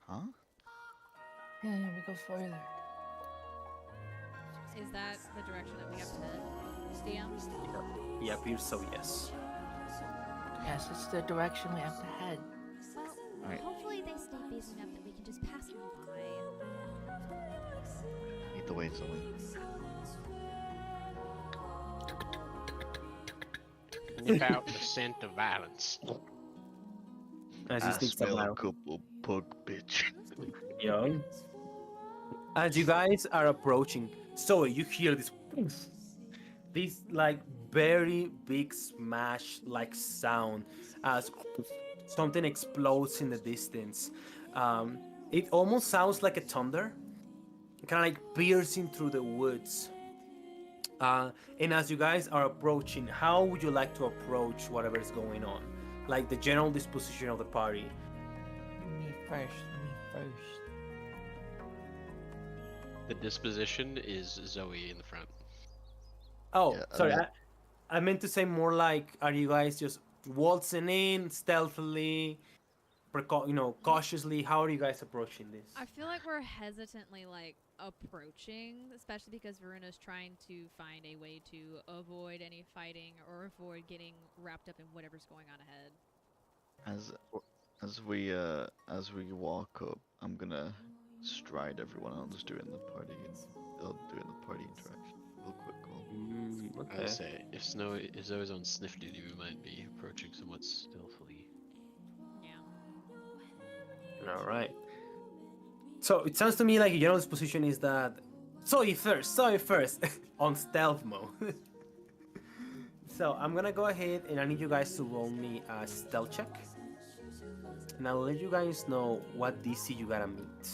Huh? Yeah, we go further. Is that the direction that we have to head? DM? Yeah, appears so, yes. Yes, it's the direction we have to head. Well, Alright. hopefully they stay busy enough that we can just pass them by. Lead the way, Zoe. Sniff out the scent of violence. As you I sneak smell a out. couple pug bitch. Young. As you guys are approaching, so you hear this poof, this like very big smash like sound as something explodes in the distance. It almost sounds like a thunder, kind of like piercing through the woods. And as you guys are approaching, how would you like to approach whatever is going on? Like the general disposition of the party. Me first. The disposition is Zoe in the front. Oh, Yeah, sorry. mean- I meant to say more like, are you guys just waltzing in stealthily, cautiously? How are you guys approaching this? I feel like we're hesitantly like approaching, especially because Varuna's trying to find a way to avoid any fighting or avoid getting wrapped up in whatever's going on ahead. As we walk up, I'm gonna stride everyone else doing the party and they'll doing the party interaction. real quick. Cool. I Okay. would say if Zoe's on sniff duty, we might be approaching somewhat stealthily. Yeah. All right. So it sounds to me like Yellow's position is that Zoe first on stealth mode. So I'm gonna go ahead and I need you guys to roll me a stealth check, and I'll let you guys know what DC you gotta meet.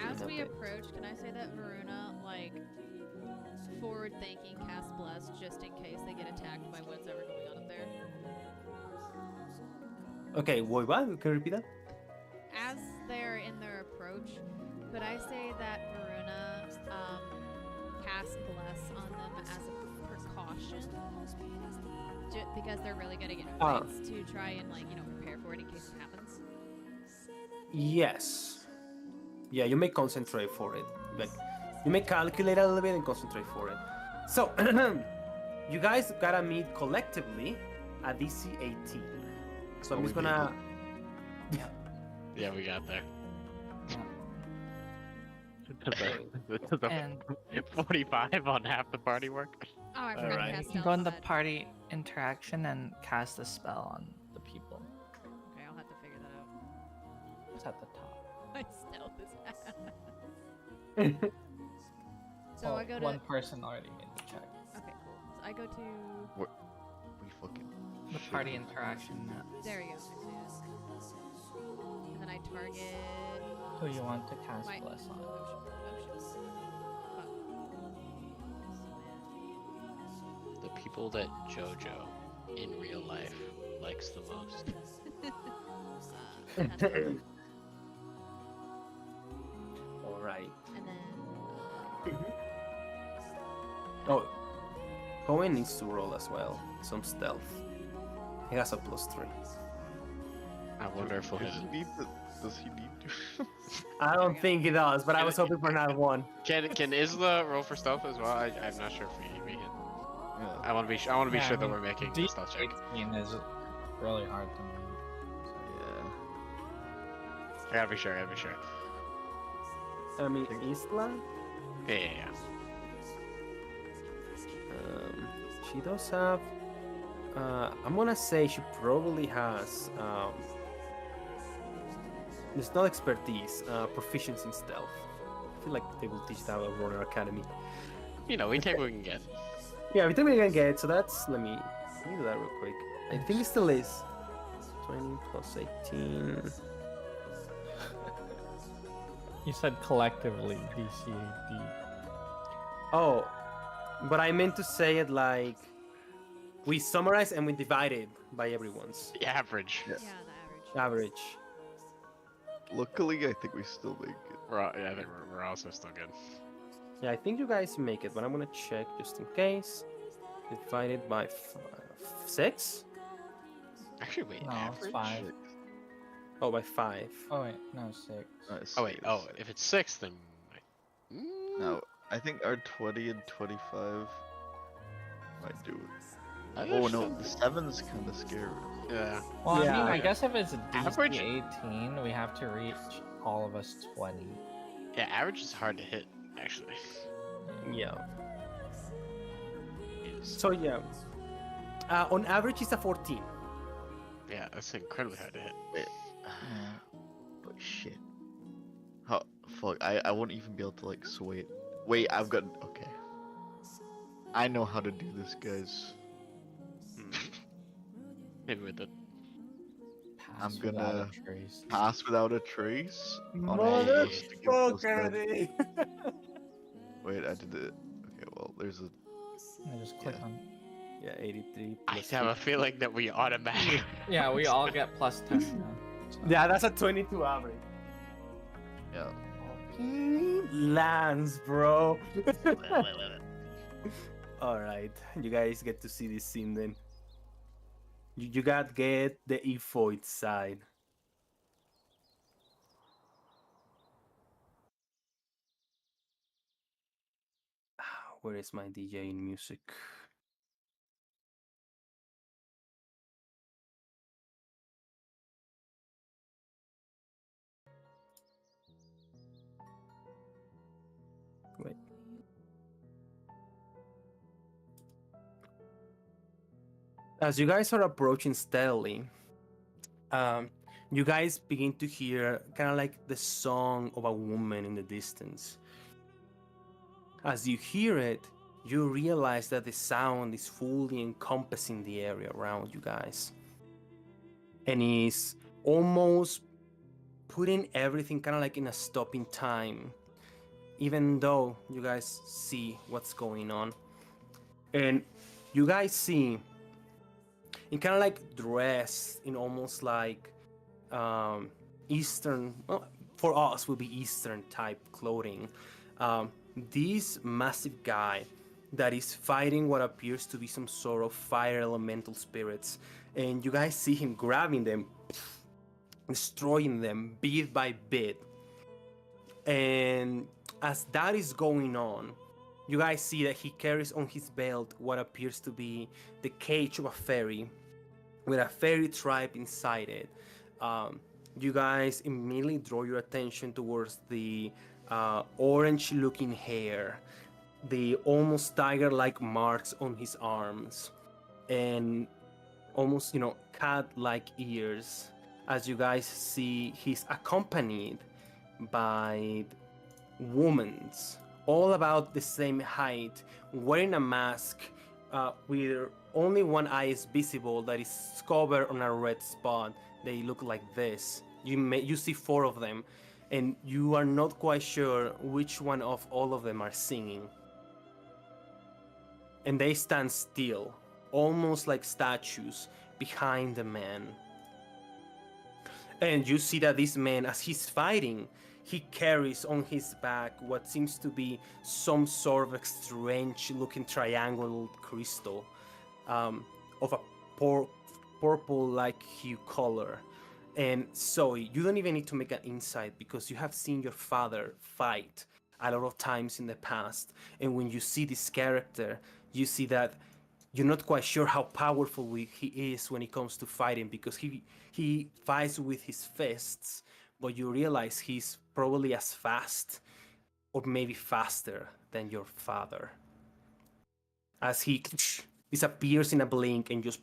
As in a we bit. approach, can I say that Varuna, like, forward thinking, cast Bless just in case they get attacked by what's ever going on up there? Okay, wait, what? Can you repeat that? As they're in their approach, could I say that Varuna cast Bless on them as a precaution? Because they're really gonna get fights to try and, like, prepare for it in case it happens? Yes. Yeah, you may concentrate for it. Like, you may calculate a little bit and concentrate for it. So, you guys gotta meet collectively at DC 18. So I'm Oh, just we made gonna. Yeah, we got there. Yeah. To the And 45 on half the party work. Oh, I forgot Alright. to you cast can stealth, go in my the bad. party interaction and cast a spell on the people. Okay, I'll have to figure that out. It's at the top. My stealth is ass. So Well, I go to. one person already made the check. Okay, cool. So I go to. We fucking. The shit. party interaction. There you go. I see it. And then I target. Who you want to cast My- bless on? Oh, The people that JoJo in real life likes the most. shit. All right. And then. Oh, Cohen needs to roll as well. Some stealth. He has a +3. I wonder if we'll hit Does it. he need to? Does he need to? I don't think he does, but I was hoping for another one. Can Isla roll for stealth as well? I'm not sure if we hit. Yeah. I want to be Yeah, sure I that mean, we're making the stealth check. D18 is really hard to move. Yeah. I gotta be sure. I mean, Isla. Yeah. She does have. I'm gonna say she probably has. It's not expertise, proficiency in stealth. I feel like they will teach that at Warrior Academy. You know, we take what we can get. Yeah, we think we can get it. So that's let me do that real quick. I think it still is 20 plus 18. You said collectively DCAD. Oh, but I meant to say it like we summarize and we divide it by everyone's The average. Yeah. Yeah, the average. average. Luckily, I think we still make it. I think we're also still good. Yeah, I think you guys make it, but I'm gonna check just in case. Divided by 6? Actually, wait. No, average? it's 5. Oh, by 5. Oh wait, no, 6. Oh wait. Oh, if it's 6, then. No, I think our 20 and 25 might do it. I Oh think no, so. the 7's kind of scary. Yeah. Well, Yeah. I mean, I guess if it's Average- DC18, we have to reach all of us 20. Yeah, average is hard to hit, actually. Yeah. Is- So yeah. On average, it's a 14. yeah, that's incredibly hard to hit. Wait. Yeah. But shit. How? Fuck. I won't even be able to like sway it. Wait, I've got. Okay. I know how to do this, guys. Maybe with it. Pass gonna without a trace. Pass without a trace. On all of us to give us that- Wait, I did it. Okay, well, there's a. I just click Yeah. on. Yeah, 83. I plus have a 50. feeling that we automatically. Yeah, we all get plus 10 now. So- Yeah, that's a 22 average. Yeah. Lands, bro. All right, you guys get to see this scene then. You got get the Efoid side. Where is my DJ in music? Wait. As you guys are approaching steadily, um, you guys begin to hear kind of like the song of a woman in the distance. As you hear it, you realize that the sound is fully encompassing the area around you guys, and is almost putting everything kind of like in a stopping time, even though you guys see what's going on. And you guys see in kind of like dressed in almost like Eastern, well, for us would be Eastern type clothing. Um, this massive guy that is fighting what appears to be some sort of fire elemental spirits, and you guys see him grabbing them, destroying them bit by bit. And as that is going on, you guys see that he carries on his belt what appears to be the cage of a fairy with a fairy tribe inside it. You guys immediately draw your attention towards the orange looking hair, the almost tiger like marks on his arms, and almost, cat like ears. As you guys see, he's accompanied by women's, all about the same height, wearing a mask with only one eye is visible that is covered on a red spot. They look like this. You see four of them, and you are not quite sure which one of all of them are singing. And they stand still, almost like statues, behind the man. And you see that this man, as he's fighting, he carries on his back what seems to be some sort of strange looking triangle crystal of a purple like hue color. And so you don't even need to make an insight because you have seen your father fight a lot of times in the past. And when you see this character, you see that you're not quite sure how powerful he is when it comes to fighting, because he fights with his fists, but you realize he's probably as fast or maybe faster than your father. As he disappears in a blink and just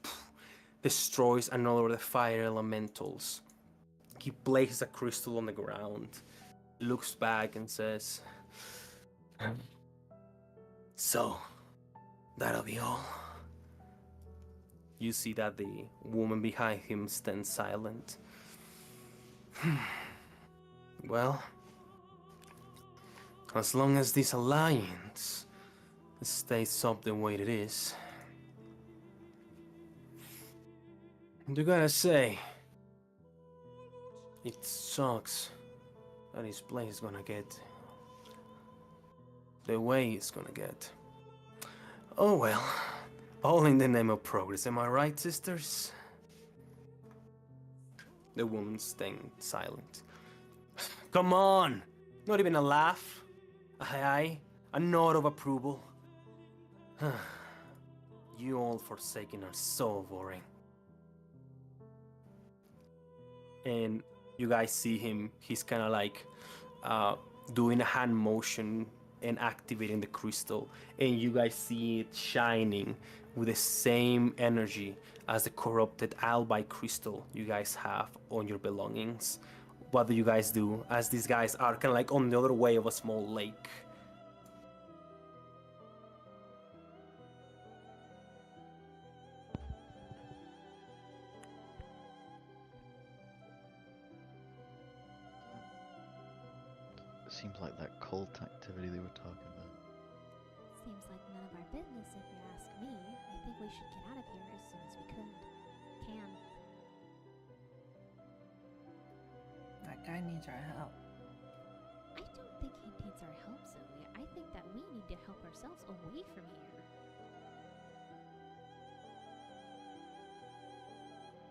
destroys another of the fire elementals. He places a crystal on the ground, looks back and says, "So, that'll be all." You see that the woman behind him stands silent. Well, as long as this alliance stays up the way it is, you gotta say, it sucks that his place is gonna get the way it's gonna get. Oh well, all in the name of progress, am I right, sisters? The woman stayed silent. Come on! Not even a laugh? Aye, a nod of approval? You all Forsaken are so boring. And you guys see him, he's kind of like doing a hand motion and activating the crystal, and you guys see it shining with the same energy as the corrupted albite crystal you guys have on your belongings. What do you guys do as these guys are kind of like on the other way of a small lake? Seems like that cult activity they were talking about. Seems like none of our business, if you ask me. I think we should get out of here as soon as we can. That guy needs our help. I don't think he needs our help, Zoe. I think that we need to help ourselves away from here.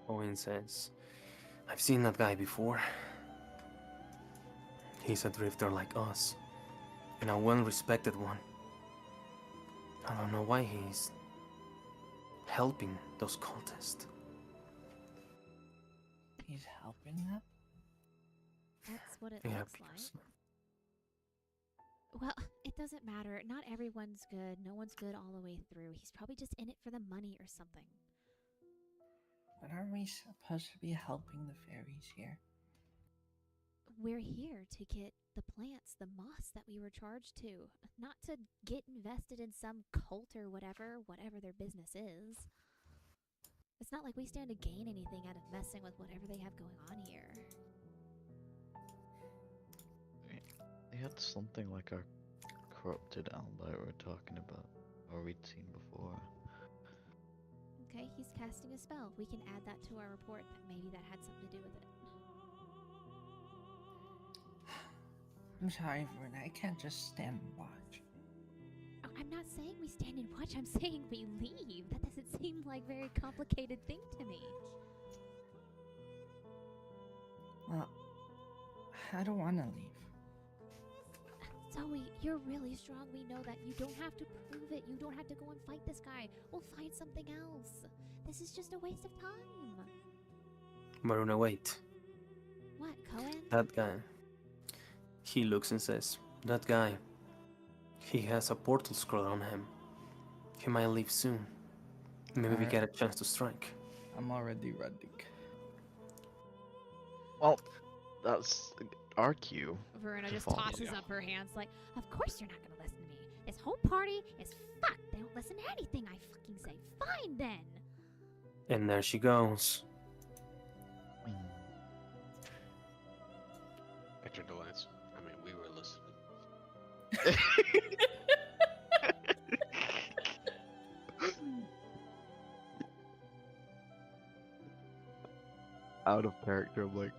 Owen says, I've seen that guy before. He's a drifter like us, and a well-respected one. I don't know why he's helping those cultists. He's helping them? That's what it Yeah, looks like. because Well, it doesn't matter. Not everyone's good. No one's good all the way through. He's probably just in it for the money or something. But aren't we supposed to be helping the fairies here? We're here to get the plants, the moss that we were charged to, not to get invested in some cult or whatever their business is. It's not like we stand to gain anything out of messing with whatever they have going on here. They had something like our corrupted ally we were talking about, or we'd seen before. Okay, he's casting a spell. We can add that to our report that maybe that had something to do with it. I'm sorry, Verna. I can't just stand and watch. Oh, I'm not saying we stand and watch. I'm saying we leave. That doesn't seem like a very complicated thing to me. Well, I don't want to leave. Zoe, you're really strong. We know that. You don't have to prove it. You don't have to go and fight this guy. We'll find something else. This is just a waste of time. Maruna, wait. What, Cohen? That guy. He looks and says, that guy. He has a portal scroll on him. He might leave soon. Maybe we Alright. get a chance to strike. I'm already ready. Well, that's our cue. Verona to just follow. tosses up her hands like, of course you're not going to listen to me. This whole party is fucked. They don't listen to anything I fucking say. Fine then. And there she goes. I turned to Lance. I mean, we were listening. Out of character, I'm like,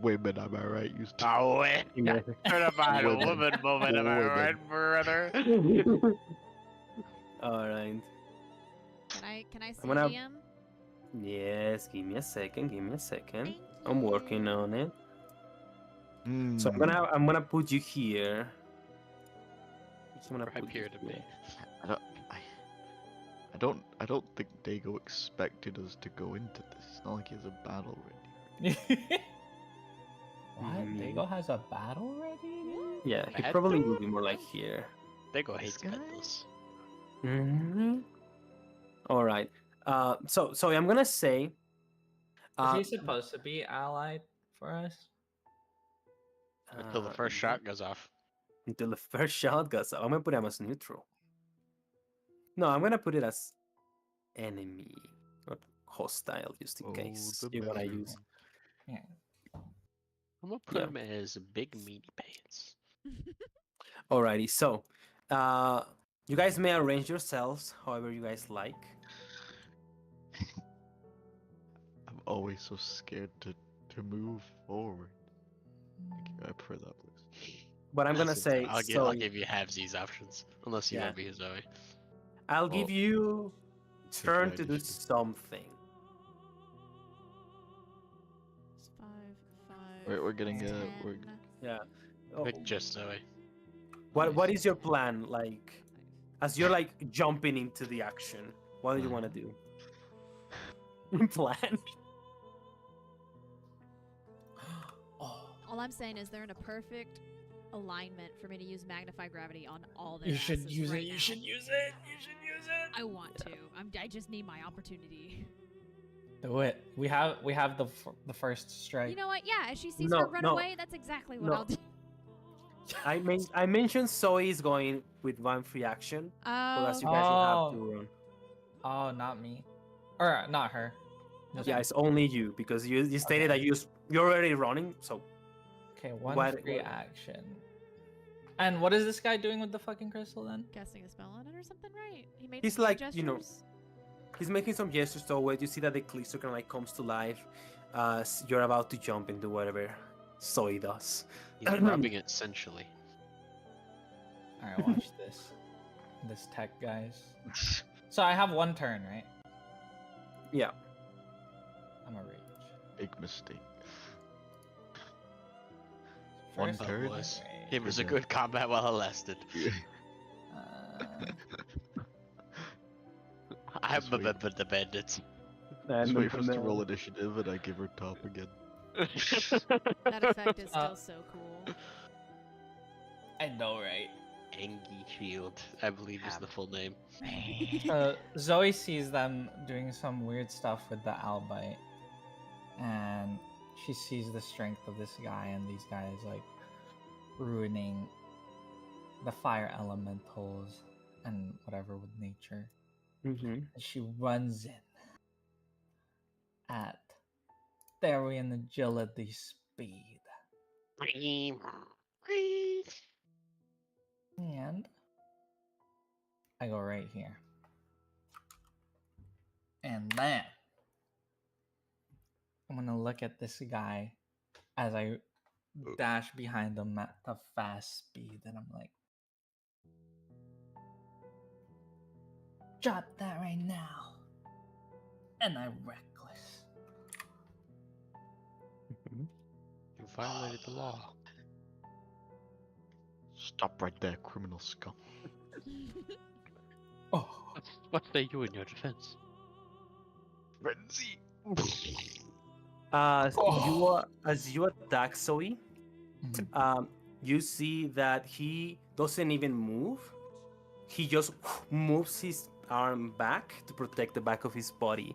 women, am I right? You still Oh, wait. Yeah. Turn about a Women. woman moment, am I Women. right, brother? Alright. Can I see I'm gonna- DM? Yes, give me a second, Thank I'm working you. on it. Mm. So I'm gonna put you here. Just gonna Right put here you to me. I don't think Dago expected us to go into this. It's not like he has a battle ready. What? Mhm. Dago has a battle ready? Yeah, he Had probably to? will be more like here. They go This hates guy? medals. Mm-hmm. All right. So I'm gonna say. Is Uh, he supposed to be allied for us? Until the first yeah, shot goes off. Until the first shot goes off. I'm gonna put him as neutral. No, I'm gonna put it as enemy or hostile, just in Oh, case the you wanna better. use. Yeah. I'm gonna put Yeah. him as big meaty pants. Alrighty. So, you guys may arrange yourselves however you guys like. I'm always so scared to move forward. Thank you. I prefer that, please. But I'm gonna Listen, say, I'll give you halvesies options, unless you Yeah. want to be Zoe. I'll Well, give you take turn my to do initiative. something. It's 5, We're getting 10. we're Yeah. Oh, Pick just Zoe. what is your plan like? As you're like jumping into the action, what do you want to do? Plan. Oh, All I'm saying is they're in a perfect alignment for me to use magnify gravity on all their you should asses use right it. You now. should use it. You should use it. I want to. I just need my opportunity. Do it. We have the first strike. You know what? Yeah, as she sees No, her run no. away, that's exactly what No. I'll do. I mentioned Zoe is going with one free action, but as you Oh, guys will have Oh. to run. Oh, not me, or not her. Just Yeah, me. it's only you because you stated that you're already running. So Okay, one What- free what- action. And what is this guy doing with the fucking crystal then? casting a spell on it or something, right? He made He's some like, you know, gestures. he's making some gestures towards. You see that the clister kind of like comes to life. You're about to jump into whatever Zoe does. He's rubbing it sensually. All right, watch this. This tech, guys. So I have one turn, right? Yeah. I'm a rage. big mistake. One First, I'm turn? a Was- rage. It was a Yeah. good combat while it lasted. Uh, I'm Just wait. remember the bandits. Just wait for us to roll initiative and I give her top again. That effect is Uh, still so cool. I know, right? Angie Shield, I believe is the full name. Zoe sees them doing some weird stuff with the Albite, and she sees the strength of this guy and these guys like ruining the fire elementals and whatever with nature. Mm-hmm. And she runs in at Therian agility speed. And I go right here. And then I'm gonna look at this guy as I dash behind him at a fast speed, and I'm like, drop that right now. And I reckless. Mm-hmm. You violated the law. Stop right there, criminal scum. Oh, What say you in your defense? Frenzy. As you attack Zoe, you see that he doesn't even move. He just moves his arm back to protect the back of his body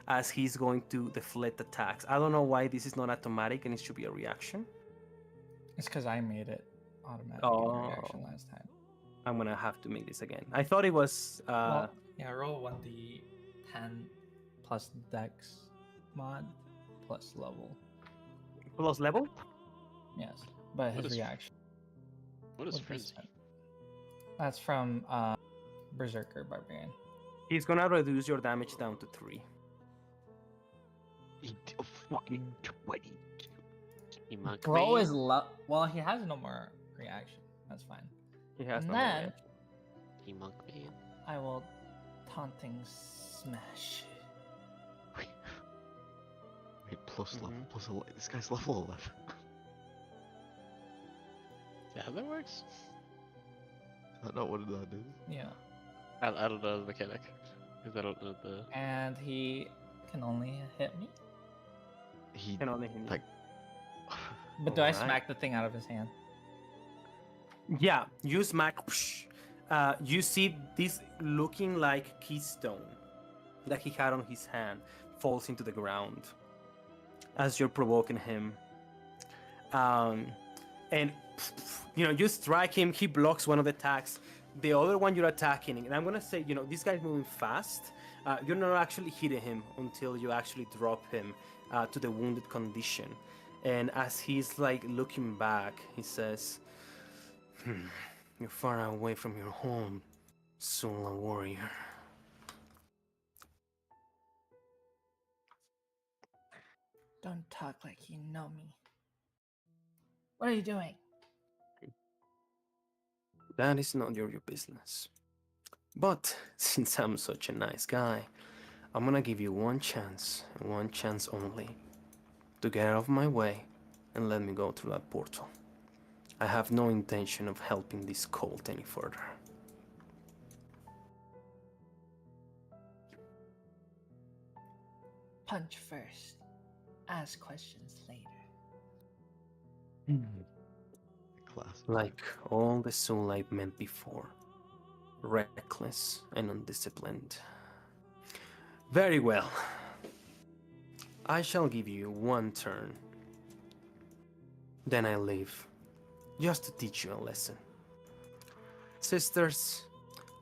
as he's going to deflect attacks. I don't know why this is not automatic and it should be a reaction. it's because I made it automatic reaction last time. I'm gonna have to make this again. I thought it was Well, yeah, roll 1d10 plus dex mod plus level. plus level. Yes, but What his is- reaction. What is would be frenzy? spent. That's from Berserker Barbarian. He's gonna reduce your damage down to 3. Eat a fucking 20. You monk Bro man. is well, he has no more reaction. That's fine. He has And no then reaction. You monk man. I will taunting smash. Wait, plus level, Mhm. plus 11. This guy's level 11. Is that how that works? I don't know what that is. Yeah, I don't know the mechanic. Because I don't know the. and he can only hit me. He, Can only hit you. like, But do I Alright. smack the thing out of his hand? Yeah, you smack. You see this looking like keystone that he had on his hand falls into the ground as you're provoking him. And you strike him. He blocks one of the attacks. The other one you're attacking, and I'm gonna say, this guy's moving fast. You're not actually hitting him until you actually drop him to the wounded condition. And as he's like looking back, he says, "You're far away from your home, Sula warrior." Don't talk like you know me. What are you doing? That is not your business. But since I'm such a nice guy, I'm gonna give you one chance, and one chance only, to get out of my way and let me go through that portal. I have no intention of helping this cult any further. Punch first. Ask questions later. class. Like all the soul I've met before, reckless and undisciplined. Very well. I shall give you one turn. Then I leave, just to teach you a lesson. Sisters,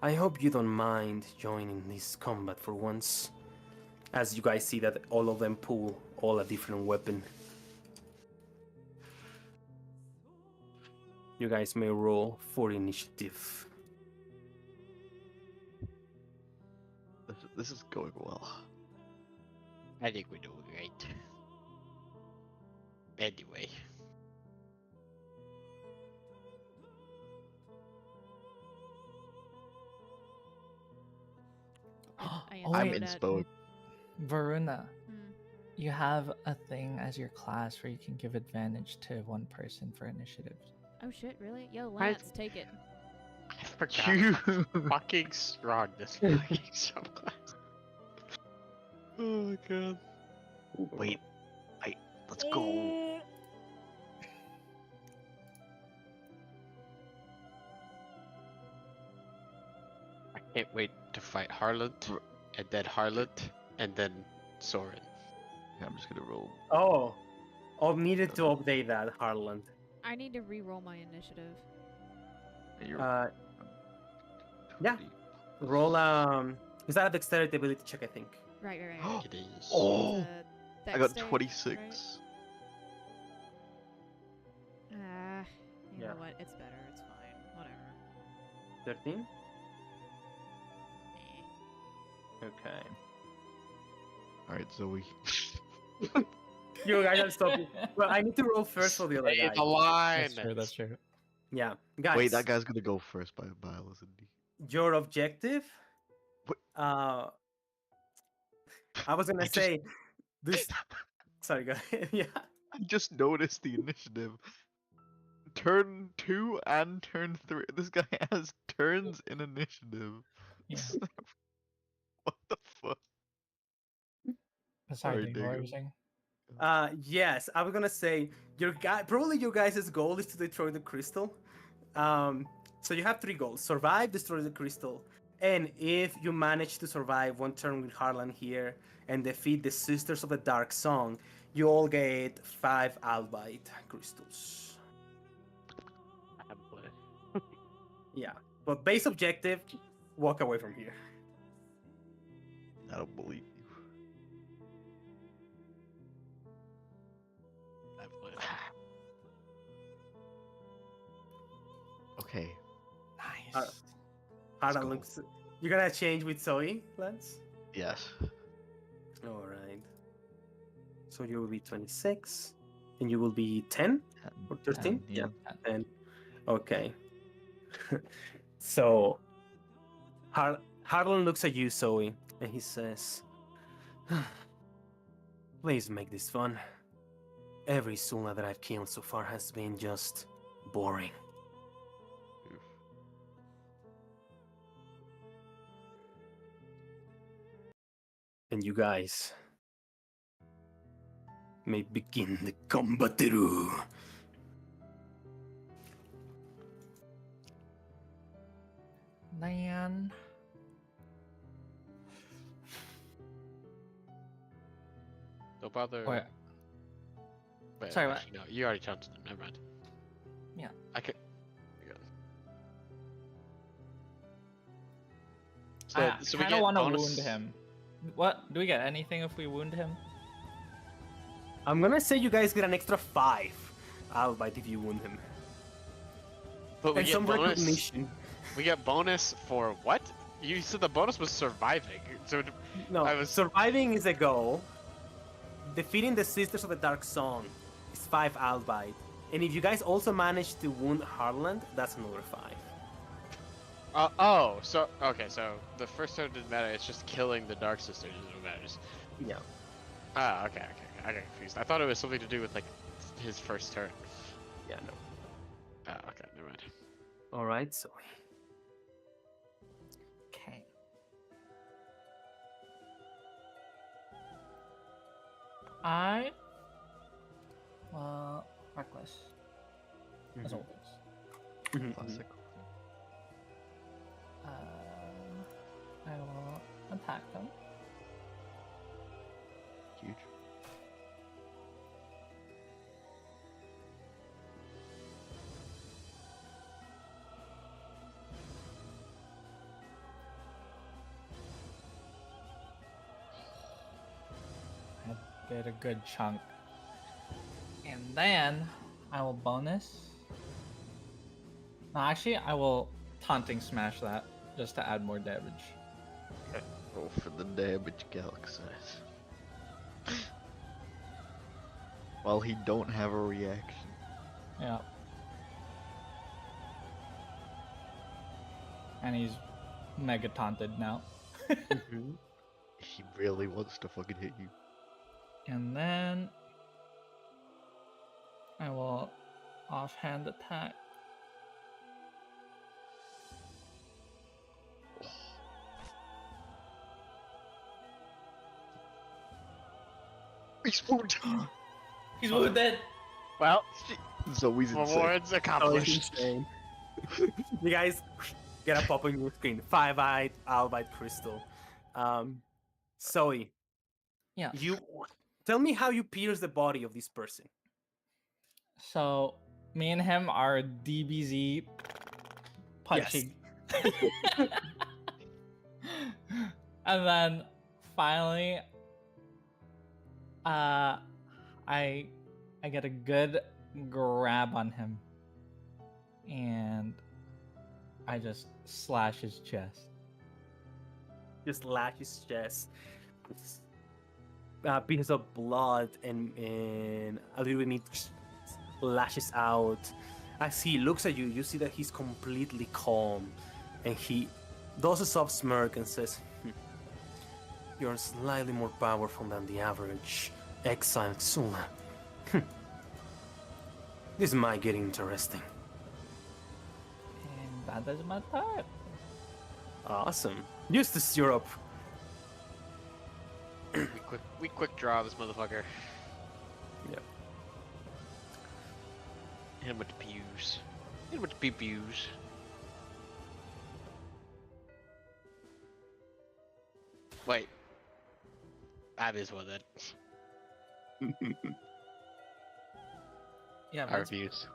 I hope you don't mind joining this combat for once. As you guys see that all of them pull all a different weapon. You guys may roll for initiative. This is going well. I think we're doing great. Anyway. I Oh, I'm answered that. inspo. Varuna, Hmm. you have a thing as your class where you can give advantage to one person for initiative. Oh shit, really? Yo, Why- Lance, take it. I forgot You. how fucking strong this fucking subclass. Oh my god. Wait. Let's go. Can't wait to fight Harland, and then Harland, and then Soren. Yeah, I'm just gonna roll. Oh, I needed to update that, Harland. I need to re-roll my initiative. You're Yeah. 20 Roll is that a dexterity ability check? I think. Right. It is. Oh, It's a I got dex save, 26. right? You Yeah. know what? It's better. It's fine. Whatever. 13. Eh. Okay. All right, Zoe. You guys are stopping. Well, I need to roll first for the other Stay guy. the line. That's true. That's true. Yeah, guys. Wait, that guy's gonna go first by a mile, isn't he? Your objective. What? I was gonna I just- say this. Sorry, go ahead. Yeah. I just noticed the initiative. Turn 2 and turn 3. This guy has turns in initiative. Yeah. What the fuck? Sorry, Sorry, Diego, what were you Diego. saying? Yes, I was gonna say probably your guys' goal is to destroy the crystal. So you have 3 goals: survive, destroy the crystal, and if you manage to survive one turn with Harlan here and defeat the Sisters of the Dark Song, you all get 5 Albite crystals. I haven't played. Yeah, but base objective: walk away from here. I don't believe you. I haven't played. Okay. Nice. Harlan go. looks. You're gonna change with Zoe, Lance? Yes. All right. So you will be 26, and you will be 10 or 13. Yeah. 10. Okay. So Harlan looks at you, Zoe, and he says, "Please make this fun. Every Sula that I've killed so far has been just boring." Oof. And you guys may begin the combat. Then Don't bother. Wait. Wait, Sorry, what? actually, no, you already counted them. Never mind. Yeah. I could. So, I so we kind of get want to bonus... wound him. What? Do we get anything if we wound him? I'm gonna say you guys get an extra 5 Albite if you wound him. But we And get some bonus. recognition. We get bonus for what? You said the bonus was surviving. So No, I was- surviving is a goal. Defeating the Sisters of the Dark Song is 5 Albite. And if you guys also manage to wound Harland, that's another 5. so okay, so the first turn didn't matter. It's just killing the Dark Sisters is what matters. Yeah. Okay. I got confused. I thought it was something to do with like his first turn. Yeah, no. Okay, never mind. Alright, so. Okay. Reckless. As always. Mhm. Classic. I will attack them. Huge. I did a good chunk. And then I will bonus. No, actually, I will taunting smash that just to add more damage. Roll for the damage, Galaxy. While he don't have a reaction. Yeah. And he's mega taunted now. Mhm. He really wants to fucking hit you. And then I will offhand attack. He's wounded. He's wounded. Well, Zoe's insane. rewards Oh, it's accomplished. insane. You guys get a pop on your screen. 5-eyed albite crystal. Zoe, Yeah. you tell me how you pierce the body of this person. So me and him are DBZ punching. And then finally I get a good grab on him and I just slash his chest. Just lash his chest. Pieces of blood and a little bit lashes out. As he looks at you, you see that he's completely calm, and he does a soft smirk and says, "You're slightly more powerful than the average exile Xula. This might get interesting." And that is my time. Awesome. Eustace, you're up. We quick draw this motherfucker. Yep. Hit him with the pews. Hit him with the pew-pews. Wait. That is what that. Yeah, I refuse.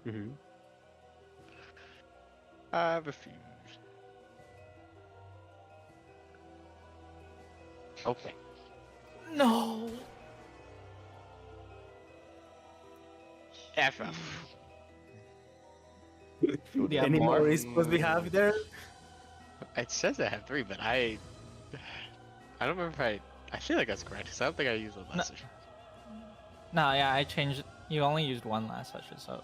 Mm-hmm. I refuse. Okay. no. F up. Yeah, Any more more. supposed we have there? It says I have 3, but I don't remember if I feel like that's correct, because I don't think I used one last session. No, yeah, I changed. You only used one last session, so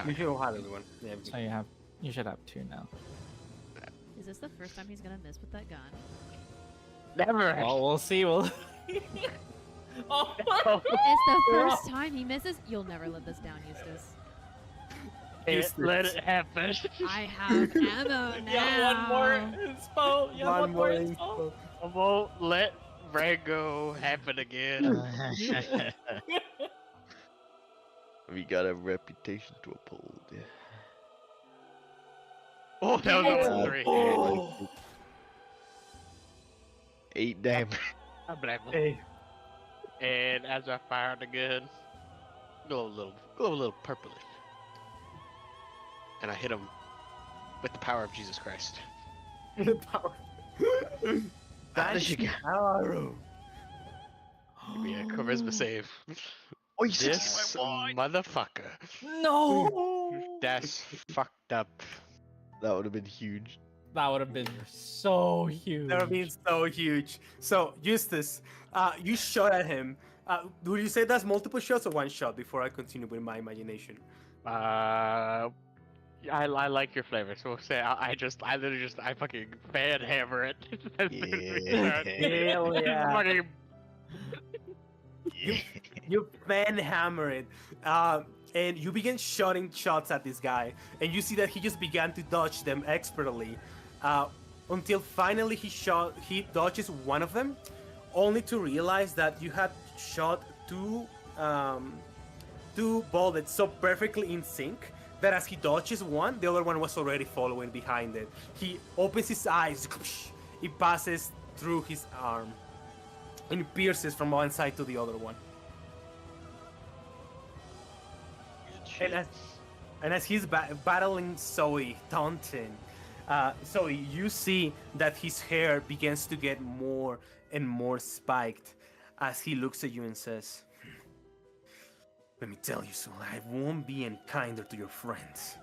You should have had one. Yeah. so you should have 2 now. Is this the first time he's gonna miss with that gun? Never. Well, we'll see. We'll. Oh. It's the first time he misses. You'll never live this down, Eustace. Let it happen. I have ammo now. Yeah, one more inspo. Yeah, one more inspo. I won't let Rango happen again. We got a reputation to uphold. Yeah. Oh, that was a 3. Oh. 8 damage. I'm black. Hey. And as I fired again, go a little purplish. And I hit him with the power of Jesus Christ. The power. How did you get? Arrow. Give me a charisma save. Oh, you said This motherfucker. No. That's fucked up. that would have been huge. That would have been so huge. That would be so huge. So, Eustace, you shot at him. Would you say that's multiple shots or one shot before I continue with my imagination? I like your flavor, so we'll say I literally just fucking fan hammer it. Yeah. Hell yeah. Fucking You fan hammer it. And you begin shooting shots at this guy. And you see that he just began to dodge them expertly. Until finally he dodges one of them. Only to realize that you had shot two bullets so perfectly in sync that as he dodges one, the other one was already following behind it. He opens his eyes, it passes through his arm, and it pierces from one side to the other one. And as he's battling Zoe, taunting, Zoe, you see that his hair begins to get more and more spiked as he looks at you and says, "Let me tell you, Zoe, I won't be any kinder to your friends.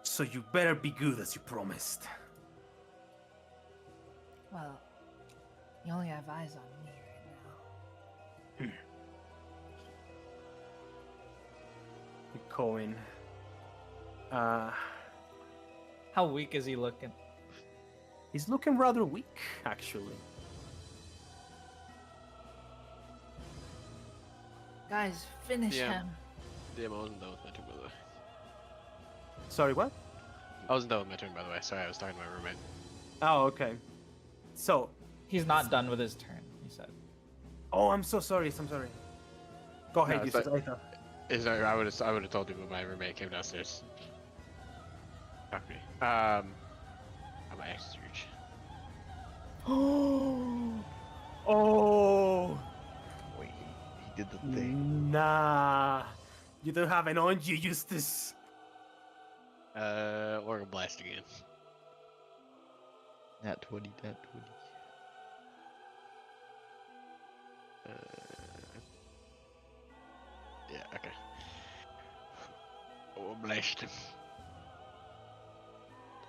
So you better be good as you promised." Well, you only have eyes on me right now. Cohen. How weak is he looking? He's looking rather weak, actually. Guys, finish Yeah. him. Damn, I wasn't done with my turn, by the way. Sorry, what? I wasn't done with my turn, by the way. Sorry, I was talking to my roommate. Oh, okay. So, He's not done with his turn. He said. oh, I'm so sorry. I'm sorry. Go ahead, No, it's Eustace. I would have told you when my roommate came downstairs. Okay. How about Axe's Reach? Oh, Wait, he did the thing. nah. You don't have an on you, Eustace. Organ Blast again. Nat 20, nat 20. Yeah, okay. Organ Blast.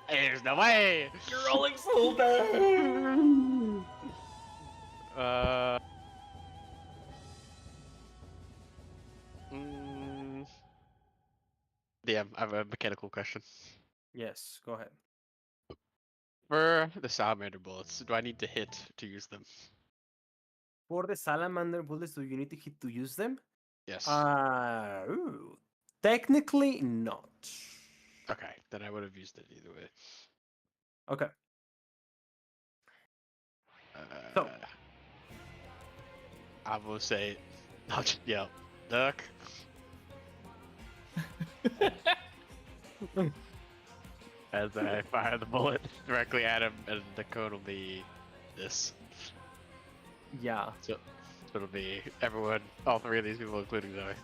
There's no way! You're rolling so bad. Mm, yeah, I have a mechanical question. Yes, go ahead. For the salamander bullets, do I need to hit to use them? For the salamander bullets, do you need to hit to use them? Yes. Technically not. Okay, then I would have used it either way. Okay. Uh, So. I will say, I'll just yell, duck. As I fire the bullet directly at him, and the code will be this. Yeah. So it'll be everyone, all three of these people, including Zoe.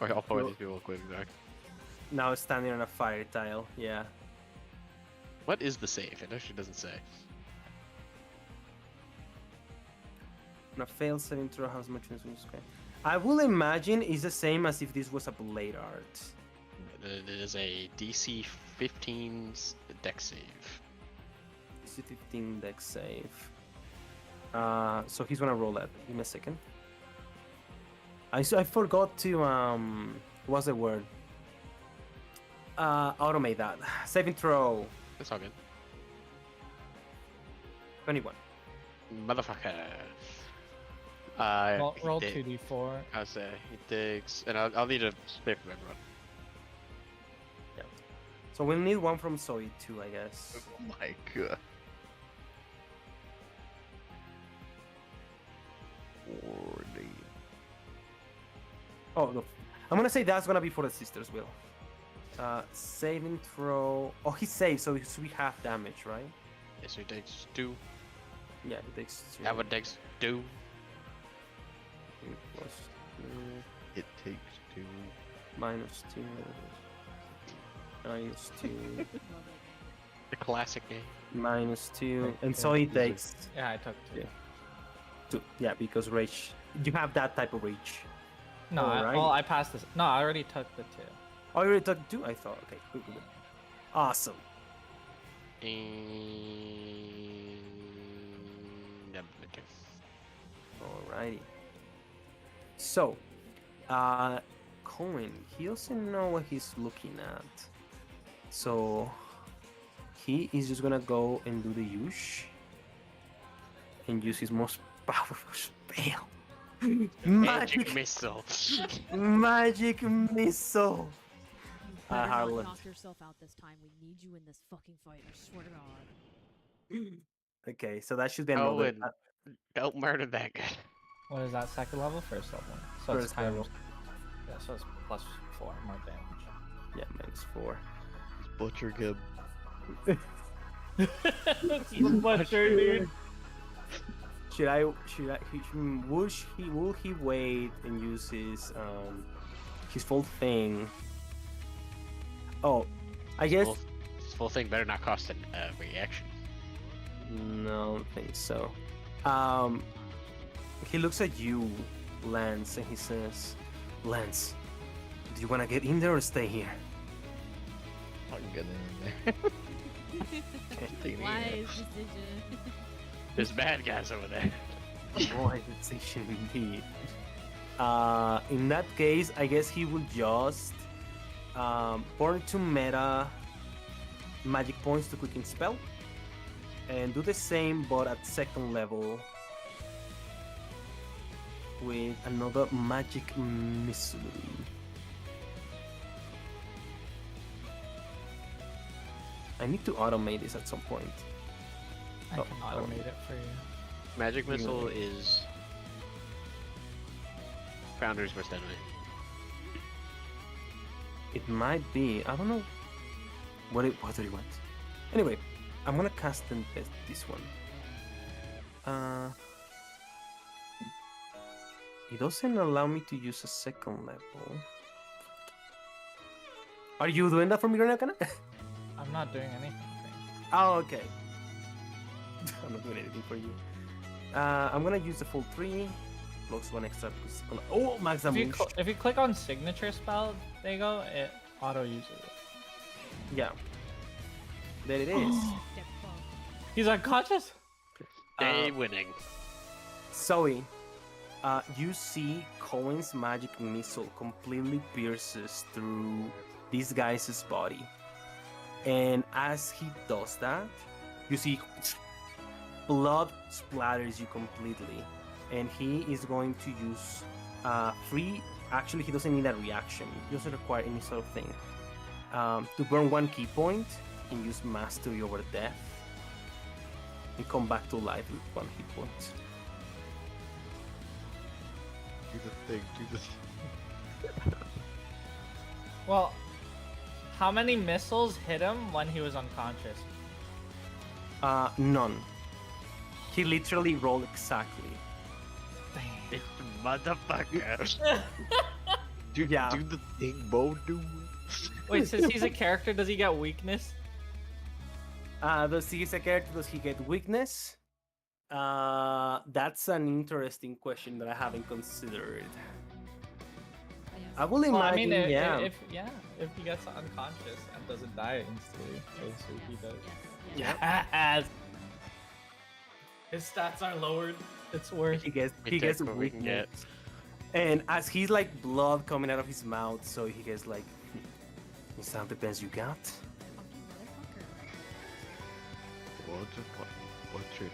Or all four of Well- these people, including Zoe. Now standing on a fire tile. Yeah. What is the save? It actually doesn't say. On a failed saving throw, how much is okay. I will imagine it's the same as if this was a blade art. It is a DC 15 deck save. It's a 15 dex save. So he's gonna roll that. Give me a second. I forgot to what's the word? Automate that. Saving throw. That's all good. 21. Motherfucker. Roll he did- 2d4. I'll say he takes, and I'll need a spare from everyone. So we'll need one from Zoe too, I guess. Oh my god. 40. Oh, no. I'm gonna say that's gonna be for the sisters, Will. Saving throw. Oh, he saved, so we have damage, right? Yeah, so he takes 2. Yeah, he takes 2. That one takes 2. Plus 2, It takes 2. minus 2, minus 2, The classic game. minus 2, Wait, and yeah, so he these are- takes Yeah, I took 2. Yeah. 2. Yeah, because rage. You have that type of rage. No, Alright. I passed this. No, I already took the 2. Oh, you already took 2? I thought. Okay, good. Awesome. And... okay. Alrighty. So, Cohen, he doesn't know what he's looking at. So, he is just gonna go and do the use. And use his most powerful spell. Magic missile. Magic missile. Better not Harlan. knock yourself out this time. We need you in this fucking fight. I swear to God. Okay, so that should be Oh, another and don't murder that guy. What is that? Second level? First level? So it's First times. level. Yeah, so it's plus 4 more damage. Yeah, -4. Butcher Gib. Butcher, dude. Will he wait and use his full thing? Oh, I guess This full thing better not cost a reaction. no, I don't think so. He looks at you, Lance, and he says, "Lance, do you want to get in there or stay here?" I'm getting in there. Taking it. Wise decision. There's bad guys over there. Boy, decision indeed. In that case, I guess he will just burn 2 meta magic points to quicken spell, and do the same but at second level with another magic missile. I need to automate this at some point. I Oh, can automate it for you. Magic missile is Founder's worst enemy. It might be. I don't know. What do you want? Anyway, I'm gonna cast this one. It doesn't allow me to use a second level. Are you doing that for me, Renakana? I'm not doing anything for you. Oh, okay. I'm not doing anything for you. I'm gonna use the full 3. Plus 1 extra because it's gonna... max damage. If you click on signature spell, there you go, it auto uses it. Yeah. There it is. He's unconscious? They winning. Zoe, you see Cohen's magic missile completely pierces through this guy's body. And as he does that, you see blood splatters you completely. And he is going to use free... Actually, he doesn't need a reaction. He doesn't require any sort of thing. To burn 1 key point and use Mastery over Death. And come back to life with 1 hit point. Do the thing, do the thing. Well, how many missiles hit him when he was unconscious? None. He literally rolled exactly. It's motherfucker. Dude, Yeah. do the thing, Bo, do Wait, since he's a character, does he get weakness? Does he a character? Does he get weakness? That's an interesting question that I haven't considered. I will Well, I imagine, mean, yeah. if he gets unconscious and doesn't die instantly, so he does. Yeah. Yes. His stats are lowered. It's worth. He gets We take what we can weakness. get. And as he's like blood coming out of his mouth, so he gets like, is that the best you got? What should it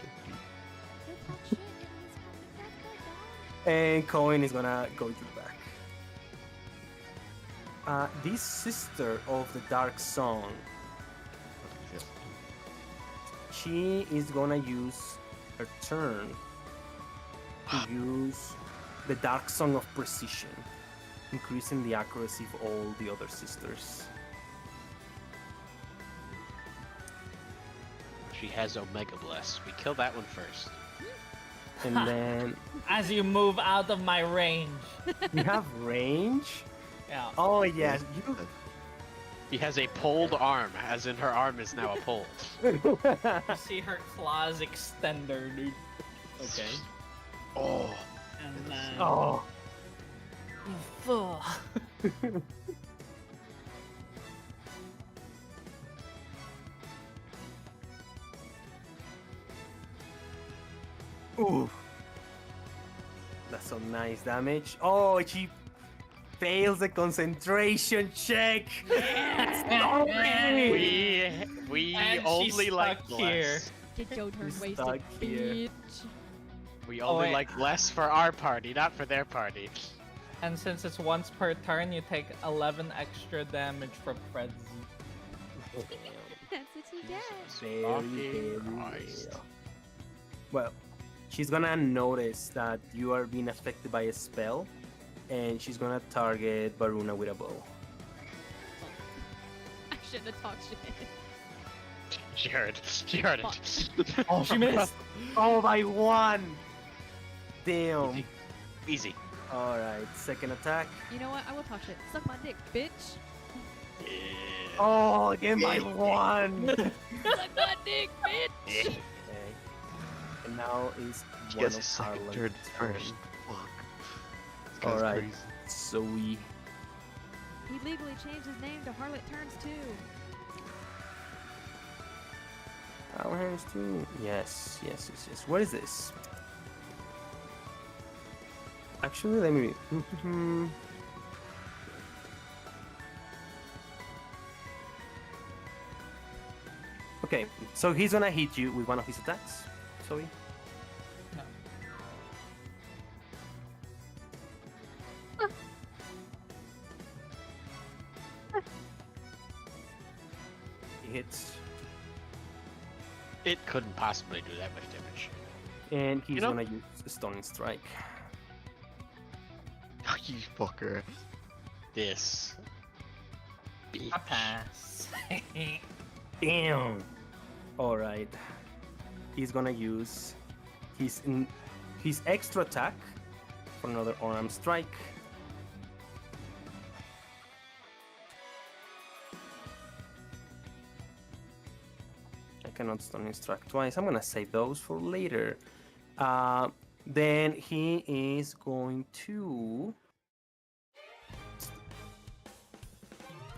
be? And Cohen is gonna go to the back. This sister of the Dark Song, she is gonna use her turn to use the Dark Song of Precision, increasing the accuracy of all the other sisters. She has Omega Bless. We kill that one first. And then As you move out of my range. we have range. Yeah. Oh yes, He has a pulled arm, as in her arm is now a pulled. you. You see her claws extend her, dude. Okay. Oh, And then. Oh. You fool. Ooh. That's some nice damage. Oh, she fails the concentration check. We And she's only like stuck here. Bless. Get your turn He's wasted, stuck here. bitch. We only wait. like Bless for our party, not for their party. And since it's once per turn, you take 11 extra damage from frenzy. That's what you get. Very, Fucking very Christ. well. Well, she's gonna notice that you are being affected by a spell, and she's gonna target Varuna with a bow. I shouldn't have talked shit. She heard. She heard it. Oh, she missed! Oh, by 1! Damn. Easy. Easy. Alright, second attack. You know what? I will talk shit. Suck my dick, bitch. Yeah. Oh, again by 1! Suck my dick, bitch. Yeah. Okay. And now is she one gets a of second Harlan's turn first. Fuck. This guy's Alright. crazy. Zoe. He legally changed his name to Harlot Turns 2. Our hands too. Yes, yes, yes, yes. What is this? Actually, let me. Okay, so he's gonna hit you with one of his attacks. Sorry. No. He hits, It couldn't possibly do that much damage. and he's You know- gonna use a stunning strike. You fucker. This. Bitch. A pass. Damn. All right. He's gonna use his extra attack for another unarmed strike. I cannot stunning strike twice. I'm gonna save those for later. Then he is going to.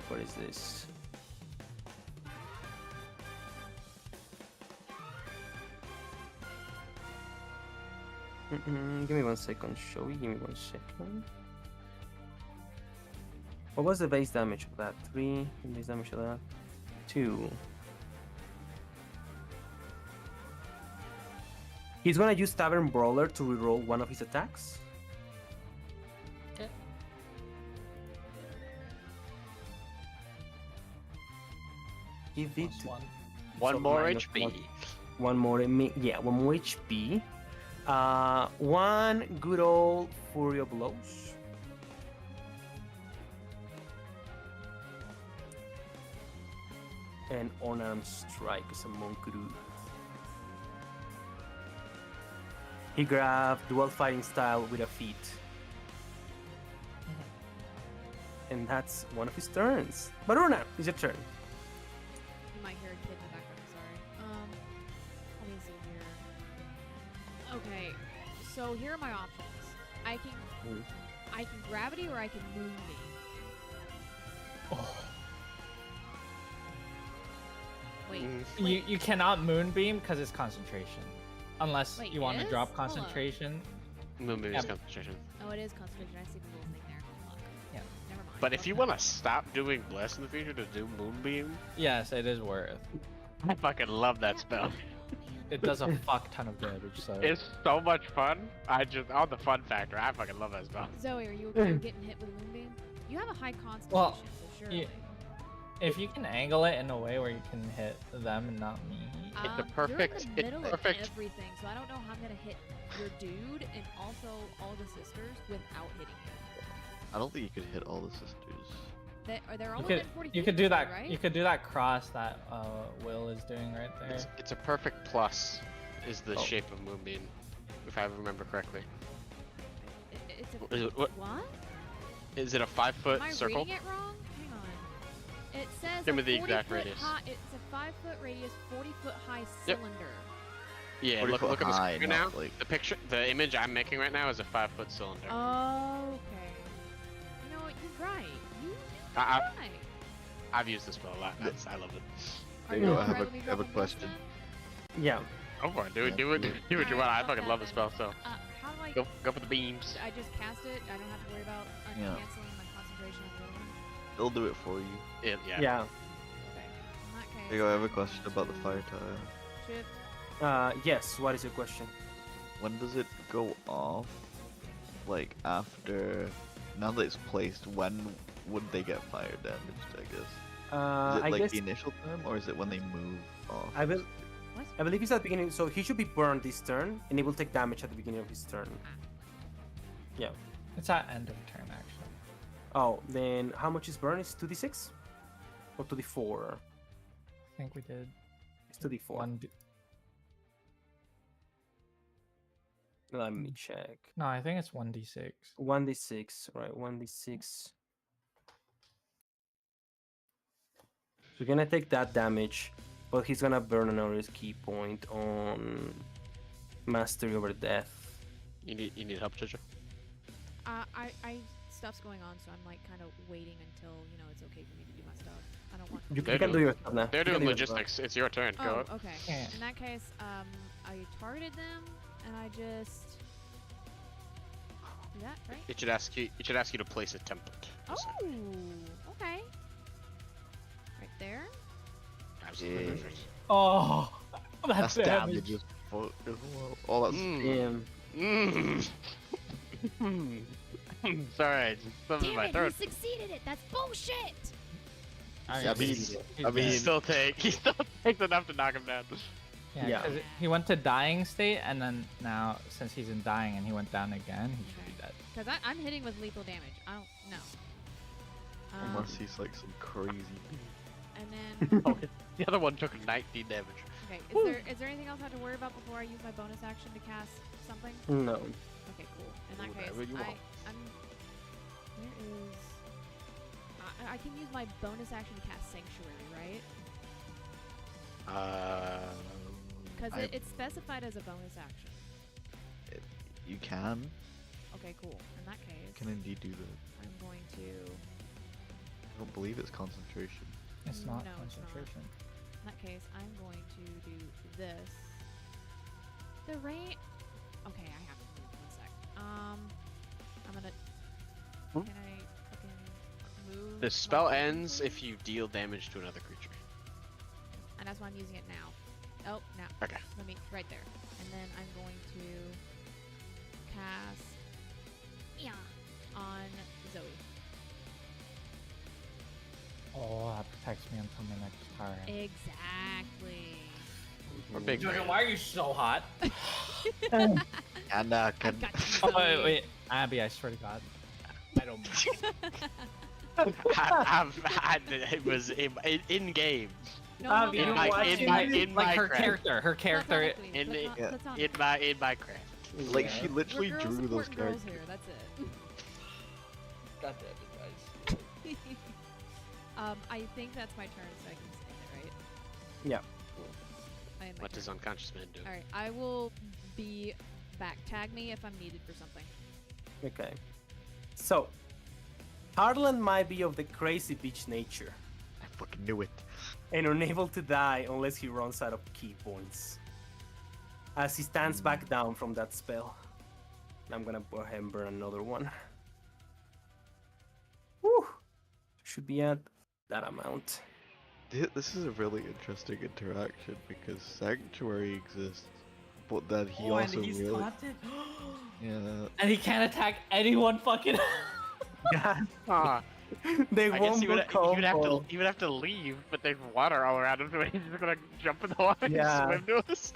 What is this? Give me 1 second, Showy. Give me 1 second. What was the base damage of that? 3. The base damage of that? 2. He's gonna use Tavern Brawler to reroll one of his attacks. Okay. He did Plus one. One so more minus HP. one more, yeah, 1 more HP. One good old Fury of Blows. And unarmed strike as a Monkuru. He grabbed dual fighting style with a feat. And that's one of his turns. Baruna, it's your turn. You might hear a kid in the background, sorry. Let me see here. Okay, so here are my options. I can gravity or I can moonbeam. Oh. Wait, You cannot moonbeam because it's concentration. Unless Wait, you want to it drop is? Hold on. concentration. Moonbeam Yeah. is concentration. Oh, it is concentration. I see the little thing there. Fuck. Yeah. Never mind. But if you want to stop doing Bless in the future to do Moonbeam, Yes, it is worth. I fucking love that spell. It does a fuck ton of damage, so. It's so much fun. On the fun factor, I fucking love that spell. Zoe, are you okay with getting hit with a moonbeam? You have a high constitution, Well, so surely. If you can angle it in a way where you can hit them and not me. It's a You're in perfect- the it's middle perfect. of everything, so I don't know how I'm gonna hit your dude and also all the sisters without hitting you. I don't think you could hit all the sisters. They're all You within could 40 you feet could of do each that other, right? you could do that cross that Will is doing right there. It's a perfect plus, is the Oh. shape of Moonbeam, if I remember correctly. It's a Is it, what, what? is it a 5 foot Am I circle? reading it wrong? Hang on. It says Give me a the 40 exact foot radius. High, it's a 5 foot radius, 40 foot high Yep. cylinder. Yeah, 40 look foot at the high, screen not now. like- The picture, the image I'm making right now is a 5 foot cylinder. Oh, okay. You know what? You're right. You're I- right. I've used this spell a lot. I love it. Are There you you go, I alright have with me a- I have a dropping this question. then? Yeah. Go for it. Do Yeah, it. Do it. do it. Do what you want. I Alright, fucking fuck love that the spell. then. So How do I? go for the beams. I just cast it. I don't have to worry about Yeah. canceling my concentration on the other one. They'll do it for you. Yeah. Yeah. Okay. In that case, There you go, I have a I'm question going about the to fire tile. Shift. Yes. What is your question? When does it go off? Like after, now that it's placed, when would they get fire damaged? I guess. Is it I like guess the initial time, or is it when they move off? I will. What? I believe it's at the beginning, so he should be burned this turn, and he will take damage at the beginning of his turn. Yeah. It's at end of turn actually. Oh, then how much is burn? It's 2d6? Or 2d4? I think we did It's 2d4. one. Let me check. No, I think it's 1d6. 1d6, right? 1d6. So you're gonna take that damage, but he's gonna burn another key point on Mastery over Death. You need help, Jojo. I stuff's going on, so I'm like kind of waiting until it's okay for me to do my stuff. I don't want. You They're can do doing- your stuff now. They're You can doing do your stuff. logistics. It's your turn. Oh, Go. okay. Yeah. In that case, I targeted them, and I just do that, right? It should ask you. It should ask you to place a template. Oh, okay. Right there. Absolutely Yeah. perfect. Oh, That's that's damage damage. as fuck as well. Oh, that's Mm. Yeah. Sorry, just something in Damn my it! throat. He succeeded it. That's bullshit. I mean, he's I mean- He still takes enough to knock him down. yeah, Yeah. 'cause he went to dying state, and then now since he's in dying and he went down again, he should be dead. Because I'm hitting with lethal damage. I don't know. Unless he's like some crazy. And then, Oh, the other one took 19 damage. okay, is there anything else I have to worry about before I use my bonus action to cast something? No. Okay, cool. In that Whatever case, you want. I'm. Where is? I can use my bonus action to cast Sanctuary, right? Because it's specified as a bonus action. You can Okay, cool. In that case, indeed do that. I'm going to. I don't believe it's concentration. It's not No, it's not. concentration. In that case, I'm going to do this. The rate. Okay, I have to move 1 sec. I'm gonna. Hmm? Can I fucking move? The my spell movement ends speed? if you deal damage to another creature. And that's why I'm using it now. Oh, now. Okay. Let me right there. And then I'm going to cast on Zoe. Oh, that protects me until my next turn. Exactly. Or big. Jojo, why are you so hot? And I can got you, Oh, Zoe. wait, Abby, I swear to God. I don't. It was in game. No, Abby, no, you no, know no, what? no, In no, my- no, in Like my her craft. character, platonically, In the- platonically. in my craft. like she We're literally girls drew those supporting girls characters. here. That's it. God damn it, guys. I think that's my turn, so I can stand it, right? Yeah. Cool. I am my What turn. does unconscious man do? All right, I will be back. Tag me if I'm needed for something. Okay. So, Harlan might be of the crazy bitch nature I fucking knew it. and unable to die unless he runs out of key points. As he stands back down from that spell, I'm gonna go ahead and burn another one. Whew. Should be at that amount. This is a really interesting interaction because Sanctuary exists, but then he Oh, and also he's really taunted? yeah. And he can't attack anyone fucking. Yeah, Ah, they I guess won't he would, combo. he would have to leave, but there's water all around him, so he's just gonna jump in the water Yeah. and swim to us.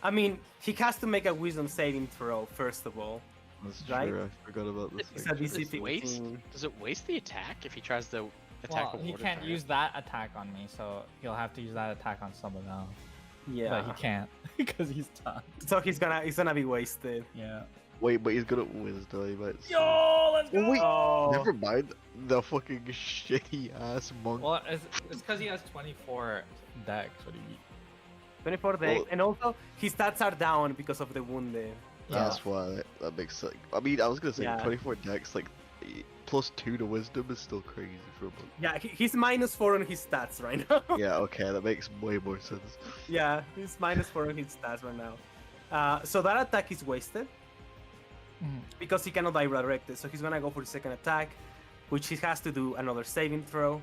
I mean, he has to make a wisdom saving throw first of all. That's Right? true. I forgot about this. It's a actually. DC Does it waste? 15. Does it waste the attack if he tries to attack Well, a he water can't target? use that attack on me, so he'll have to use that attack on someone else. Yeah. But he can't because he's taunted. So he's gonna be wasted. Yeah. Wait, but he's good at wisdom. But Yo, let's Oh, wait. Oh. Never mind. The fucking shitty ass monk. Well, it's because he has 24 dex. What do you mean? 24 dex, Well- and also his stats are down because of the wounded. That's why that makes sense. I mean, I was gonna say Yeah. 24 dex, like +2 to wisdom is still crazy for a monk. Yeah, he's -4 on his stats right now. Yeah, okay, that makes way more sense. Yeah, he's -4 on his stats right now. So that attack is wasted Mhm. because he cannot die redirected. So he's gonna go for the second attack, which he has to do another saving throw,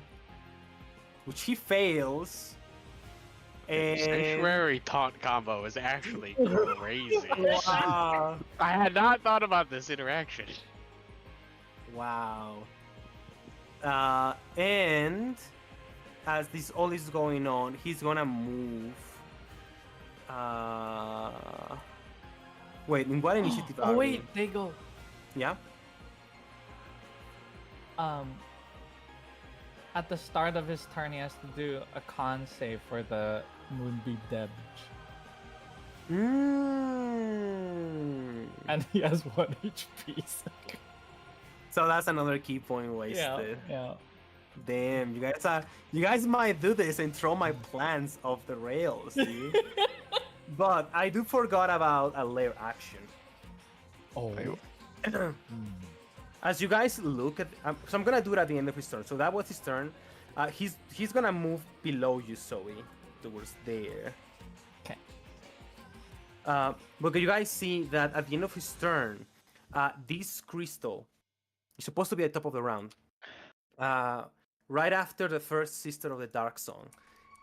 which he fails. And Sanctuary taunt combo is actually crazy. wow, I had not thought about this interaction. wow. And as this all is going on, he's gonna move. Wait, in what initiative are Oh we? wait, they go. Yeah. At the start of his turn, he has to do a con save for the moonbeam damage, and he has 1 HP. So that's another key point wasted. Yeah. Damn, you guys might do this and throw my plans off the rails, dude. But I do forgot about a layer action. Oh. As you guys look at, so I'm gonna do it at the end of his turn. So that was his turn. He's gonna move below you, Zoe, towards there. Okay. But you guys see that at the end of his turn, this crystal is supposed to be at the top of the round. Right after the first Sister of the Dark Song,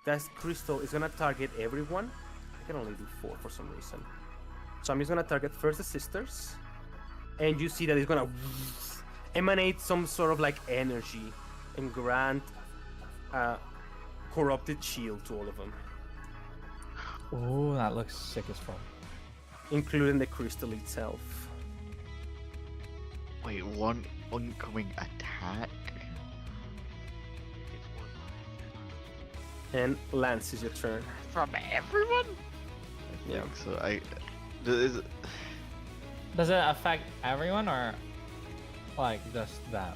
that crystal is gonna target everyone. I can only do 4 for some reason. So I'm just gonna target first the sisters, and you see that it's gonna emanate some sort of like energy and grant corrupted shield to all of them, Oh, that looks sick as fuck. including the crystal itself. Wait, one oncoming attack? And Lance, is your turn. From everyone? I Yeah. think so. Is it, Does it affect everyone or like just them?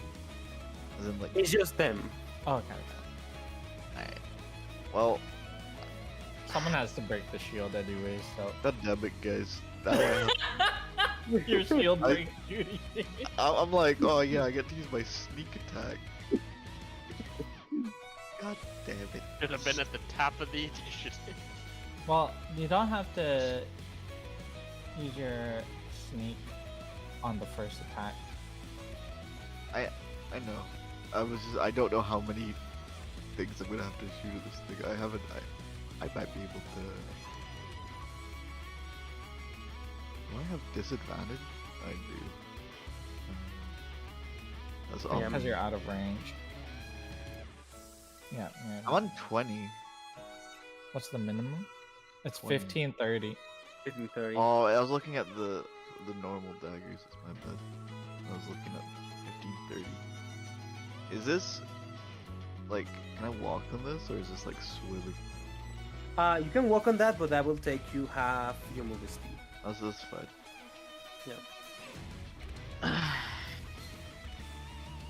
as in like. It's just them. Oh, okay. Alright. Well, Someone has to break the shield anyway, so. god damn it, guys. That one- Your shield I- break duty. I'm like, oh yeah, I get to use my sneak attack. God damn it. Should have been at the top of the initiative. Well, you don't have to use your sneak on the first attack. I know. I don't know how many things I'm gonna have to shoot at this thing. I might be able to. Do I have disadvantage? I do. That's all. Yeah, Because you're out of range. Yeah, yeah. I'm on 20. What's the minimum? It's 20. 15, 30. 15:30. Oh, I was looking at the normal daggers. It's my bad. I was looking at 15:30. Is this like, can I walk on this, or is this like swimming? You can walk on that, but that will take you half your movie speed. Oh, so that's fine.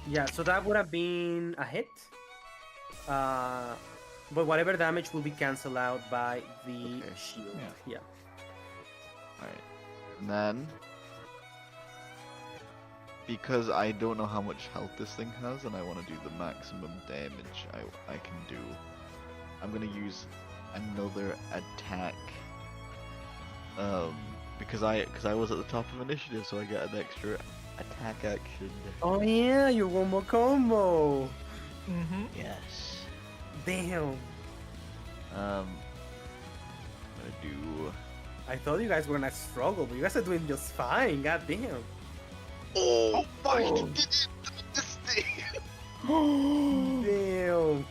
Yeah, so that would have been a hit. But whatever damage will be cancelled out by the Okay. shield. Yeah. Alright. And then, because I don't know how much health this thing has, and I want to do the maximum damage I can do, I'm gonna use another attack. Because I was at the top of initiative, so I get an extra attack action. Oh yeah, your one more combo. Mm-hmm. Yes. Damn. I'm gonna do. I thought you guys were gonna struggle, but you guys are doing just fine. God damn. Oh my! Oh. This thing. Damn.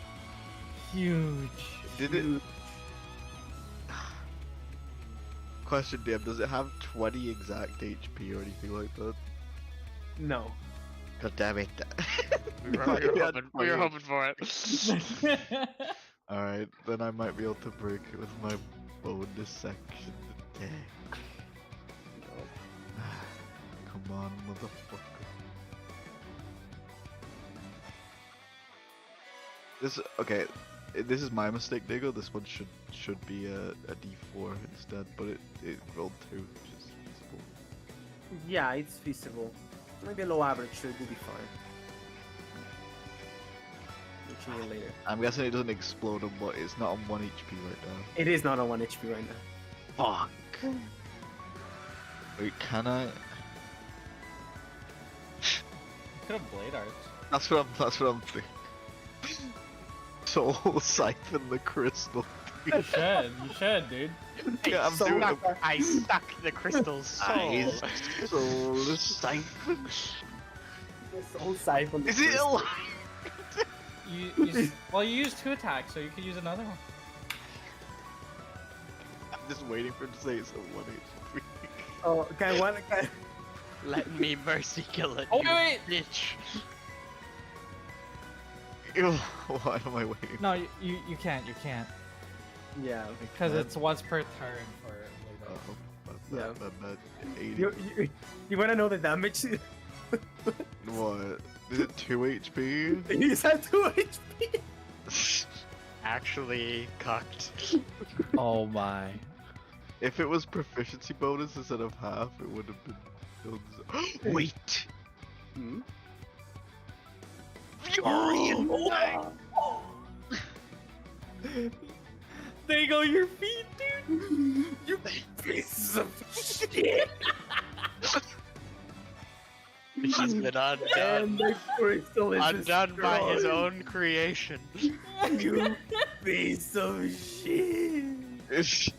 Huge. Did it? Question, DM, does it have 20 exact HP or anything like that? No. God damn it. We were hoping for it. Alright, then I might be able to break it with my bonus section attack. Come on, motherfucker. Okay, this is my mistake, Diego. This one should be a D4 instead, but it rolled 2, which is feasible. Yeah, it's feasible. Maybe a low average, so it will be fine. Reaching it later. I'm guessing it doesn't explode on what it's not on 1 HP right now. It is not on 1 HP right now. Fuck. Wait, can I? Could have blade arts. That's what I'm thinking. Soul siphon the crystal. You should, dude. Yeah, I'm So doing not- it. I stuck the crystal soul. Soul siphon. Soul siphon. Is it alive? Well, you used 2 attacks, so you could use another one. I'm just waiting for it to say it's a 1 HP. Oh, can Let me mercy kill it. Oh, you wait. bitch. Ew, why am I waiting? No, you can't. Yeah. Because it's once per turn for blade arts. Yeah. 80. You wanna know the damage? What? Is it 2 HP? He's at 2 HP. Actually cocked. Oh my. If it was proficiency bonus instead of half, it would have been. Wait! Hmm? Fury and There you go, your feet, dude. You piece of shit. He's been undone. And the crystal is Undone by his destroyed. own creation. You piece of shit.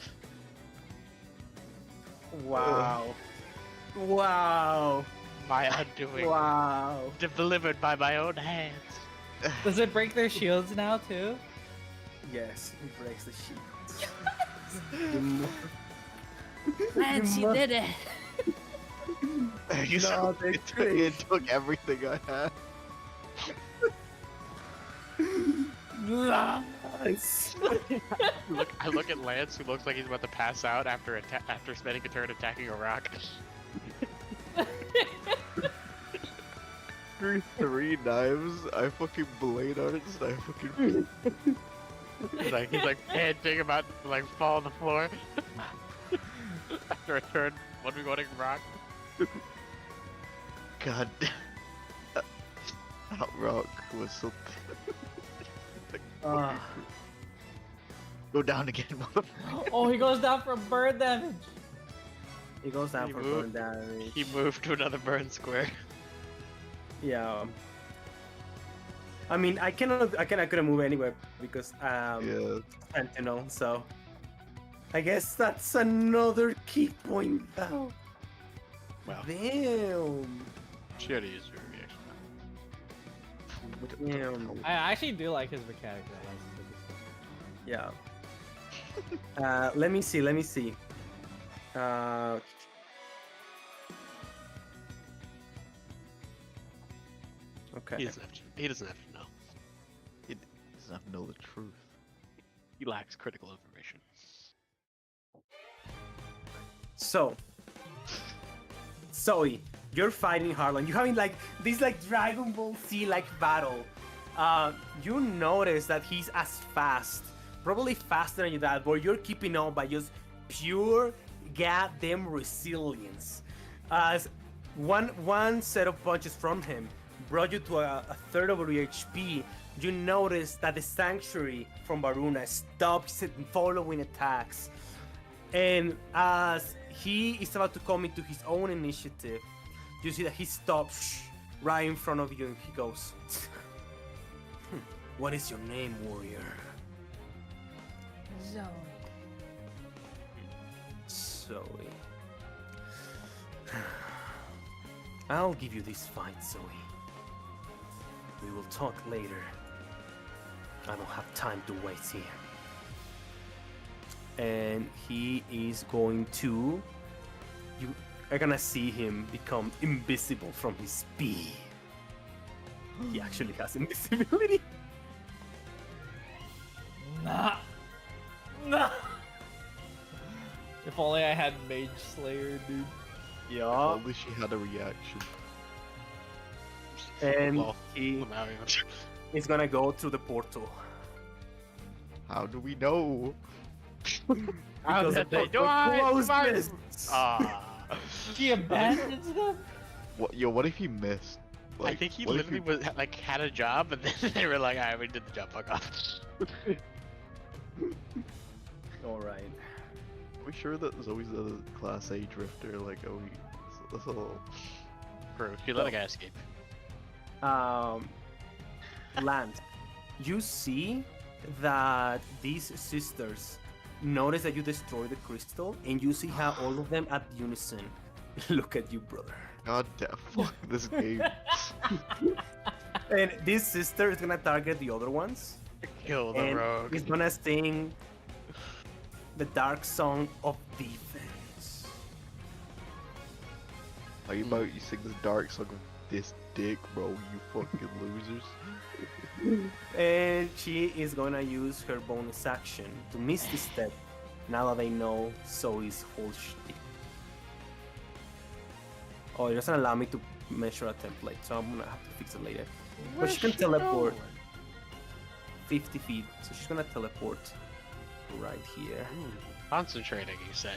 Wow. Wow. My undoing. Wow. Delivered by my own hands. Does it break their shields now too? Yes, he breaks the sheet. Lance, you did it. No, they it took everything I had. Nice. I look at Lance, who looks like he's about to pass out after after spending a turn attacking a rock. Through 3 knives, I fucking blade arts, I fucking. He's like panting about to like fall on the floor after a turn 1v1ing rock. God. That rock was something. Go down again, motherfucker. Oh, he goes down for burn damage. He goes down He for moved- burn damage. He moved to another burn square. Yeah. I mean, I couldn't move anywhere because Yeah. Sentinel. So I guess that's another key point. Though. Well, Damn. she already used her reaction. Damn. I actually do like his mechanic. That Yeah. Let me see. Okay. He doesn't have to. He doesn't have to know. He doesn't have to know the truth. He lacks critical information. So, Zoe, you're fighting Harlan. You're having like this like Dragon Ball Z like battle. You notice that he's as fast, probably faster than your dad, but you're keeping on by just pure goddamn resilience. As one set of punches from him brought you to a third of your HP, you notice that the Sanctuary from Varuna stops following attacks. And as he is about to come into his own initiative, you see that he stops right in front of you and he goes, "What is your name, warrior?" Zoe. I'll give you this fight, Zoe. We will talk later. I don't have time to wait here. And he is going to... You are gonna see him become invisible from his speed. He actually has invisibility. Nah. If only I had Mage Slayer, dude. Yeah. Only she had a reaction. And Well, he Lamarion. is gonna go through the portal. How do we know? How Because did the they do portal it? closed. Ah. He abandons them? What? Yo, what if he missed? I think he what if literally was like had a job, and then they were like, "Alright, we did the job. Fuck off." All right. Are we sure that Zoe's a Class A drifter? Like, are we? That's a little. Proof. You let a guy escape. Land. You see that these sisters notice that you destroy the crystal, and you see how all of them at unison look at you, brother. God damn! Fuck this game. And this sister is gonna target the other ones, Kill the and rogue. he's gonna sing the dark song of defense. How you about you sing this dark song of this dick, bro? You fucking losers. And she is gonna use her bonus action to Misty Step. Now that they know Zoe's whole shtick. Oh, it doesn't allow me to measure a template, so I'm gonna have to fix it later. But she can teleport 50 feet, so she's gonna teleport right here. Concentrating, you say?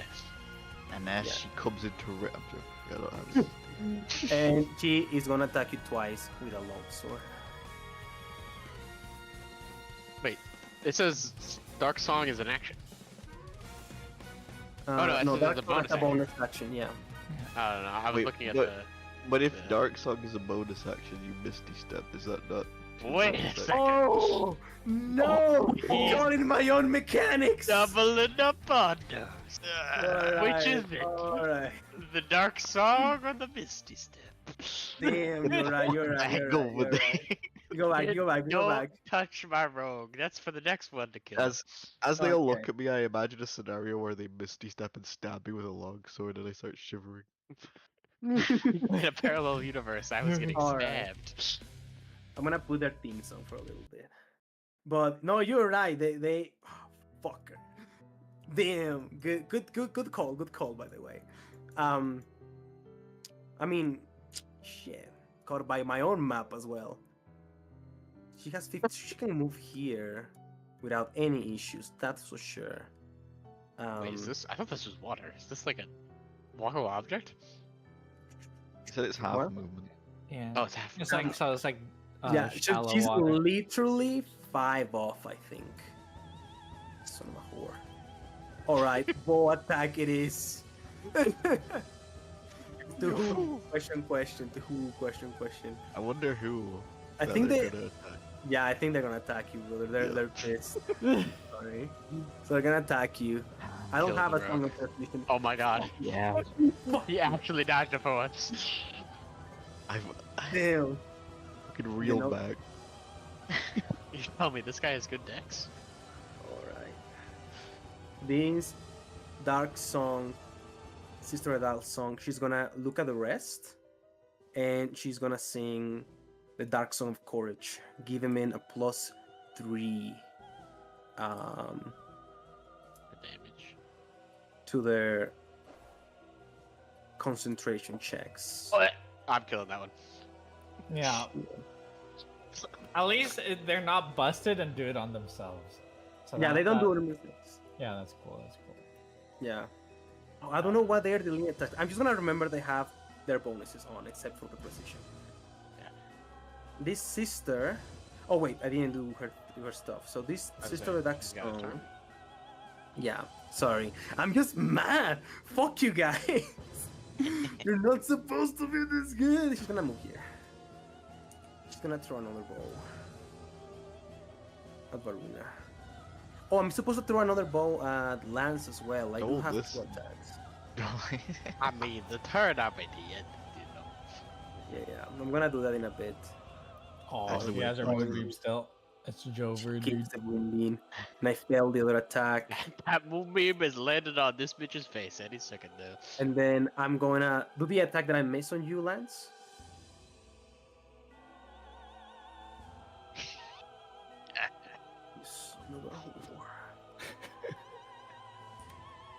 And as Yeah. she comes into Raptor, I don't have And she is gonna attack you twice with a longsword. Wait, it says Dark Song is an action. Oh, no, no, that's that's a bonus a bonus action, yeah. I don't know. I was Wait, looking at but- the. But if Yeah. Dark Song is a bonus action, you Misty Step. Is that not? Wait a bonus second. Oh no! Oh, Got in my own mechanics. Doubling up on those. Which is it? Alright. The Dark Song or the Misty Step? Damn, you're right. You're right. You're right. You're right. Go back. Go back. Go Don't back. touch my rogue. That's for the next one to kill. As they all look Okay. at me, I imagine a scenario where they Misty Step and stab me with a long sword, and I start shivering. In a parallel universe, I was getting Alright. stabbed. I'm gonna put their theme song for a little bit. But no, you're right. They fucker. Damn. Good call, by the way. I mean, shit. Caught by my own map as well. She has 50. She can move here without any issues. That's for sure. Wait, is this? I thought this was water. Is this like a walkable object? He said it's half What? movement. Yeah. Oh, it's half. It's like so. It's like Yeah, shallow she's water. literally 5 off, I think. Son of a whore. Alright, bow attack it is. To who? Question. To who? Question. I wonder who. I that think they're they. gonna attack. Yeah, I think they're gonna attack you, brother. They're pissed. Sorry. So they're gonna attack you. I don't Kill have the a song rogue. of transmission. Oh my god. Yeah. He actually dodged it for once. I've Damn. fucking reeled know- back. You tell me this guy has good decks. Alright. This dark song, Sister Adult song, she's gonna look at the rest and she's gonna sing the Dark Song of Courage. Give him in a +3 The damage. to their concentration checks. I'm killing that one. Yeah. At least they're not busted and do it on themselves. So Yeah, they don't do it in mistakes. Yeah, that's cool. That's cool. Yeah. Oh, I don't know what they're dealing attack. I'm just gonna remember they have their bonuses on, except for the precision. Yeah. This sister. Oh wait, I didn't do her stuff. So this That's sister it. of She's got a Stone. turn. Yeah. Sorry, I'm just mad. Fuck you guys. You're not supposed to be this good. She's gonna move here. She's gonna throw another bow at Varuna. Oh, I'm supposed to throw another bow at Lance as well. I do Oh, have this- 2 attacks. I mean, the turn up at the end, you know. Yeah. I'm gonna do that in a bit. Oh, Actually, you guys are wait. moonbeam still. It's Jover, dude. Keeps the moonbeam, and I failed the other attack. That moonbeam is landed on this bitch's face any second now. And then I'm gonna do the attack that I missed on you, Lance. You son of a whore.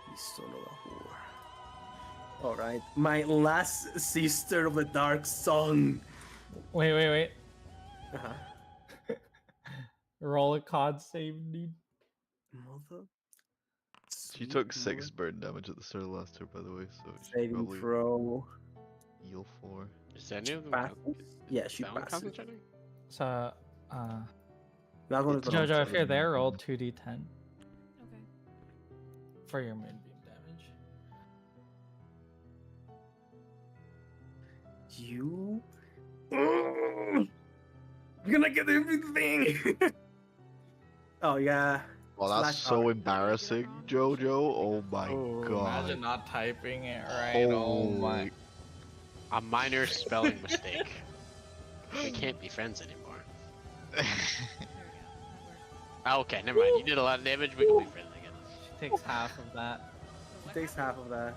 You son of a whore. Alright, my last sister of the dark song. Wait. Uh-huh. Roll a con save, dude. Mother. She Sweet took 6 mother. burn damage at the start of last turn, by the way, so she Saving probably throw. heal 4. Is any of them Passes? Yeah, she that one passes. concentrating? So, That one is It's gonna- Jojo, if you're there, roll 2d10 Okay. for your moonbeam damage. You. You're gonna get everything. Oh yeah. Oh, that's Slash so R. embarrassing, Jojo. Oh my god. Imagine not typing it right. Oh my. Holy- A minor spelling mistake. We can't be friends anymore. There we go. Ah, okay, never mind. You did a lot of damage. We can be friends again. She takes half of that. That Takes half of that.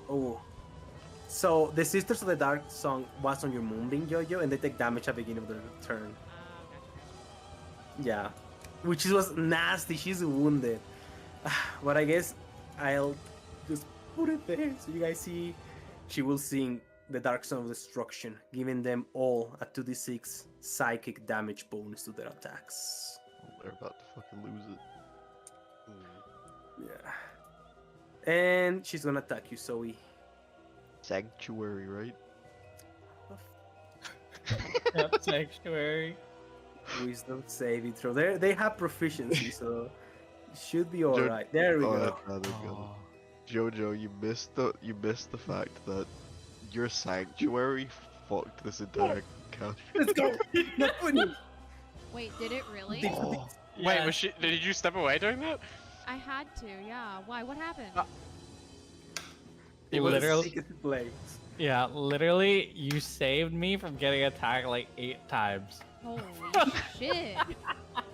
Oh. So the Sisters of the Dark song was on your Moonbeam, Jojo, and they take damage at the beginning of their turn. Yeah. Which was nasty. She's wounded. But I guess I'll just put it there so you guys see. She will sing the Dark Song of Destruction, giving them all a 2d6 psychic damage bonus to their attacks. Oh, they're about to fucking lose it. Yeah. And she's gonna attack you, Zoe. Sanctuary, right? Yep, sanctuary. Wisdom saving throw. They have proficiency, so it should be alright. There we Oh, go. that's rather good. Oh. Jojo, you missed the fact that your sanctuary fucked this entire couch. Let's go. Not funny. Wait, did it really? Oh, Wait, Yeah. was she? Did you step away during that? I had to, yeah. Why? What happened? It was literally, sick as it plays. yeah, literally, you saved me from getting attacked like 8 times. Holy shit.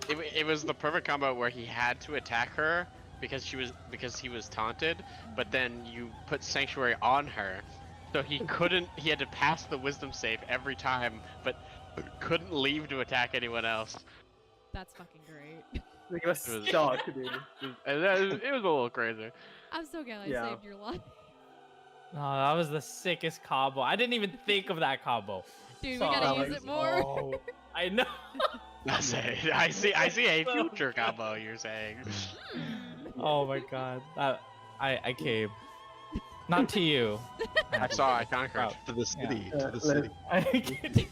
It was the perfect combo where he had to attack her because he was taunted, but then you put sanctuary on her, so he couldn't. He had to pass the wisdom save every time, but couldn't leave to attack anyone else. That's fucking great. Like, it was It was- shocked, dude. It was a little crazy. I'm so glad I Yeah. saved your life. No, that was the sickest combo. I didn't even think of that combo. Dude, So we I gotta was use it like, more. "Oh." I know. I see a future combo. You're saying. Oh my god. I came. Not to you. I saw. I conquered. Oh. To the city. Yeah. To the city. I came.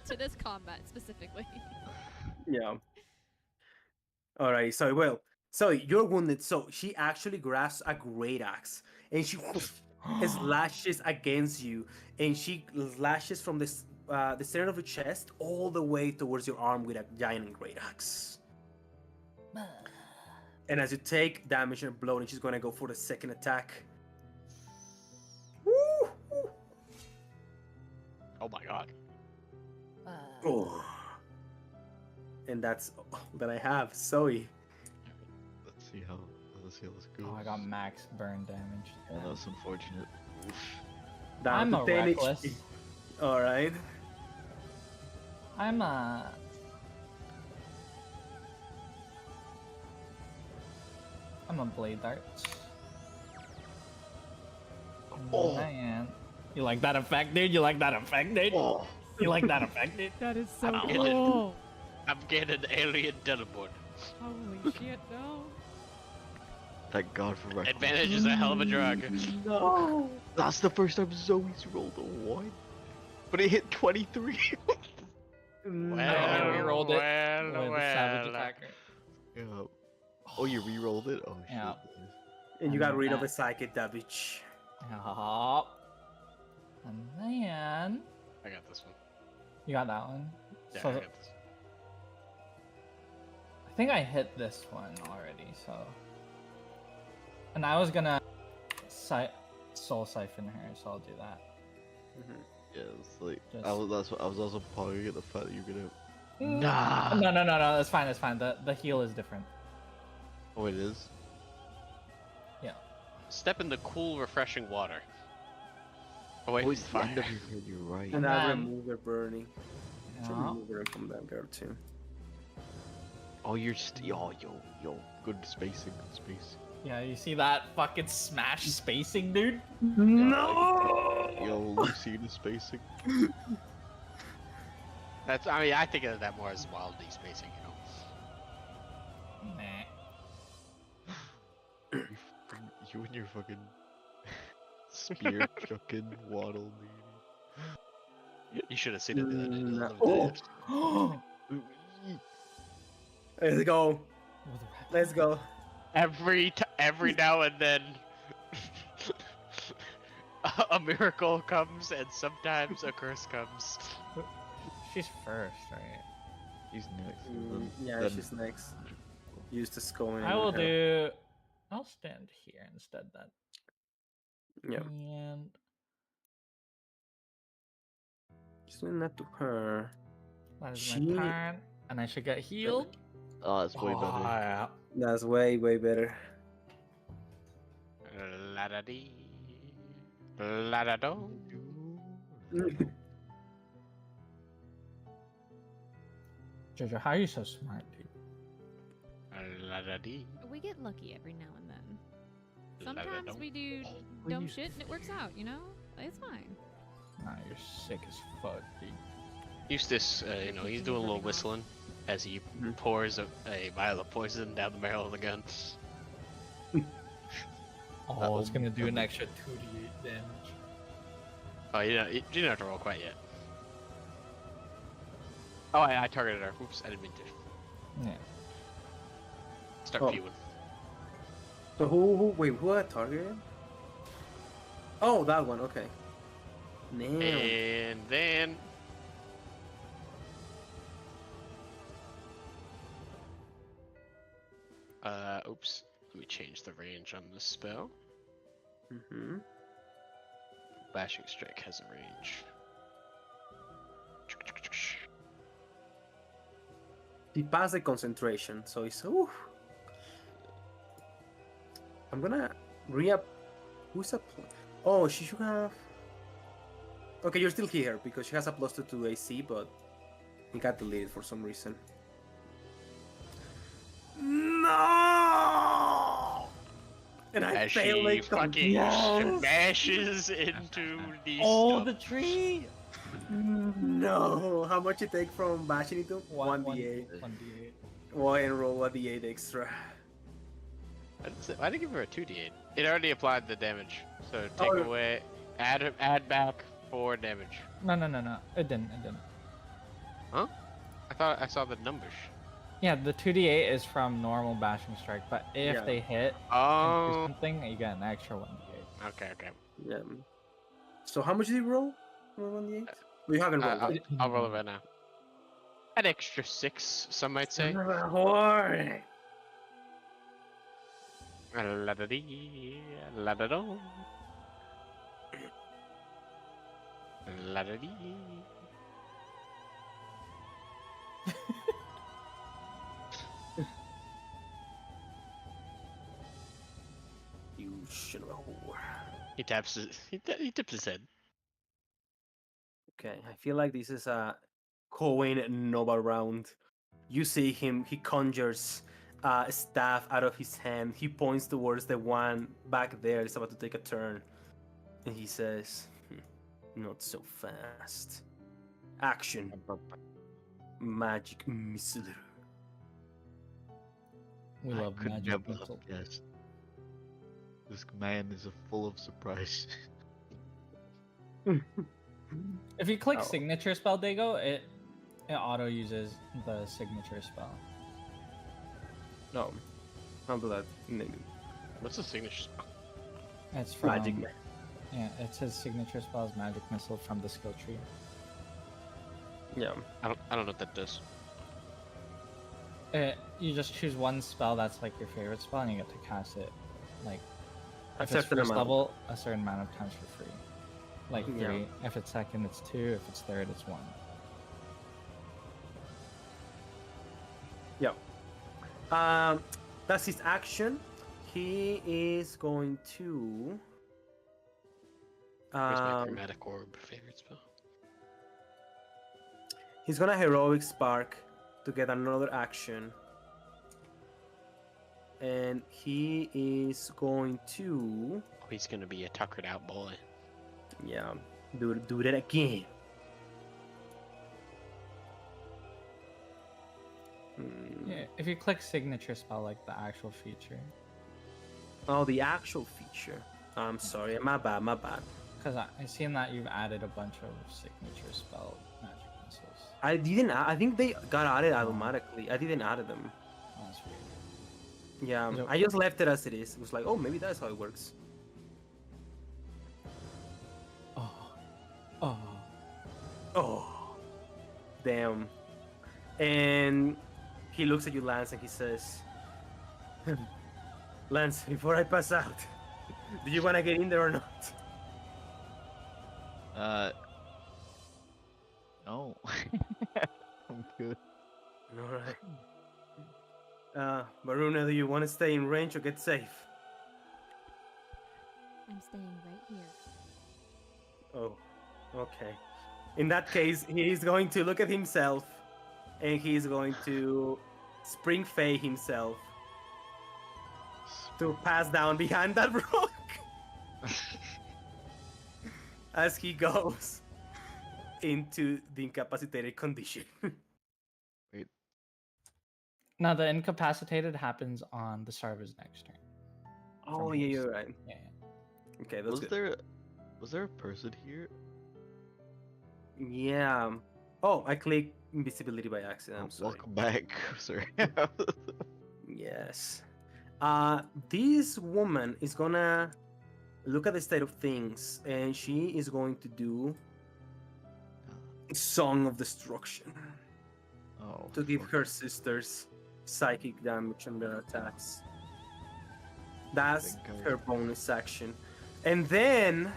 to this combat specifically. Yeah. All right. So you're wounded. So she actually grabs a great axe and she slashes against you, and she slashes from the center of your chest all the way towards your arm with a giant great axe. And as you take damage and blow, and she's gonna go for the second attack. Woo! Oh my god. Oh. And that's all that I have. Zoe. Let's see how this goes. Oh, I got max burn damage. Yeah, that's unfortunate. Down I'm to a 10 reckless. HP. All right. I'm a blade dart. Oh. Man. You like that effect, dude? You like that effect, dude? Oh. You like that effect, dude? That is so I'm cool. I'm getting alien teleport. Holy shit, no. Thank God for reckless. Advantage is a hell of a drug. No. That's the first time Zoe's rolled a 1. But it hit 23. No. I rerolled it well, with the savage well. attacker. Yeah. Oh, you re-rolled it? Oh, shit. Yeah. And you got rid of that. the psychic damage. Yup. And then I got this one. you got that one. Yeah, So I got this. I think I hit this one already. So, and I was gonna soul siphon her, so I'll do that. Yeah, it's like Just- I was also pawing at the fact that you're gonna. Nah. No, that's fine. That's fine. The heal is different. Oh, it is. Yeah. Step in the cool, refreshing water. Oh wait, Oh, it's the fire. end of your head. You're right. And I Man. remove the burning. Should Yeah. remove her from that girl too. Oh, yo, good spacing, good spacing. Yeah, you see that fucking smash spacing, dude? No! Yo, Lucina spacing. That's. I mean, I think of that more as wildly spacing. Nah. You and your fucking spear chucking waddle, dude. You should have seen it the other day. No. Oh. Let's go. Let's go. Every now and then, a miracle comes, and sometimes a curse comes. She's first, right? He's next. Yeah, then- she's next. Use the skull. and I will her. do. I'll stand here instead then. Yeah, And just doing that to her. that is She- my turn, and I should get healed. Oh, that's way better. Yeah. That's way better. La da dee, la da do. Jojo, how are you so smart, dude? La da dee. We get lucky every now and then. La da Sometimes do. we do Will dumb you- shit and it works out, you know? It's fine. Nah, you're sick as fuck, dude. Eustace, he's doing a little whistling as he pours a vial of poison down the barrel of the gun. Oh, it's gonna do an extra 2d8 damage. Oh, you didn't have to roll quite yet. Oh, I targeted her. Oops, I didn't mean to. Yeah. Start Oh. viewing. So who had targeted? Oh, that one. Okay. Damn. And then oops. Let me change the range on this spell. Mm-hmm. Bashing Strike has a range. He passed the concentration, so it's ooh. I'm gonna re-up. Who's up? Oh, she should have. Okay, you're still here because she has a +2 to AC, but It got deleted for some reason. No! And I As failed she it. fucking Yes! smashes into the Oh, stump. the tree! No! How much it take from bashing into? 1d8. 1d8. Well, and roll a d8 extra. Why did I give her a 2d8? It already applied the damage, so take Oh. away, add back 4 damage. No. It didn't. Huh? I thought I saw the numbers. Yeah, the 2d8 is from normal bashing strike, but if Yeah. they hit and do Oh. something, you get an extra 1d8. Okay. Yeah. So how much did you roll? Roll 1d8? We haven't rolled I'll, it. I'll roll it right now. An extra 6, some might say. Whore. La-da-dee, la-da-do. La-da-dee. You son of a whore. He taps his, he tips his head. Okay, I feel like this is a Cohen Nova round. You see him, he conjures a staff out of his hand. He points towards the one back there. It's about to take a turn. And he says, not so fast. Action. Magic missile. We I love could magic never have missile. guessed. This man is full of surprise. If you click Oh. signature spell, Diego, it auto uses the signature spell. No, I'll do that. What's the signature spell? It's from Magic. Yeah, it says signature spell is magic missile from the skill tree. Yeah. I don't know what that does. You just choose one spell that's like your favorite spell, and you get to cast it like A if it's certain first amount. level, a certain amount of times for free. Like Yeah. 3. If it's second, it's 2. If it's third, it's 1. Yeah. That's his action. He is going to. Where's my chromatic orb favorite spell? He's gonna heroic spark to get another action. And he is going to. Oh, he's gonna be a tuckered out boy. Yeah. Do that again. Yeah, if you click signature spell, like the actual feature, Oh, the actual feature. I'm sorry. My bad. because I seen that you've added a bunch of signature spell magic missiles. I didn't. I think they got added automatically. I didn't add them. Oh, that's weird. Yeah. Yep. I just left it as it is. It was like, oh, maybe that's how it works. Oh, Oh, damn. And he looks at you, Lance, and he says, Lance, before I pass out, do you want to get in there or not? No. I'm good. All right. Maruna, do you want to stay in range or get safe? I'm staying right here. Oh, okay. In that case, he is going to look at himself, and he is going to spring fey himself to pass down behind that rock as he goes into the incapacitated condition. now the incapacitated happens on the start of his next turn. Oh, From yeah, his- you're right. Yeah. Okay, that's good. Was there a person here? Yeah. Oh, I clicked invisibility by accident. I'm sorry. Welcome back, sir. Yes. This woman is gonna look at the state of things, and she is going to do Song of Destruction Oh. to give fuck. her sisters psychic damage on their attacks. That's Thank God. her bonus action. And then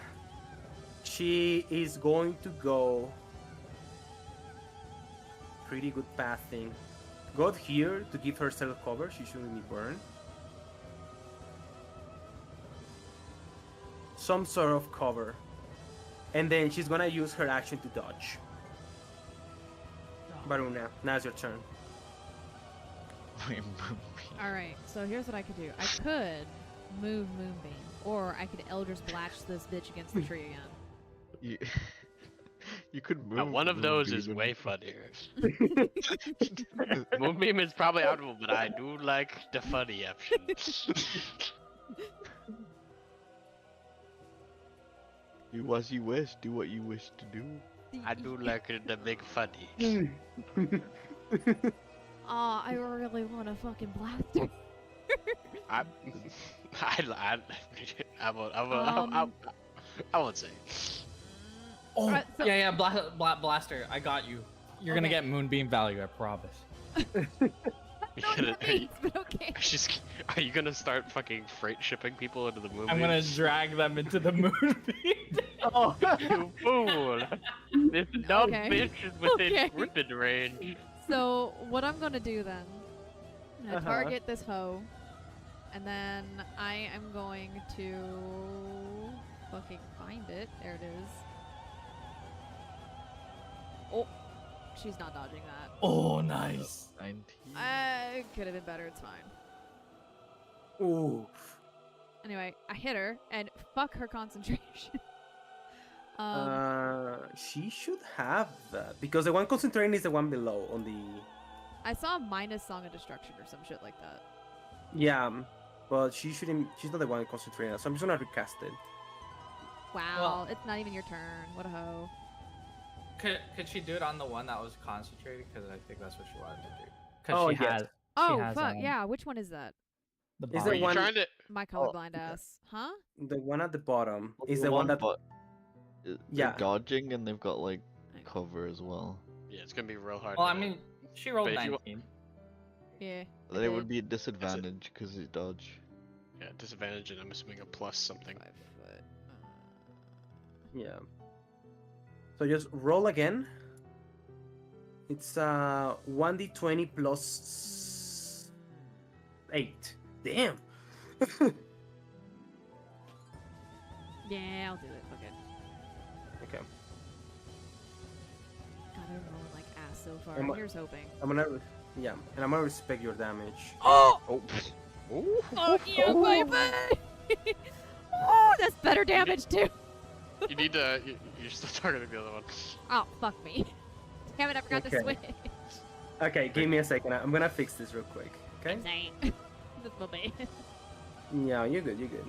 she is going to go pretty good pathing. Go here to give herself cover. She shouldn't be burned. Some sort of cover. And then she's gonna use her action to dodge. Varuna, now's your turn. All right. So here's what I could do. I could move Moonbeam, or I could Eldritch Blast this bitch against the tree again. you, you could Now, move. one of those is Moonbeam way and- funnier. Moonbeam is probably outable, but I do like the funny option. Do as you wish. Do what you wish to do. I do like the big funny. Oh, I really want to fucking blast her. I won't say. Oh, Alright, so- yeah, Blaster, I got you. You're gonna Okay. get Moonbeam value, I promise. I don't know what that means, but okay. Are you gonna start fucking freight shipping people into the Moonbeam? I'm gonna drag them into the Moonbeam. Oh. You fool! This dumb Okay. bitch is within Okay. gripping range. So what I'm gonna do then? I'm gonna Uh-huh. target this hoe, and then I am going to fucking find it. There it is. Oh, she's not dodging that. Oh, nice. 19. Could have been better. It's fine. Ooh. Anyway, I hit her, and fuck her concentration. She should have that because the one concentrating is the one below on the. I saw minus Song of Destruction or some shit like that. Yeah, but she shouldn't. She's not the one concentrating. So I'm just gonna recast it. Wow, Well- it's not even your turn. What a hoe. Could she do it on the one that was concentrated? Because I think that's what she wanted to do. Oh, Because she yes. has. Oh has, fuck yeah! Which one is that? The Is Were the you one- trying to? My colorblind ass, huh? The one at the bottom is The the one that. but they're Yeah. dodging and they've got like cover as well. Yeah, it's gonna be real hard. Well, to I hit. mean, she rolled But if you- 19. Yeah. I They would did. be at disadvantage because they dodge. Yeah, disadvantage, and I'm assuming a plus something. 5 foot. Yeah. So just roll again. It's 1d20 plus 8. Damn. Yeah, I'll do it. Fuck it. Okay. God, I'm rolling like ass so far. Oh my- Here's hoping. I'm gonna. Yeah, and I'm gonna respect your damage. Oh! Oh, Fuck you, baby! Oh, that's better damage too. You need to. You're still targeting the other one. Oh, fuck me. Damn it, I forgot to Okay. switch. Okay, give me a second. I'm gonna fix this real quick. Okay. Insane. This will be. Yeah, you're good. You're good.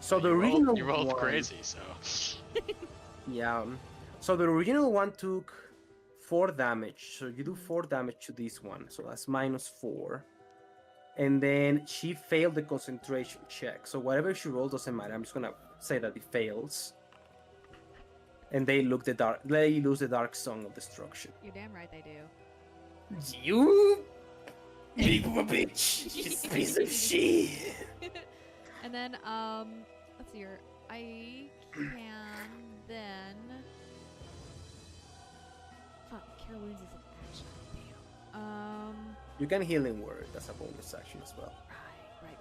So the You original you rolled one, crazy, so. Yeah. So the original one took 4 damage. So you do 4 damage to this one. So that's -4. And then she failed the concentration check. So whatever she rolled doesn't matter. I'm just gonna say that it fails. And they lose the dark song of destruction. You're damn right they do. You big of a bitch, you piece of shit. And then, let's see here. I can then. Fuck, Cure Wounds is an action. Damn. You can healing word. That's a bonus action as well. Right.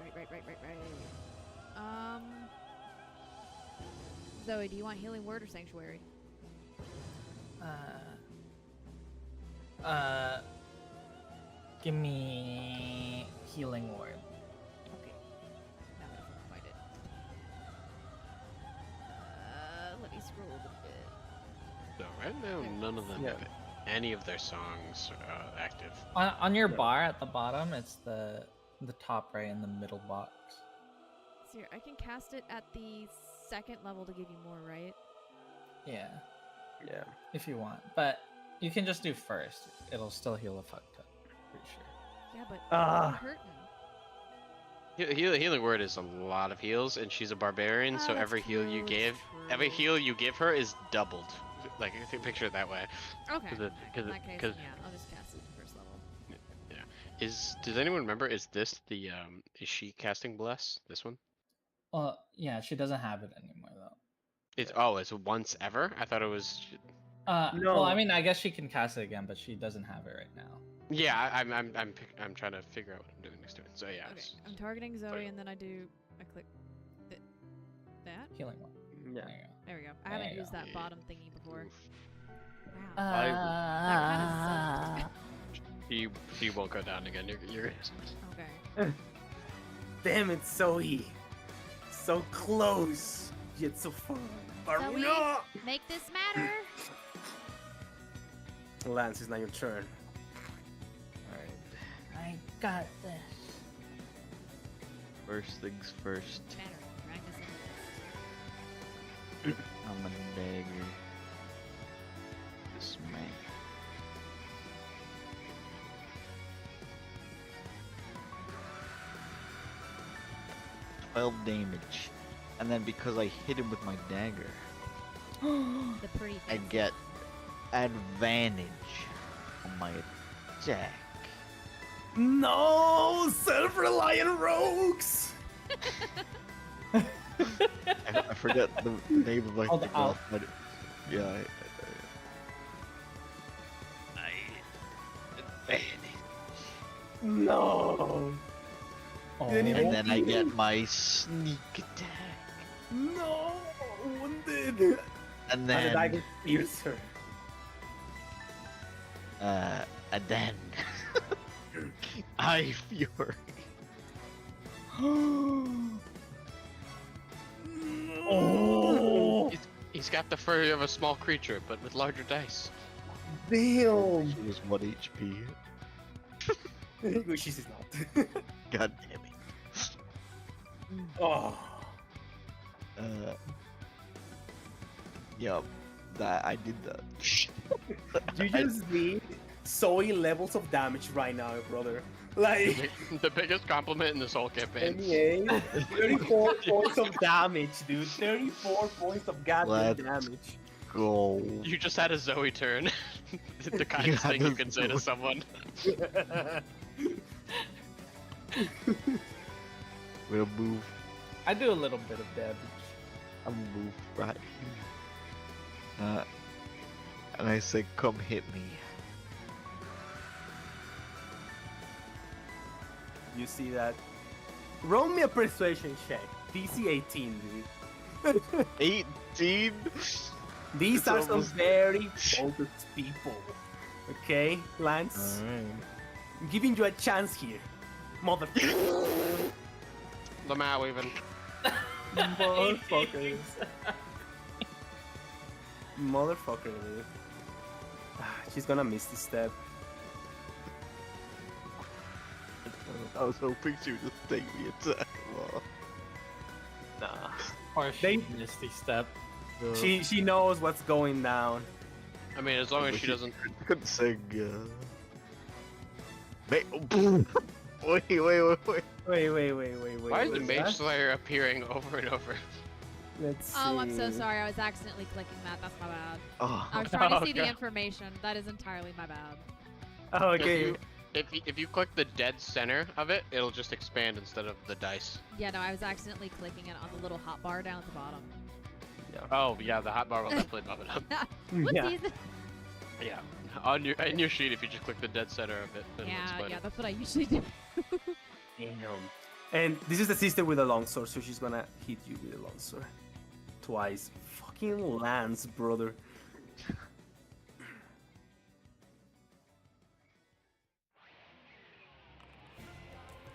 Zoe, do you want Healing Word or Sanctuary? Give me Healing Word. Okay. Now I'm gonna find it. Let me scroll a bit. So right now, none of them Yeah. have any of their songs active. On your Yeah. bar at the bottom, it's the top right in the middle box. So here, I can cast it at the 2nd level to give you more, right? Yeah, Yeah. if you want. But you can just do first. It'll still heal a fuck ton. Pretty sure. Yeah, but Ah. I'm hurting. Healing word is a lot of heals, and she's a barbarian, Ah, so that's every heal you true, give, that's every true. heal you give her is doubled. Like if you picture it that way. Okay. Cause it, cause In it, that case, cause yeah, I'll just cast it at first level. does anyone remember? Is this the is she casting bless? This one? Yeah, she doesn't have it anymore though. It's once ever. I thought it was. Well, I No. mean, I guess she can cast it again, but she doesn't have it right now. Yeah, I'm trying to figure out what I'm doing next to it. So yeah. Okay, I'm targeting Zoe, and then I click that. Healing one. Yeah. There you go. There we go. I There haven't you used go. that bottom thingy before. Wow. He won't go down again. You're Okay. Damn it, Zoe. So close, yet so far. Baruna! Make this matter. Lance, it's not your turn. Alright. I got this. First things first. Matter. Drag this in. I'm a dagger. This man. "12 damage. And then because I hit him with my dagger, The pretty I face. get advantage on my attack. No! Self-reliant rogues! I forget the name of my Hold thing out. off, but yeah. No! Oh, Didn't even- And then I get my sneak attack. No! Wounded! And And the then, dagger pierces her. and then, I fury. Oh! He's got the fury of a small creature, but with larger dice. Damn! She was 1 HP. Which she's not. God damn it. Oh. Yeah, that I did that. You just need Zoe levels of damage right now, brother. Like, The biggest compliment in this whole campaign. 28, 34 points of damage, dude. 34 points of goddamn Let's damage. Go. You just had a Zoe turn. The kindest had thing you a can say to Zoe. someone. We'll move. I do a little bit of damage. I'll move right. And I say, "Come hit me." You see that? Roll me a persuasion check. DC 18, dude. 18. These It's are some almost- very focused people. Okay, Lance? I'm giving you a chance here. Motherfucker. Lamau even. Motherfuckers. Motherfucker, dude. She's gonna miss this step. I was hoping she would just take the attack. Oh, Nah. Or They- Misty Step. no. She knows what's going down. I mean, as long as she doesn't. couldn't sing. Wait. Wait. Why is the wait, Mage huh? Slayer appearing over and over? Let's see. Oh, I'm so sorry. I was accidentally clicking that. That's my bad. Oh, I was trying to Oh, see the God. information. That is entirely my bad. Oh, okay. If you click the dead center of it, it'll just expand instead of the dice. Yeah, no, I was accidentally clicking it on the little hotbar down at the bottom. Oh yeah, the hotbar will definitely bump it up. Yeah. Whoopsies. Yeah, on your sheet, if you just click the dead center of it, then it'll Yeah, explain yeah, it. that's what I usually do. Damn. And this is the sister with a longsword, so she's gonna hit you with a longsword. Twice. Fucking Lance, brother.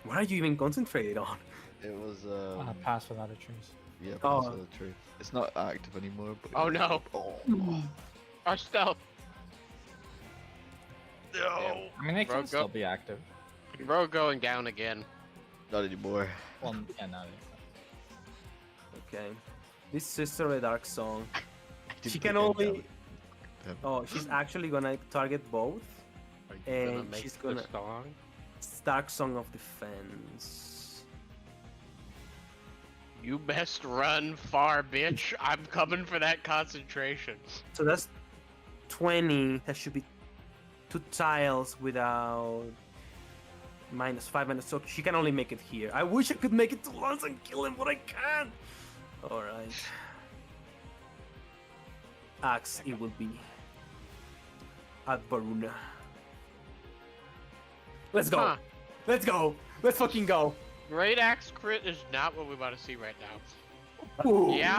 What are you even concentrated on? it was Pass without a trace. yeah, Oh. that's the truth. It's not active anymore. But Oh no, Oh, our stealth. no, I mean, it can Rogue still up. be active. Rogue going down again. not anymore. Well, yeah, not anymore. Okay. This Sister of the Dark Song. I didn't She think can I'd only. get it. Oh, she's actually gonna target both. Are you gonna And make she's the gonna- song? Dark Song of Defense. You best run far, bitch. I'm coming for that concentration. So that's 20. That should be 2 tiles without -5 So she can only make it here. I wish I could make it to Lance and kill him, but I can't. All right. Axe, it will be at Varuna. Let's go. Huh. Let's go. Let's fucking go. Great axe crit is not what we want to see right now. Ooh. Yeah.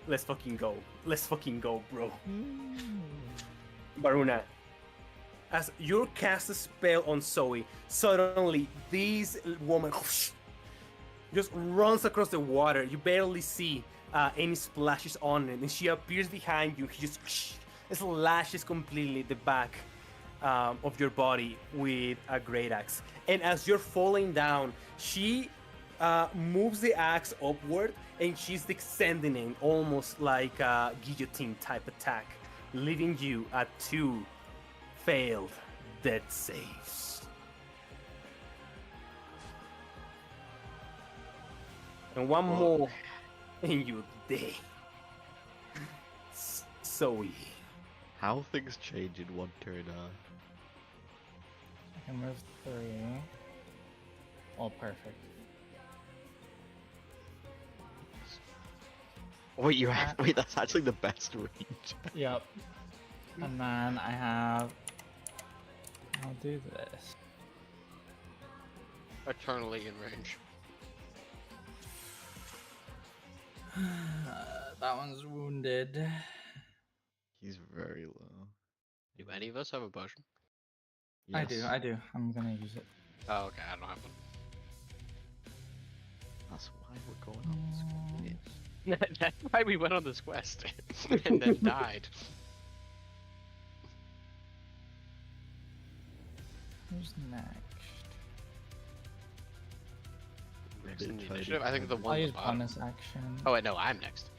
let's fucking go. Let's fucking go, bro. Varuna, as you cast a spell on Zoe, suddenly this woman just runs across the water. You barely see any splashes on it, and she appears behind you. He just slashes completely the back of your body with a great axe. And as you're falling down, she moves the axe upward, and she's descending it almost like a guillotine type attack, leaving you at 2 failed death saves. And one more, and you dead. Zoe. How things change in one turn, I can move 3. Oh, perfect. Wait, wait, that's actually the best range. Yep. And then I have. I'll do this. Eternally in range. That one's wounded. He's very low. Do any of us have a potion? I do, Yes. I do. I'm gonna use it. Oh, okay, I don't have one. That's why we're going on this quest. That's why we went on this quest and then died. Who's next? Next in the Try to initiative? I think the find- one I'll at the use bottom. bonus action. Oh wait, no, I'm next.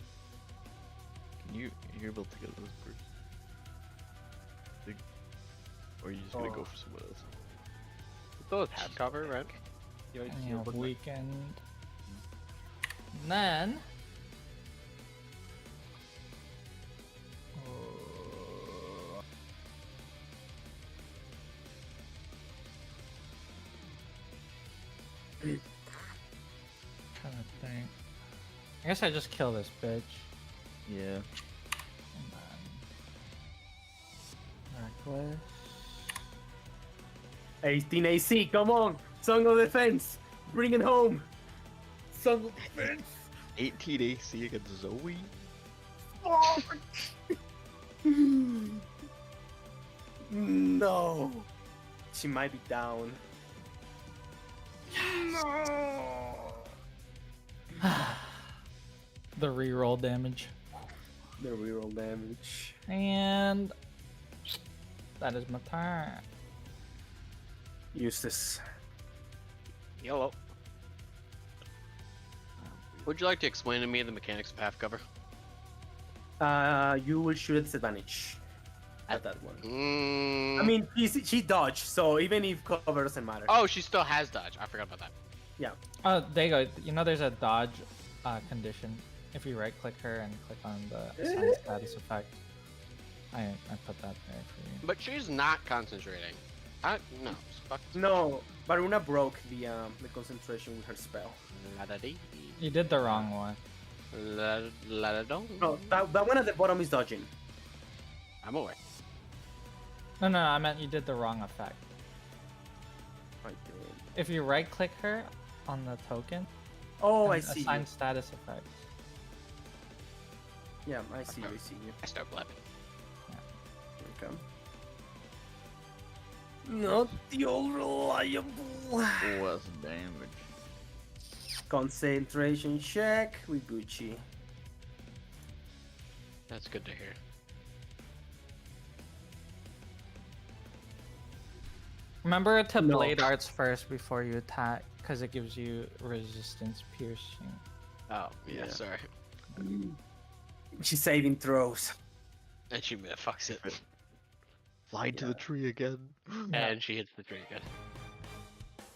Can you're able to get those brutes? Or are you just gonna go for someone else? Those have cover, right? You And you you have look like- weakened. And then. Oh. Trying to think. I guess I just kill this bitch. Yeah. And then reckless. 18 AC, come on! Song of Defense! Bring it home! Song of Defense! 18 AC against Zoe? No! She might be down. No! The reroll damage. The reroll damage. And that is my turn. Eustace. Yellow. Would you like to explain to me the mechanics of half cover? You will shoot at disadvantage at that one. Mm. I mean, she dodged, so even if cover doesn't matter. Oh, she still has dodge. I forgot about that. Yeah. Oh, there you go. You know, there's a dodge condition. If you right click her and click on the assign status effect, I put that there for you. But she's not concentrating. No. Fuck. No, Varuna broke the concentration with her spell. La-da-dee. You did the wrong one. La-da-dong. No, that one at the bottom is dodging. I'm aware. No, I meant you did the wrong effect. I did. If you right click her on the token, Oh, I and see. assign You. status effects. Yeah, I see you. I see you. I start blabbing. Okay. Not the old reliable. What's damage? Concentration check with Gucci. That's good to hear. Remember to No. blade arts first before you attack, because it gives you resistance piercing. Oh, yeah, Yeah. sorry. She's saving throws. And she fucks it. Fly to the tree again. And she hits the tree again.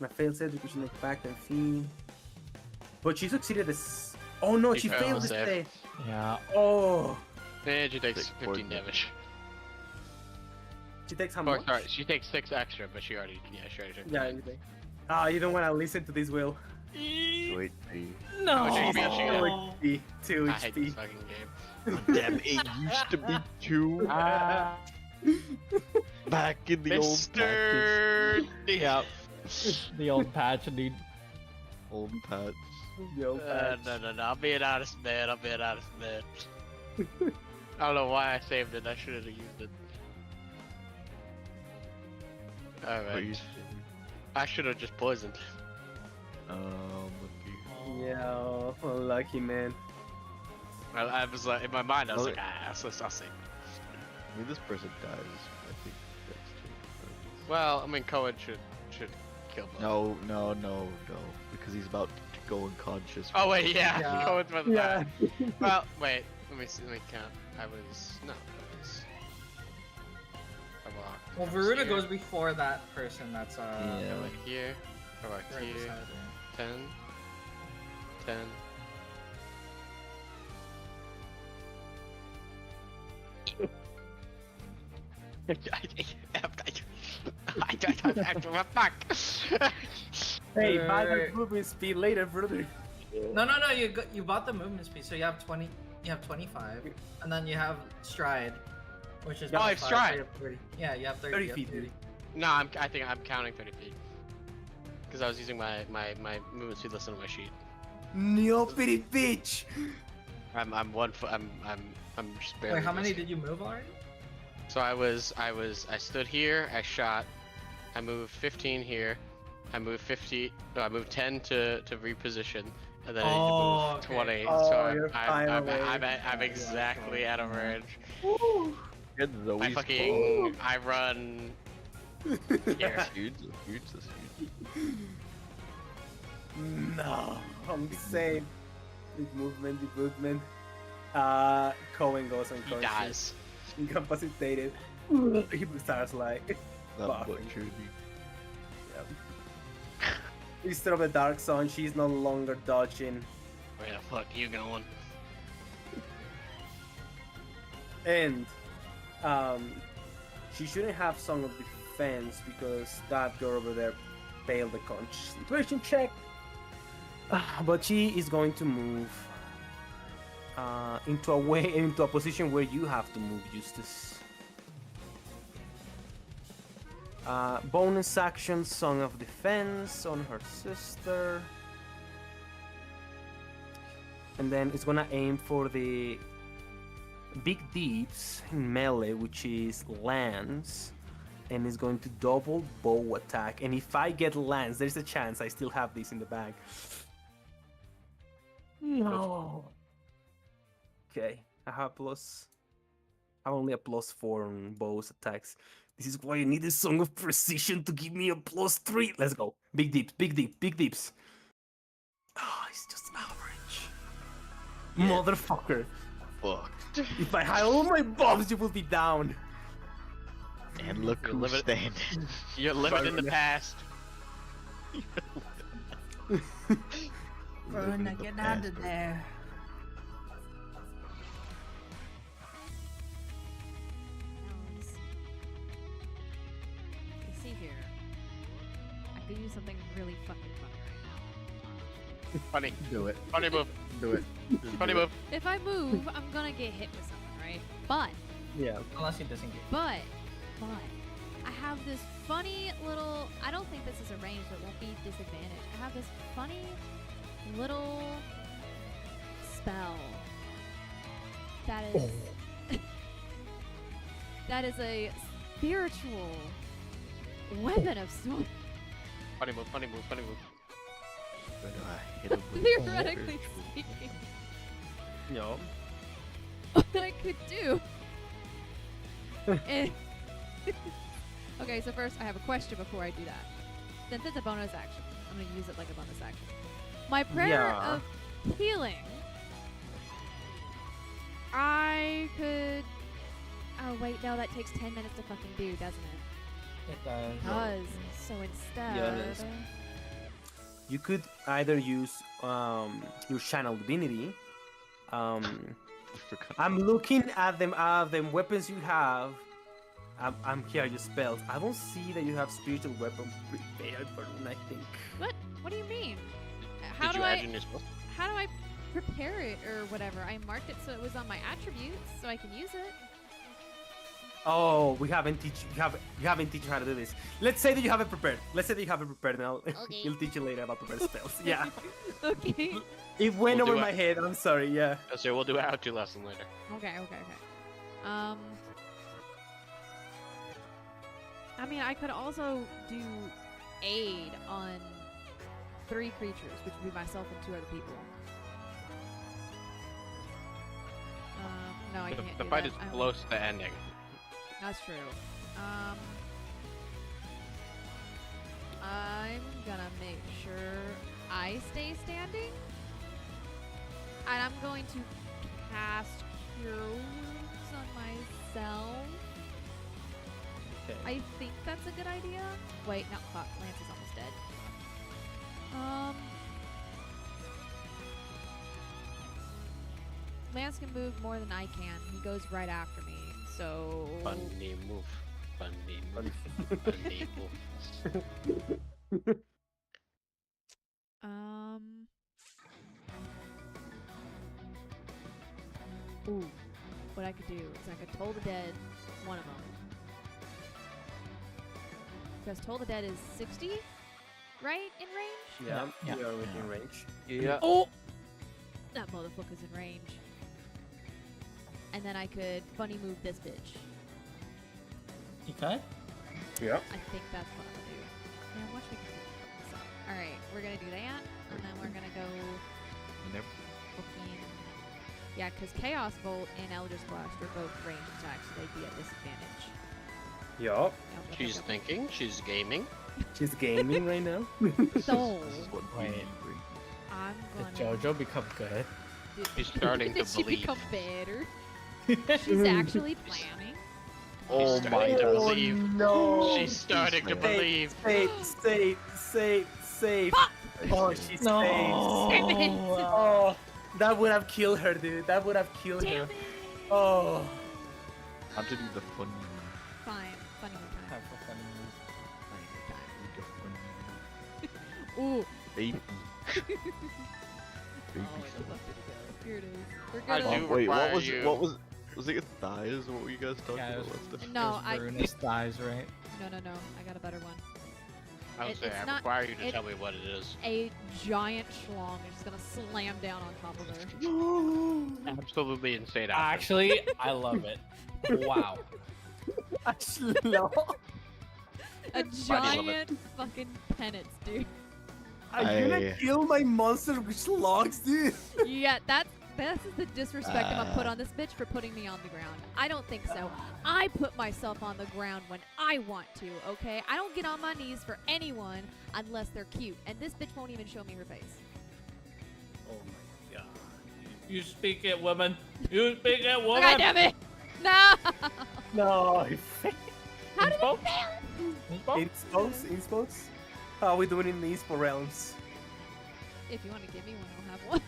My failed save because she knocked back and fee. But she succeeded this. Oh no, she She failed failed the the save. save. Yeah. Oh, And she takes Take 15 4 damage. she takes how Oh, much? sorry, she takes 6 extra, but she already took Yeah, 10. you think. Ah, you don't want to listen to this, Will. Wait, No. Oh, she got- she got- 2 HP. 2 I hate this HP. fucking game. damn, it used to be 2. Back in the old patches. Mr. Yep. The old patch, dude. Old Pats. Yo, No. I'm being honest, man. I don't know why I saved it. I should have used it. What Alright. you I should have just poisoned. lucky. Yeah, lucky man. I was like, in my mind, I was Well, like, I'll save it. I mean, this person dies. I think that's true. Well, I mean, Cohen should kill both. No, because he's about to go unconscious. Oh wait, yeah, Yeah. Cohen's about to Yeah. die. Well, wait, let me count. I was I walked. Well, I was Veruda here, goes before that person. That's I Yeah. went here. I walked right here. beside her. 10. Fuck. Hey, buy Right. that movement speed later, brother. No. You bought the movement speed, so you have 20. You have 25, and then you have stride, which is Oh, I have 25, so stride. you have 30. Yeah, you have 30. 30 you have feet, 30. dude. No, I think I'm counting 30 feet. Because I was using my movement speed listed on my sheet. Neopity bitch. I'm 1 foot. I'm just barely. Wait, how many missing. did you move already? So I stood here. I shot. I moved 15 here. I moved 50. No, I moved 10 to reposition, and then I need to move okay. 20. Oh, so you're fine away. I'm exactly out of range. Get Zoe's I run. Here. That's huge. That's huge. No, I'm safe. Big movement. Cohen goes He unconscious. dies. Incapacitated. He starts like That laughing. butchered me. Instead of the dark zone, she's no longer dodging. Where the fuck you going? And she shouldn't have Song of Defense because that girl over there failed the concentration check. But she is going to move into a position where you have to move, Eustace. Bonus action, Song of Defense on her sister. And then it's gonna aim for the big deeps in melee, which is lance, and it's going to double bow attack. And if I get lance, there's a chance I still have this in the bag. No. Okay, I have only a +4 on bows attacks. This is why I need a Song of Precision to give me a +3. Let's go. Big deeps. Oh, it's just an average. Yeah. Motherfucker. Fuck. If I had all my bombs, you will be down. And look You're who's living- standing. You're living in the past. Verona, get out of there. You see here, I could use something really fucking funny right now. Funny. Do it. Funny move. Do it. Funny move. If I move, I'm gonna get hit with something, right? But Yeah. Unless he disengage. I have this funny little. I don't think this is a range, but it won't be disadvantage. I have this funny little spell that is that is a spiritual weapon of sorts. Funny move. But I hit him with Theoretically spiritual. speaking, Yo. what I could do. is- okay, so first I have a question before I do that. Since it's a bonus action, I'm gonna use it like a bonus action. My prayer Yeah. of healing. I could. Oh wait, no, that takes 10 minutes to fucking do, doesn't it? It does. It does. So instead, Yes. You could either use your channel divinity. I'm looking at them weapons you have. I'm here your spells. I don't see that you have spiritual weapon prepared for them, I think. what? What do you mean? How Did do you I? add in your spell? How do I prepare it or whatever? I marked it so it was on my attributes, so I can use it. Oh, we haven't teach you haven't teach you how to do this. Let's say that you have it prepared. Let's say that you have it prepared, and I'll Okay. we'll teach you later about prepared spells. Yeah. Okay. It went We'll over do my it. head. I'm sorry. Yeah. So we'll do a how-to lesson later. Okay. I mean, I could also do aid on 3 creatures, which would be myself and 2 other people. No, I can't The do fight that. is I only- close to ending. That's true. I'm gonna make sure I stay standing. And I'm going to cast Cure Wounds on myself. Okay. I think that's a good idea. Wait, no, fuck. Lance is almost dead. Lance can move more than I can. He goes right after me, so... Funny move. Funny move. Funny move. Ooh. What I could do is I could Toll the Dead one of them. Because Toll the Dead is 60, right? In range? Yeah. Yeah. You are within range. Yeah. Oh! That motherfucker's in range. And then I could funny move this bitch. You could? Yeah. I think that's what I'm gonna do. Man, watch me fuck this up. Alright, we're gonna do that. And then we're gonna go Nope. fucking... Yeah, because Chaos Bolt and Eldritch Blast are both ranged attacks, so they'd be at disadvantage. Yup. Yep, She's thinking. She's gaming. She's gaming right now. So, This is what Wait. DMing brings. I'm Did gonna... JoJo become good? She's starting to Did she believe. become better? She's actually planning. Oh She's my starting to god. believe. no. She's starting to Safe, believe. Safe. Oh, she's No. safe. Damn it. Oh, that would have killed her, dude. That would have killed Damn her. it! Oh. How to do the fun Fine. Funny move time. Time for funny move. Funny move time. Ooh. baby. Oh, Baby wait, stuff. the fuck did it go? Here it is. We're I gonna... do Wait, require you- what was it your thighs? What were you guys talking Yeah, it about was- last time? No, I... Ruinous dies, right? No. I got a better one. I would say it's I not- require you to it- tell me what it is. A giant schlong is just gonna slam down on top of her. Absolutely insane. outfit. Actually, I love it. Wow. Actually, no. A love it. giant fucking penance, dude. Are you gonna I- kill my monster with slugs, dude? Yeah, that's the disrespect I'm gonna put on this bitch for putting me on the ground. I don't think so. I put myself on the ground when I want to, okay? I don't get on my knees for anyone unless they're cute. And this bitch won't even show me her face. Oh my god. You speak it, woman. You speak it, Oh, woman. God damn it! No! No. How did it fail? Inspots? How are we doing in the Eastport realms? If you want to give me one, I'll have one.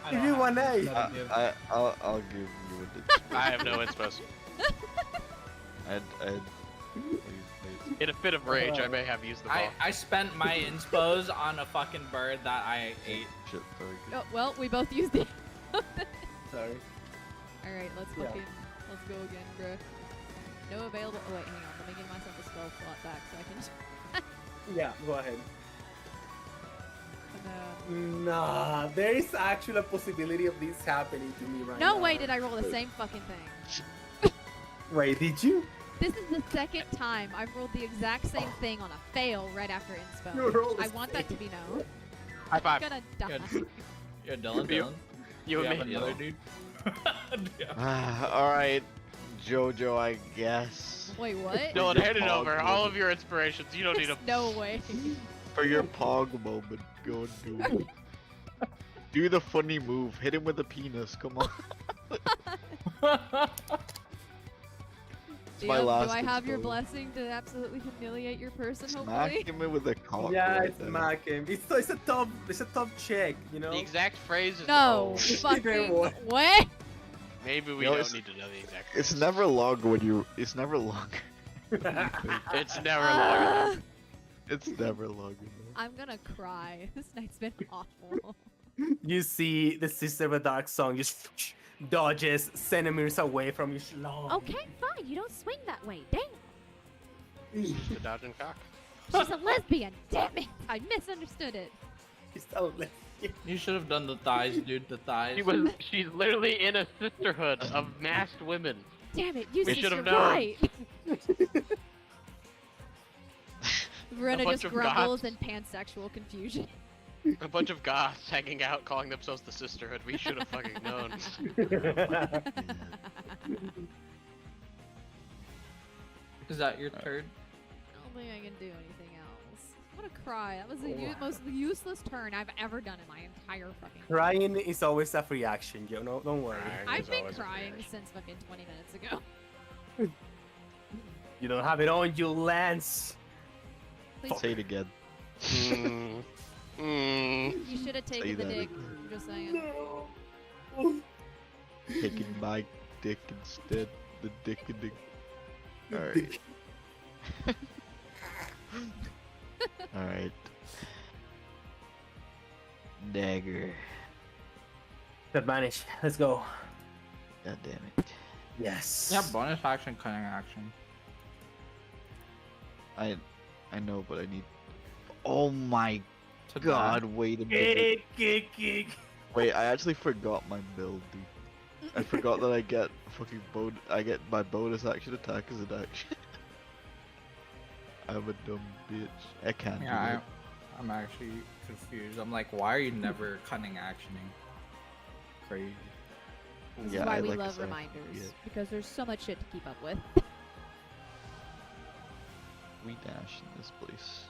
I Give don't you have one, eh? another gift. I'll give you a I have no inspo. I'd please. In a fit of rage, I may have used the ball. I spent my inspos on a fucking bird that I ate. Shit, sorry. Oh, well, we both used it. Sorry. Alright, let's Yeah. let's go again, bruh. No available. Oh, wait, hang on. Let me give myself a spell slot back so I can just. Yeah, go ahead. And, Nah, there is actually a possibility of this happening to me right now. no way did I roll the same fucking thing. Wait, did you? This is the second time I've rolled the exact same thing on a fail right after inspo. You rolled the I want that to be known. High I'm five. gonna die. Good. You're Dylan. You- Dylan. You You and have me. another dude. Alright, Jojo, I guess. Wait, what? Dylan, hand it Pog over. All moment. of your inspirations. You don't need them. No way. For your pog moment, go and do it. Do the funny move. Hit him with a penis. Come on. It's my DM, last do I have your expo. blessing to absolutely humiliate your person, Smack hopefully? him with a cock. Yeah, right it's there. smack him. It's a tough check, you know. The exact phrase is No, oh. fucking What? what? Maybe we No, don't it's- need to know the exact. It's never long when you. It's never long. It's never long. It's never long enough. I'm gonna cry. This night's been awful. You see the Sister of a Dark Song just dodges centimeters away from you. Schlong. Okay, fine. You don't swing that way. Dang. The dodging cock. She's a lesbian. Damn it. I misunderstood it. She's so lesbian. You should have done the thighs, dude. The thighs. She's literally in a sisterhood of masked women. Damn it. You We said should you're have known. right. Verona bunch just of grumbles goths. in pansexual confusion. A bunch of goths hanging out, calling themselves the sisterhood. We should have fucking known. Is that your turd? I don't think I can do anything else. What a cry. That was the most useless turn I've ever done in my entire fucking life. Crying is always a free action, Joe. No, don't worry. Crying I've is been always a crying finish. since fucking 20 minutes ago. You don't have it on you, Lance. Please, Say it again. you should have Say taken the that dick. again. I'm just saying. Taking my dick instead. The dick and dick. Alright. Alright. Dagger. Advantage. Let's go. God damn it. Yes. Yeah, bonus action, cutting action. I know, but I need. Oh my To god! Wait a minute. Kick. Wait, I actually forgot my build, dude. I forgot that I get fucking I get my bonus action attack as an action. I'm a dumb bitch. I can't do Yeah, it. I'm actually confused. I'm like, why are you never cutting actioning? Crazy. This Yeah, is why I we like love to say, reminders. yeah. Because there's so much shit to keep up with. We dash in this place.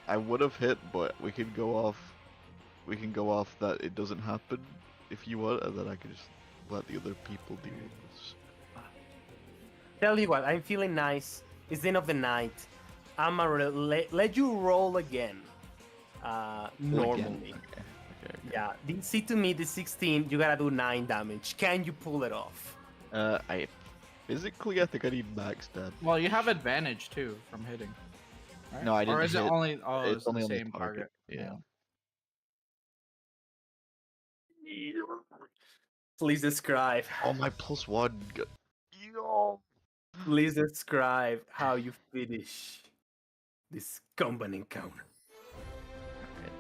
I would have hit, but we can go off. We can go off that it doesn't happen if you want, and then I can just let the other people deal with this. Tell you what, I'm feeling nice. It's the end of the night. I'm gonna let you roll again. Normally. Okay. Yeah. See to me, the 16, you gotta do 9 damage. Can you pull it off? I physically, I think I need max damage. Well, you have advantage too from hitting. Right? No, I didn't Or is it hit. only? Oh, It's it's only the on the same target, target. yeah. Please describe. Oh, my +1. Yo. Please describe how you finish this combat encounter.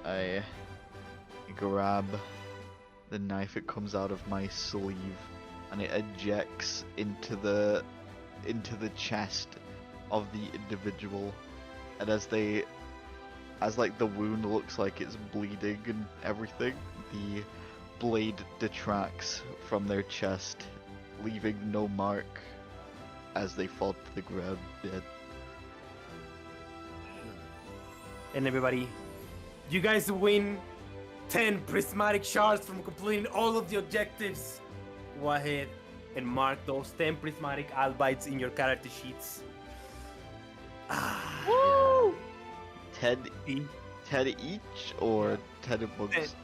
I grab the knife. It comes out of my sleeve, and it ejects into the chest of the individual. And as the wound looks like it's bleeding and everything, the blade detracts from their chest, leaving no mark as they fall to the ground dead. And everybody, you guys win 10 prismatic shards from completing all of the objectives. Go ahead and mark those 10 prismatic albites in your character sheets. Woo! 10 E- 10 each or 10 amongst?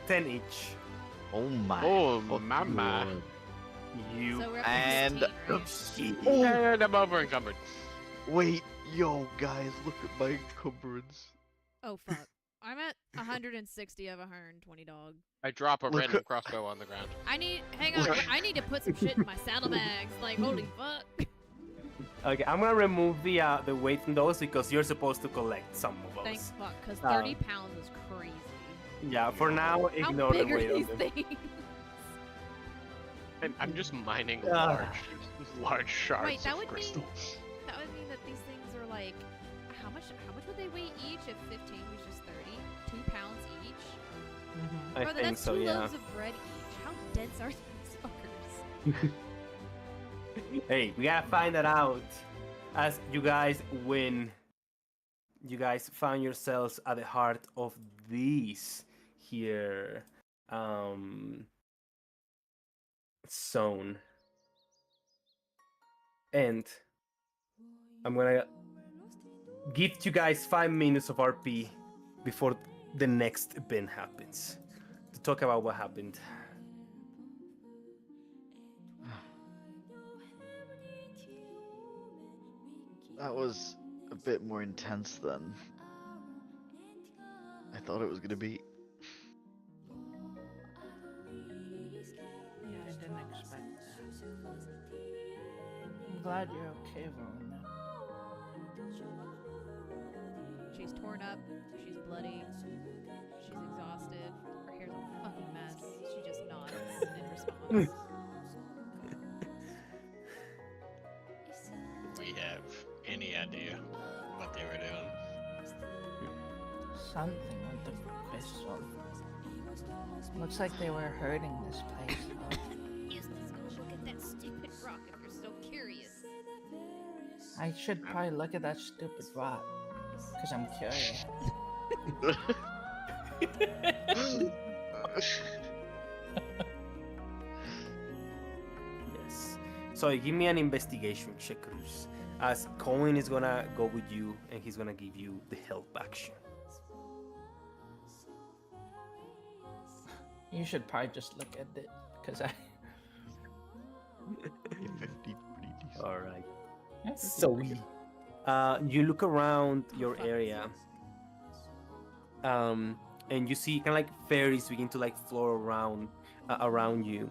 10 each. Oh my. Oh, fucking mama. lord. You So we're up And- to 15, right? Oh, And I'm over encumbered. wait, yo, guys, look at my encumbrance. Oh fuck. I'm at 160 of 120, dog. I drop a Look random at- crossbow on the ground. Hang on, I need to put some shit in my saddlebags. Like, holy fuck. Okay, I'm gonna remove the weight from those because you're supposed to collect some of those. Thank fuck, because Um, 30 pounds is crazy. Yeah, for now, How ignore the big are weight these of them. things? I'm just mining Ah. large shards Wait, that of would mean crystal. that would mean that these things are like how much would they weigh each if 15 was just 30? 2 pounds each? I Brother, think that's so, 2 yeah. loaves of bread each. How dense are these fuckers? Hey, we gotta find that out. As you guys win, you guys found yourselves at the heart of these here zone. And I'm gonna give you guys 5 minutes of RP before the next event happens to talk about what happened. That was a bit more intense than I thought it was gonna be. glad you're okay, Verona. She's torn up. She's bloody. She's exhausted. Her hair's a fucking mess. She just nods in response. We have any idea what they were doing? Something with the pistol. Looks like they were hurting this place. Eustace, go look at that stupid rock if you're so curious. I should probably look at that stupid rock. Because I'm curious. Yes. So give me an investigation check, Cruz. As Cohen is gonna go with you and he's gonna give you the help action. You should probably just look at it. Because I... 50 pretty decent. All right. Yeah, So you look around your area, and you see kind of like fairies begin to like float around you.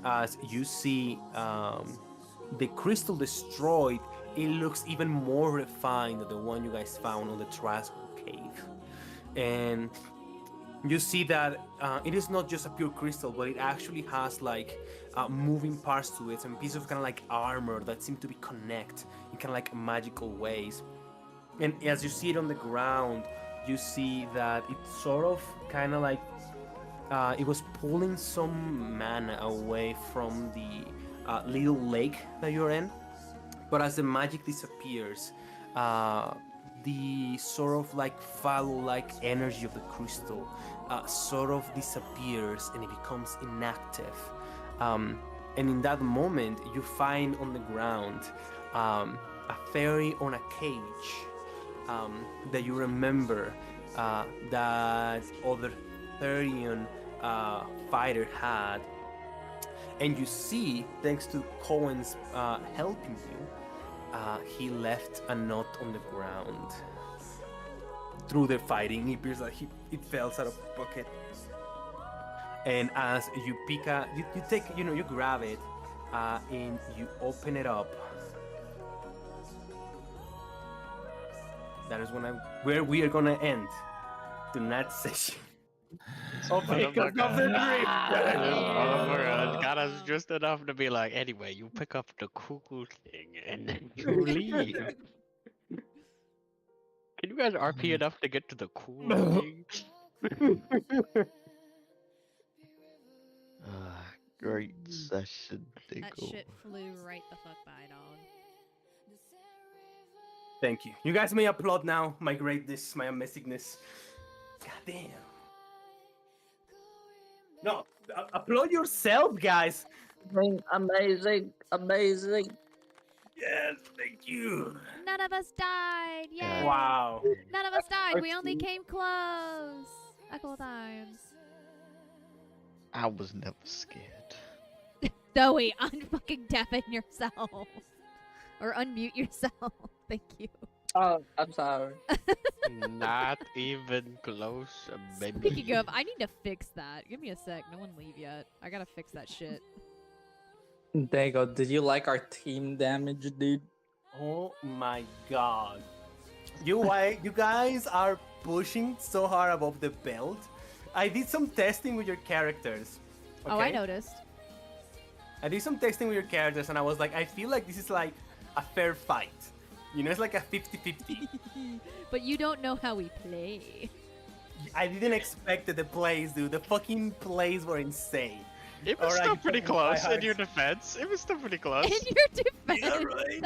As you see the crystal destroyed, it looks even more refined than the one you guys found on the Trasco cave, and you see that it is not just a pure crystal, but it actually has like moving parts to it, and pieces of kind of like armor that seem to be connect in kind of like magical ways. And as you see it on the ground, you see that it's sort of kind of like it was pulling some mana away from the little lake that you're in. But as the magic disappears, the sort of like Fallow-like energy of the crystal sort of disappears and it becomes inactive. And in that moment, you find on the ground a fairy on a cage that you remember that other Therian fighter had. And you see, thanks to Cohen's helping you, he left a note on the ground. Through the fighting, it appears like it fell out of the bucket. And as you pick up, you take, you grab it, and you open it up. That is where we are gonna end tonight's session. Oh my Because of the dream. Oh my god, got us just enough to be like, anyway, you pick up the cool thing and then you leave. Can you guys RP enough to get to the cool thing? Great session, Diego. That shit flew right the fuck by, dog. Thank you. You guys may applaud now my greatness, my amazingness. God damn. No, applaud yourself, guys. Amazing, amazing. Yes, thank you. None of us died! Yay! Wow. None of us died! We only came close! A couple times. I was never scared. Zoe, unfucking deafen yourself. Or unmute yourself. Thank you. Oh, I'm sorry. Not even close, baby. Speaking of, I need to fix that. Give me a sec. No one leave yet. I gotta fix that shit. Diego, did you like our team damage, dude? Oh my god. You guys are pushing so hard above the belt. I did some testing with your characters. Oh, I okay? noticed. I did some testing with your characters and I was like, I feel like this is like a fair fight. It's like a 50-50. But you don't know how we play. I didn't expect the plays, dude. The fucking plays were insane. It was Alright, still pretty close in heart. your defense. It was still pretty close. In your defense. Yeah, right.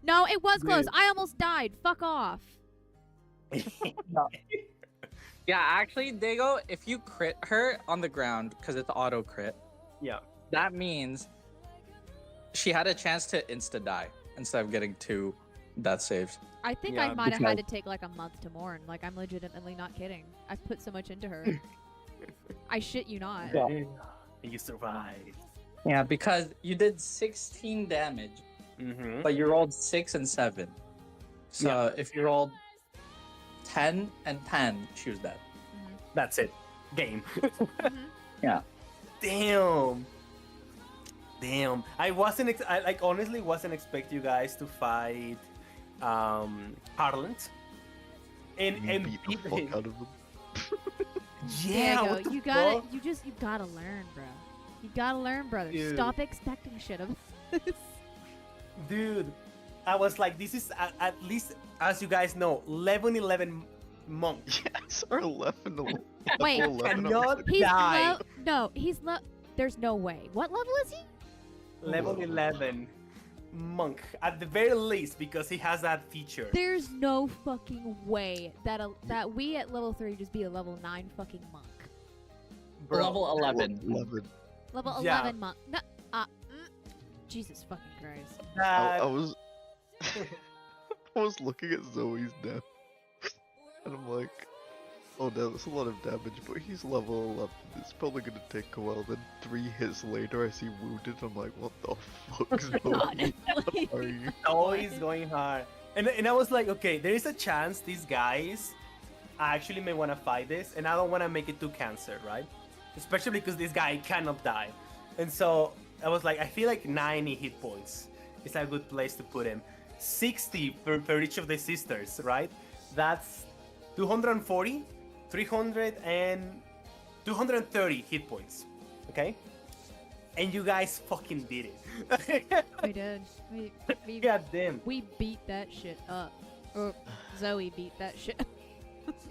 No, it was close. Dude. I almost died. Fuck off. Yeah, actually, Diego, if you crit her on the ground, because it's auto crit, Yeah. that means she had a chance to insta die instead of getting 2 death saves. I think Yeah, I might have had to take like a month to mourn. Like, I'm legitimately not kidding. I've put so much into her. I shit you not. Yeah. And you survived. Yeah, because you did 16 damage, Mm-hmm. but you rolled 6 and 7. So if you rolled 10 and 10, she was dead. That's it. Game. Mhm. Yeah. Damn. Damn, I wasn't. I like honestly wasn't expect you guys to fight Harland and Beat beat the fuck him. out of him. Yeah, Diego, what the you gotta, fuck? you gotta learn, bro. You gotta learn, brother. Dude. Stop expecting shit of this. Dude, I was like, this is at least, as you guys know, level 11 monk. Yes, or 11. Wait, level 11 cannot He's die. no, he's there's no way. What level is he? Level 11 monk at the very least because he has that feature. There's no fucking way that that we at level 3 just be a level 9 fucking monk. Bro, Level 11. 11. Level Yeah. 11 monk. No, Jesus fucking Christ. that- I was I was looking at Zoe's death and I'm like, oh no, that's a lot of damage, but he's level 11. It's probably gonna take a while. Then 3 hits later, I see wounded. I'm like, what the fuck, Zoe? What are you? always going hard. And I was like, okay, there is a chance these guys actually may want to fight this, and I don't want to make it too cancer, right? Especially because this guy cannot die. And so I was like, I feel like 90 hit points is a good place to put him. 60 for each of the sisters, right? That's 240, 300, and 230 hit points, okay? And you guys fucking did it. We did. We God damn. we beat that shit up. Or Zoe beat that shit.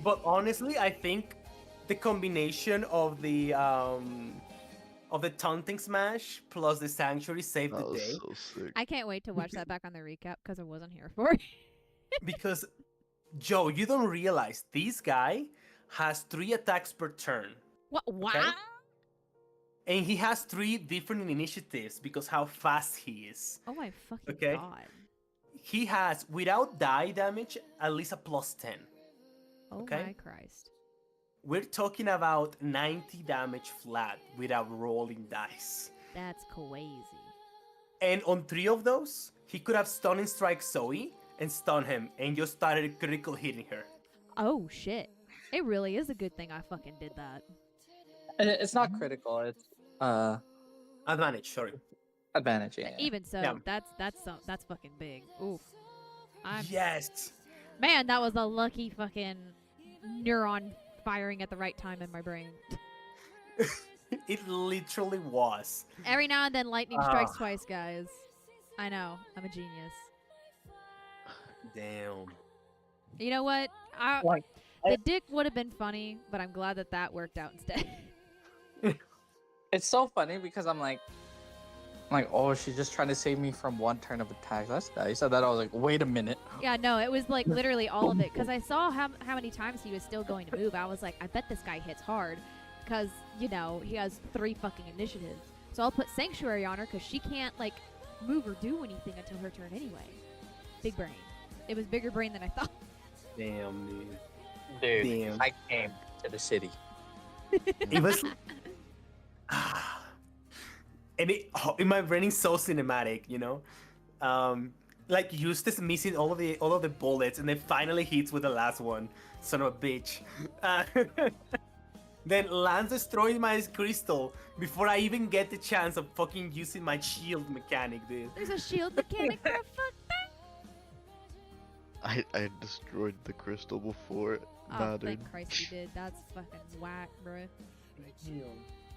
But honestly, I think the combination of the taunting smash plus the sanctuary saved That the was day so sick. I can't wait to watch that back on the recap because I wasn't here for it. because Joe, you don't realize this guy has 3 attacks per turn, What? Wow. Okay. and he has 3 different initiatives because how fast he is. Oh my fucking Okay. god. He has without die damage at least a plus 10. Oh Okay. my Christ. We're talking about 90 damage flat without rolling dice. That's crazy. And on 3 of those, he could have stun and strike Zoe and stun him and just started critical hitting her. Oh shit. It really is a good thing I fucking did that. It's not critical. It's Advantage, sorry. advantage. Yeah. Even so, Yeah. that's fucking big. Oof. Yes. Man, that was a lucky fucking neuron firing at the right time in my brain. It literally was. Every now and then lightning strikes Ah. twice, guys. I know. I'm a genius. Damn. You know what? Like, The dick would have been funny, but I'm glad that worked out instead. it's so funny because I'm like, oh, she's just trying to save me from 1 turn of attack. That's nice. And then I was like, wait a minute. Yeah, no, it was like literally all of it because I saw how many times he was still going to move. I was like, I bet this guy hits hard because, you know, he has 3 fucking initiatives. So I'll put Sanctuary on her because she can't, like, move or do anything until her turn anyway. Big brain. It was bigger brain than I thought. Damn, dude. Dude, Damn. I came to the city. It was. And in my brain is so cinematic, you know? Like Eustace missing all of the bullets and then finally hits with the last one. Son of a bitch. Then Lance destroys my crystal before I even get the chance of fucking using my shield mechanic, dude. There's a shield mechanic for a fuck that. I destroyed the crystal before it Oh, mattered. thank Christ you did. That's fucking whack, bro.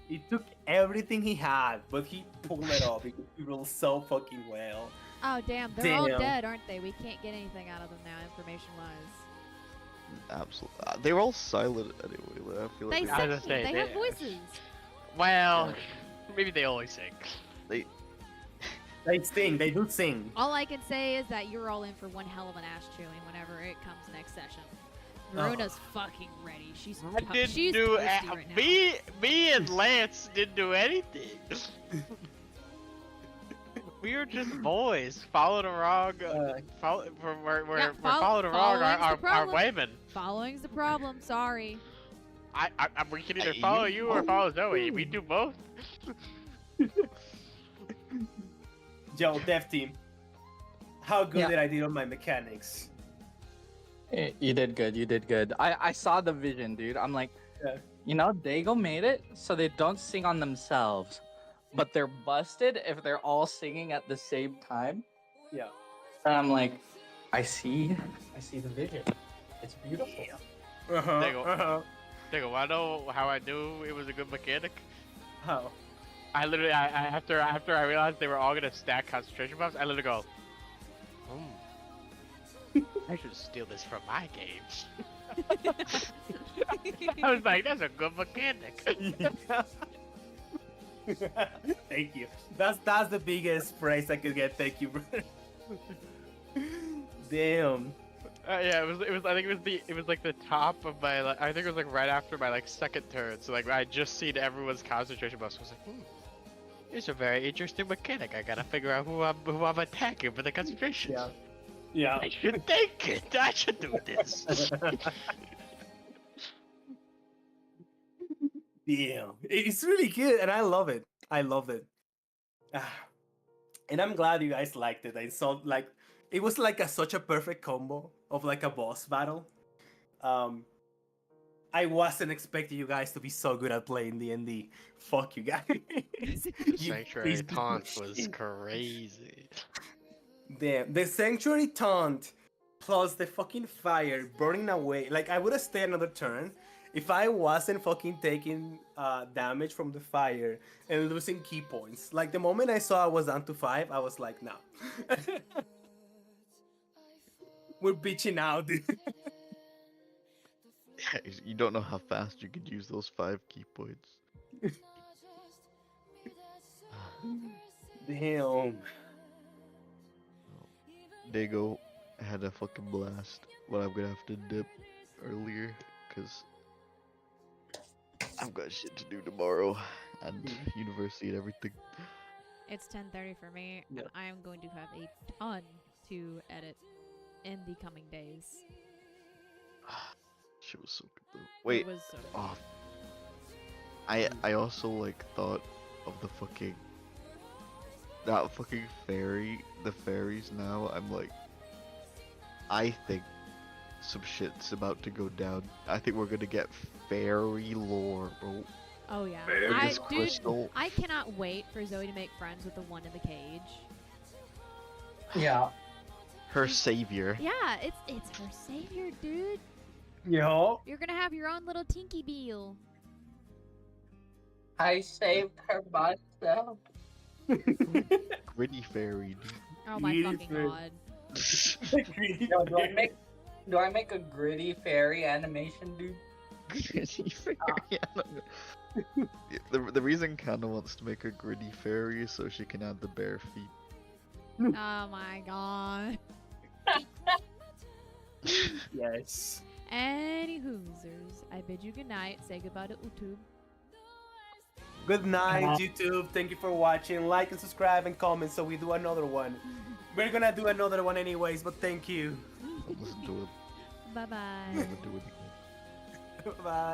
It took everything he had, but he pulled it off because he rolled so fucking well. Oh, damn. They're all Damn. dead, aren't they? We can't get anything out of them now, information-wise. Absolutely. They were all silent anyway. Like, I feel like They I sing. was gonna say, They have voices. Well, maybe they always sing. they They sing, they do sing. All I can say is that you're all in for one hell of an ass chewing whenever it comes next session. Oh. Veruna's fucking ready. She's I pu- didn't she's do toasty right now. me and Lance didn't do anything. We were just boys following along. We're following along following's the our problem. women. Following's the problem. Sorry. We can either Hey, follow you- you or follow Zoe. We do both. Joe, dev team. How good Yeah. did I do on my mechanics? You did good. You did good. I saw the vision, dude. I'm like, Yeah. you know, Dago made it so they don't sing on themselves, but they're busted if they're all singing at the same time. Yeah. And I'm like, I see the vision. It's beautiful. Uh-huh. There you go. Uh-huh. Diego, wanna know how I knew it was a good mechanic? How? I literally, after I realized they were all gonna stack concentration buffs, I literally go, I should steal this from my games. I was like, that's a good mechanic. Thank you. That's the biggest praise I could get. Thank you, brother. Damn. Yeah, it was. I think it was like the top of my. I think it was like right after my second turn. So like I just seen everyone's concentration buffs. I was like, it's a very interesting mechanic. I gotta figure out who I'm attacking for the concentration. Yeah. Yeah. I should take it. I should do this. Damn. It's really good, and I love it. I love it. And I'm glad you guys liked it. I saw it was such a perfect combo of a boss battle. I wasn't expecting you guys to be so good at playing D&D. Fuck you guys. The Sanctuary taunt was crazy. Damn, the Sanctuary taunt plus the fucking fire burning away. I would have stayed another turn if I wasn't fucking taking damage from the fire and losing key points. The moment I saw I was down to 5, I was like, no. We're bitching out, dude. You don't know how fast you could use those 5 key points. Damn. Diego had a fucking blast, but I'm gonna have to dip earlier because I've got shit to do tomorrow and university and everything. It's 10:30 for me, Yeah. and I am going to have a ton to edit in the coming days. Shit was so good though. Wait, It was so oh, I also thought of that fucking fairy, the fairies now. I'm like, I think some shit's about to go down. I think we're gonna get fairy lore, bro. Oh yeah, Fairies dude, crystal. I cannot wait for Zoe to make friends with the one in the cage. Yeah. Her savior. Yeah, it's her savior, dude. Yo. You're gonna have your own little Tinky Beel. I saved her myself. Gritty fairy, dude. Oh my Beautiful. fucking god. Yo, do I make a gritty fairy animation, dude? Gritty fairy. The reason Kana wants to make a gritty fairy is so she can add the bare feet. Oh my god. Yes. Any hoosers, I bid you good night. Say goodbye to YouTube. Good night, YouTube. Thank you for watching. Like and subscribe and comment so we do another one. We're gonna do another one anyways, but thank you. Don't listen to it. Bye bye. Never do it again. Bye.